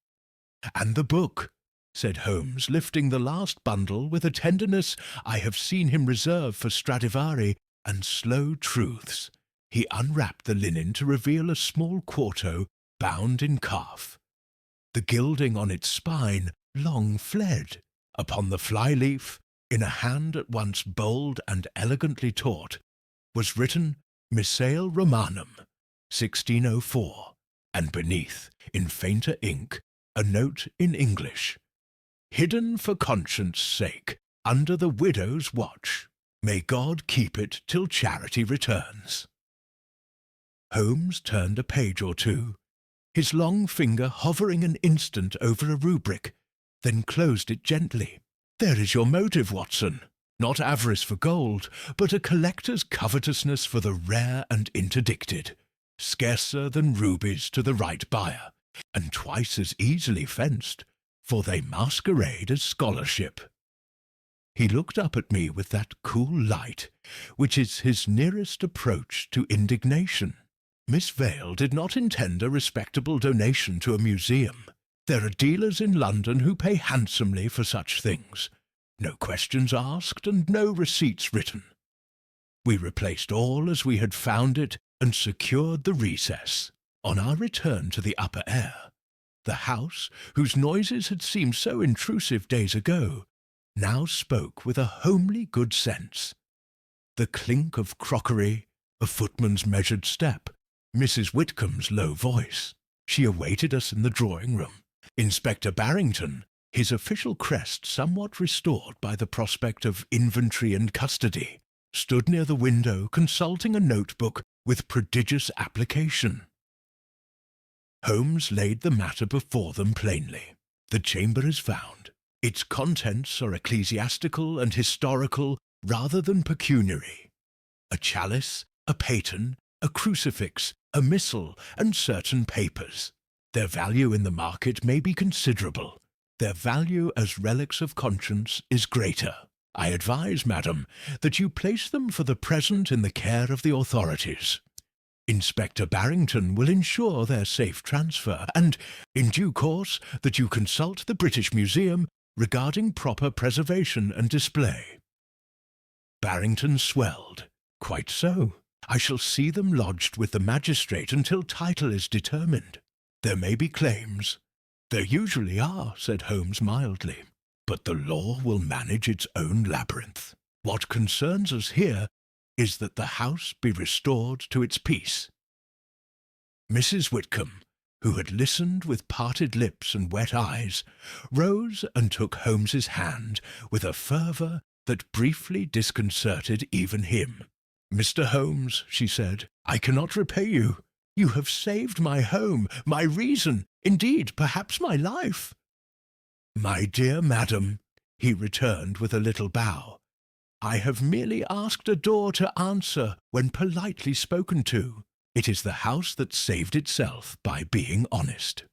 "And the book," said Holmes, lifting the last bundle with a tenderness I have seen him reserve for Stradivari and slow truths. He unwrapped the linen to reveal a small quarto bound in calf. The gilding on its spine long fled. Upon the fly-leaf, in a hand at once bold and elegantly taut, was written Missale Romanum, 1604, and beneath, in fainter ink, a note in English. "Hidden for conscience' sake, under the widow's watch. May God keep it till charity returns." Holmes turned a page or two, his long finger hovering an instant over a rubric, then closed it gently. "There is your motive, Watson. Not avarice for gold, but a collector's covetousness for the rare and interdicted, scarcer than rubies to the right buyer, and twice as easily fenced, for they masquerade as scholarship." He looked up at me with that cool light, which is his nearest approach to indignation. Miss Vale did not intend a respectable donation to a museum. There are dealers in London who pay handsomely for such things. No questions asked and no receipts written. We replaced all as we had found it and secured the recess. On our return to the upper air, the house, whose noises had seemed so intrusive days ago, now spoke with a homely good sense. The clink of crockery, a footman's measured step, Mrs. Whitcomb's low voice. She awaited us in the drawing-room. Inspector Barrington, his official crest somewhat restored by the prospect of inventory and custody, stood near the window consulting a notebook with prodigious application. Holmes laid the matter before them plainly. The chamber is found. Its contents are ecclesiastical and historical rather than pecuniary. A chalice, a paten, a crucifix, a missal, and certain papers. Their value in the market may be considerable. Their value as relics of conscience is greater. I advise, madam, that you place them for the present in the care of the authorities. Inspector Barrington will ensure their safe transfer, and, in due course, that you consult the British Museum regarding proper preservation and display. Barrington swelled. Quite so. I shall see them lodged with the magistrate until title is determined. There may be claims. There usually are, said Holmes mildly, but the law will manage its own labyrinth. What concerns us here is that the house be restored to its peace. Mrs. Whitcomb, who had listened with parted lips and wet eyes, rose and took Holmes's hand with a fervour that briefly disconcerted even him. "Mr. Holmes," she said, "I cannot repay you. You have saved my home, my reason, indeed, perhaps my life." "My dear madam," he returned with a little bow, "I have merely asked a door to answer when politely spoken to. It is the house that saved itself by being honest."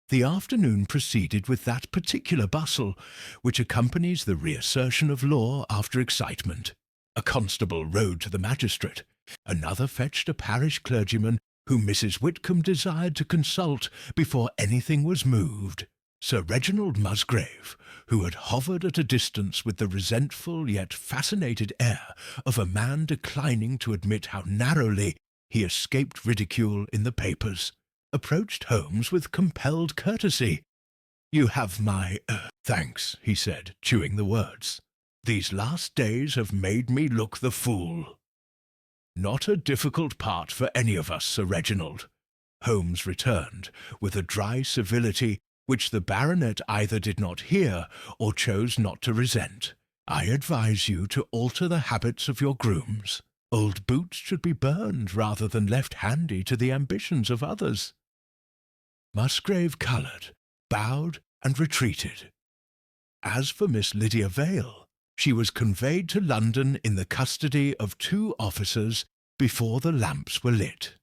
The afternoon proceeded with that particular bustle which accompanies the reassertion of law after excitement. A constable rode to the magistrate. Another fetched a parish clergyman whom Mrs. Whitcomb desired to consult before anything was moved. Sir Reginald Musgrave, who had hovered at a distance with the resentful yet fascinated air of a man declining to admit how narrowly he escaped ridicule in the papers, approached Holmes with compelled courtesy. "You have my thanks," he said, chewing the words. "These last days have made me look the fool." "Not a difficult part for any of us, Sir Reginald," Holmes returned, with a dry civility which the baronet either did not hear or chose not to resent. "I advise you to alter the habits of your grooms. Old boots should be burned rather than left handy to the ambitions of others." Musgrave coloured, bowed, and retreated. As for Miss Lydia Vale, she was conveyed to London in the custody of 2 officers before the lamps were lit.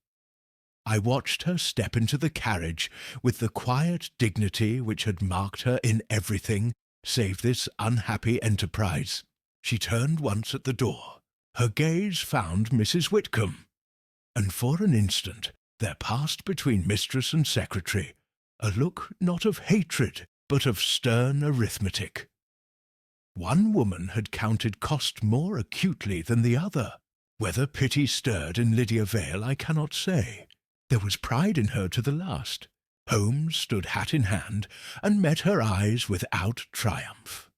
I watched her step into the carriage with the quiet dignity which had marked her in everything save this unhappy enterprise. She turned once at the door. Her gaze found Mrs. Whitcomb, and for an instant there passed between mistress and secretary a look not of hatred but of stern arithmetic. One woman had counted cost more acutely than the other. Whether pity stirred in Lydia Vale I cannot say. There was pride in her to the last. Holmes stood hat in hand and met her eyes without triumph.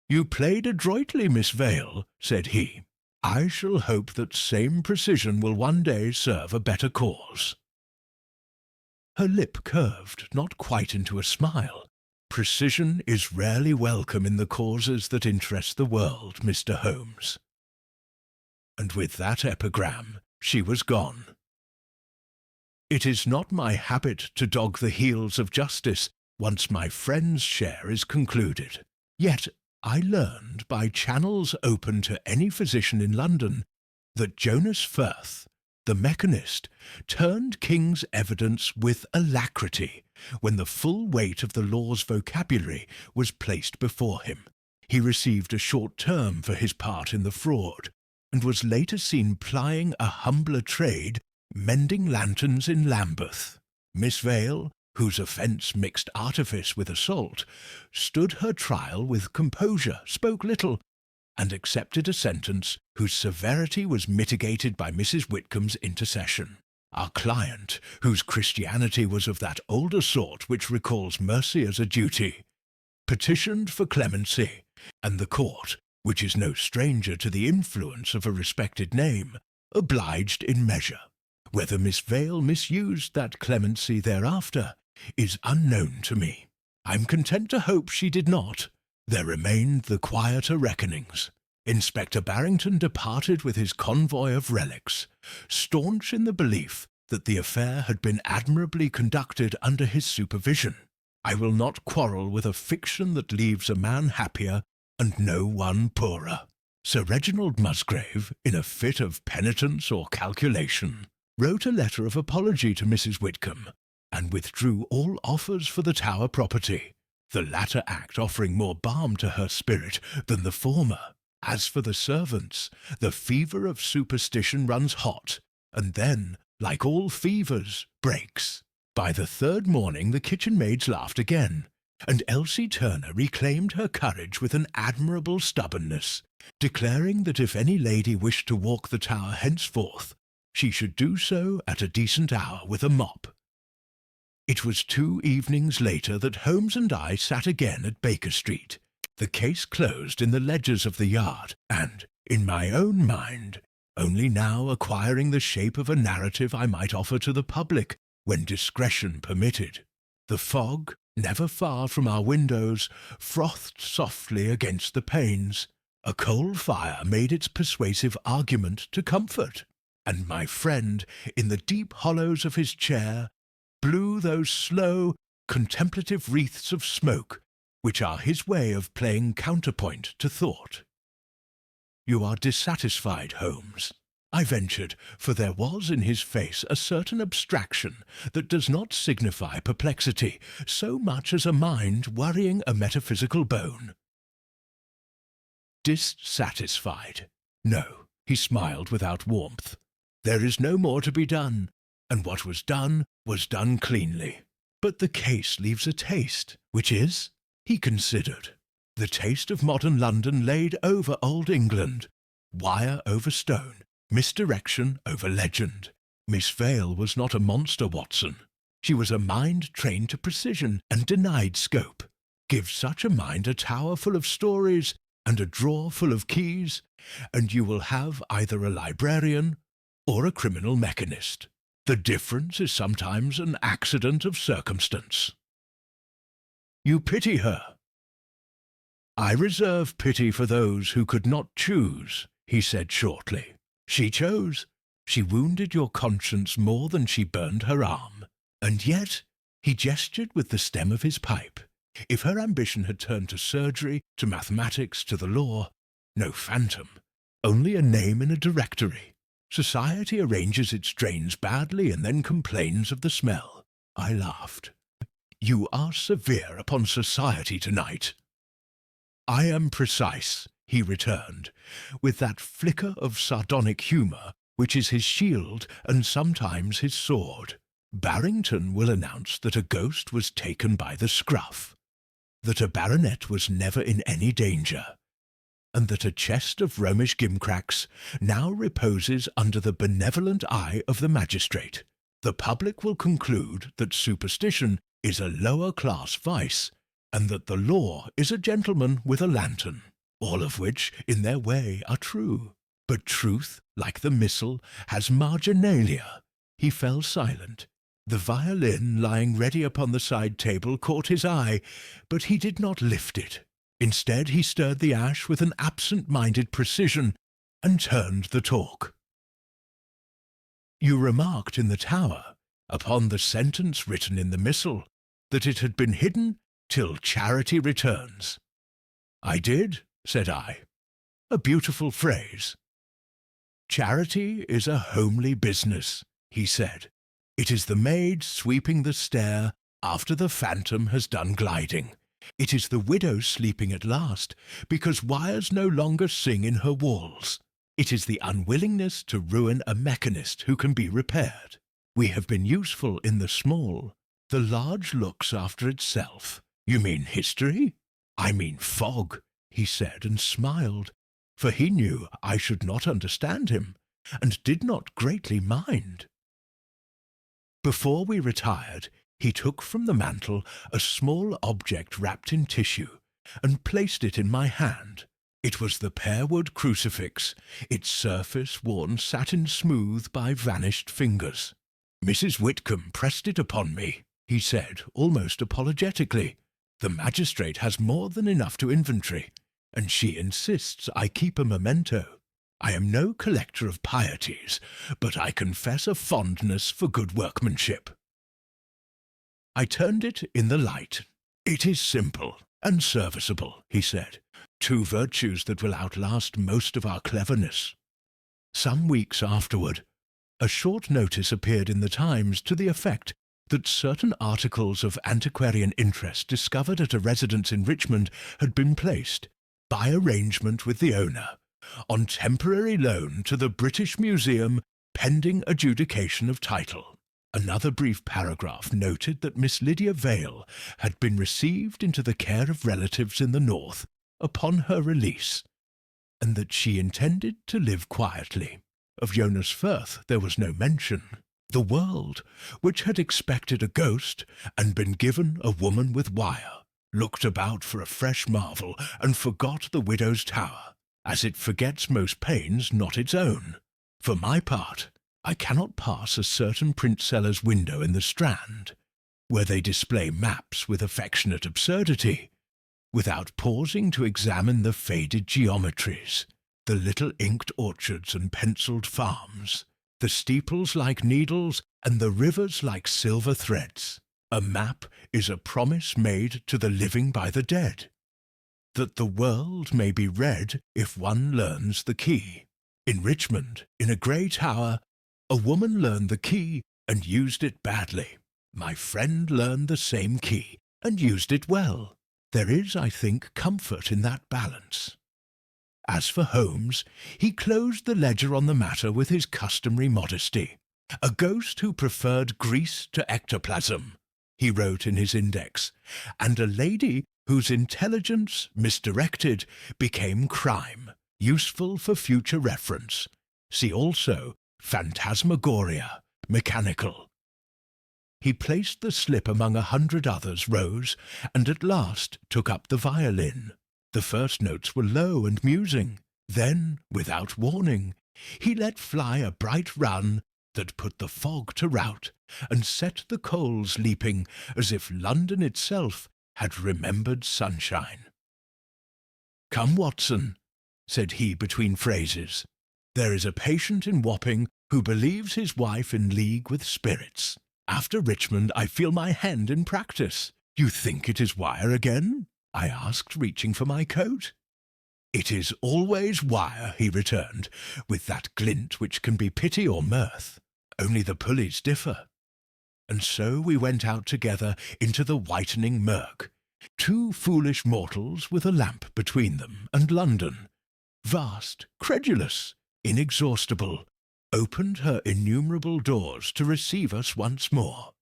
"You played adroitly, Miss Vale," said he. "I shall hope that same precision will one day serve a better cause." Her lip curved, not quite into a smile. "Precision is rarely welcome in the causes that interest the world, Mr. Holmes." And with that epigram she was gone. It is not my habit to dog the heels of justice once my friend's share is concluded. Yet I learned by channels open to any physician in London that Jonas Firth, the mechanist, turned King's evidence with alacrity when the full weight of the law's vocabulary was placed before him. He received a short term for his part in the fraud, and was later seen plying a humbler trade, mending lanterns in Lambeth. Miss Vale, whose offence mixed artifice with assault, stood her trial with composure, spoke little, and accepted a sentence whose severity was mitigated by Mrs. Whitcomb's intercession. Our client, whose Christianity was of that older sort which recalls mercy as a duty, petitioned for clemency, and the court, which is no stranger to the influence of a respected name, obliged in measure. Whether Miss Vale misused that clemency thereafter is unknown to me. I'm content to hope she did not. There remained the quieter reckonings. Inspector Barrington departed with his convoy of relics, staunch in the belief that the affair had been admirably conducted under his supervision. I will not quarrel with a fiction that leaves a man happier and no one poorer. Sir Reginald Musgrave, in a fit of penitence or calculation, wrote a letter of apology to Mrs. Whitcomb, and withdrew all offers for the Tower property, the latter act offering more balm to her spirit than the former. As for the servants, the fever of superstition runs hot, and then, like all fevers, breaks. By the third morning the kitchen maids laughed again, and Elsie Turner reclaimed her courage with an admirable stubbornness, declaring that if any lady wished to walk the Tower henceforth, she should do so at a decent hour with a mop. It was 2 evenings later that Holmes and I sat again at Baker Street, the case closed in the ledgers of the yard, and, in my own mind, only now acquiring the shape of a narrative I might offer to the public when discretion permitted. The fog, never far from our windows, frothed softly against the panes. A coal fire made its persuasive argument to comfort, and my friend, in the deep hollows of his chair, blew those slow, contemplative wreaths of smoke which are his way of playing counterpoint to thought. "You are dissatisfied, Holmes," I ventured, for there was in his face a certain abstraction that does not signify perplexity so much as a mind worrying a metaphysical bone. "Dissatisfied? No," he smiled without warmth. "There is no more to be done, and what was done cleanly. But the case leaves a taste, which is," he considered, "the taste of modern London laid over old England, wire over stone, misdirection over legend. Miss Vale was not a monster, Watson. She was a mind trained to precision and denied scope. Give such a mind a tower full of stories and a drawer full of keys, and you will have either a librarian or a criminal mechanist. The difference is sometimes an accident of circumstance." "You pity her." "I reserve pity for those who could not choose," he said shortly. "She chose. She wounded your conscience more than she burned her arm. And yet," he gestured with the stem of his pipe, "if her ambition had turned to surgery, to mathematics, to the law, no phantom, only a name in a directory. Society arranges its drains badly and then complains of the smell." I laughed. "You are severe upon society tonight." "I am precise," he returned, with that flicker of sardonic humour which is his shield and sometimes his sword. "Barrington will announce that a ghost was taken by the scruff, that a baronet was never in any danger, and that a chest of Romish gimcracks now reposes under the benevolent eye of the magistrate. The public will conclude that superstition is a lower-class vice, and that the law is a gentleman with a lantern, all of which, in their way, are true. But truth, like the missile, has marginalia." He fell silent. The violin lying ready upon the side table caught his eye, but he did not lift it. Instead he stirred the ash with an absent-minded precision and turned the talk. "You remarked in the Tower, upon the sentence written in the missile, that it had been hidden till charity returns." "I did," said I. "A beautiful phrase." "Charity is a homely business," he said. "It is the maid sweeping the stair after the phantom has done gliding. It is the widow sleeping at last, because wires no longer sing in her walls. It is the unwillingness to ruin a mechanist who can be repaired. We have been useful in the small. The large looks after itself." "You mean history?" "I mean fog," he said, and smiled, for he knew I should not understand him, and did not greatly mind. Before we retired, he took from the mantel a small object wrapped in tissue, and placed it in my hand. It was the pearwood crucifix, its surface worn satin smooth by vanished fingers. "Mrs. Whitcomb pressed it upon me," he said, almost apologetically. The magistrate has more than enough to inventory, and she insists I keep a memento. I am no collector of pieties, but I confess a fondness for good workmanship. I turned it in the light. It is simple and serviceable, he said, two virtues that will outlast most of our cleverness. Some weeks afterward, a short notice appeared in the Times to the effect that certain articles of antiquarian interest discovered at a residence in Richmond had been placed, by arrangement with the owner, on temporary loan to the British Museum pending adjudication of title. Another brief paragraph noted that Miss Lydia Vale had been received into the care of relatives in the north upon her release, and that she intended to live quietly. Of Jonas Firth there was no mention. The world, which had expected a ghost and been given a woman with wire, looked about for a fresh marvel and forgot the widow's tower, as it forgets most pains not its own. For my part, I cannot pass a certain print-seller's window in the Strand, where they display maps with affectionate absurdity, without pausing to examine the faded geometries, the little inked orchards and pencilled farms, the steeples like needles and the rivers like silver threads. A map is a promise made to the living by the dead, that the world may be read if one learns the key. In Richmond, in a grey tower, a woman learned the key and used it badly. My friend learned the same key and used it well. There is, I think, comfort in that balance. As for Holmes, he closed the ledger on the matter with his customary modesty. A ghost who preferred grease to ectoplasm, he wrote in his index, and a lady whose intelligence, misdirected, became crime, useful for future reference. See also phantasmagoria, mechanical. He placed the slip among 100 others, rose, and at last took up the violin. The first notes were low and musing. Then, without warning, he let fly a bright run that put the fog to rout and set the coals leaping as if London itself had remembered sunshine. "Come, Watson," said he between phrases. "There is a patient in Wapping who believes his wife in league with spirits. After Richmond I feel my hand in practice. You think it is wire again?" I asked, reaching for my coat. "It is always wire," he returned, with that glint which can be pity or mirth. "Only the pulleys differ." And so we went out together into the whitening murk, two foolish mortals with a lamp between them, and London, vast, credulous, inexhaustible, opened her innumerable doors to receive us once more.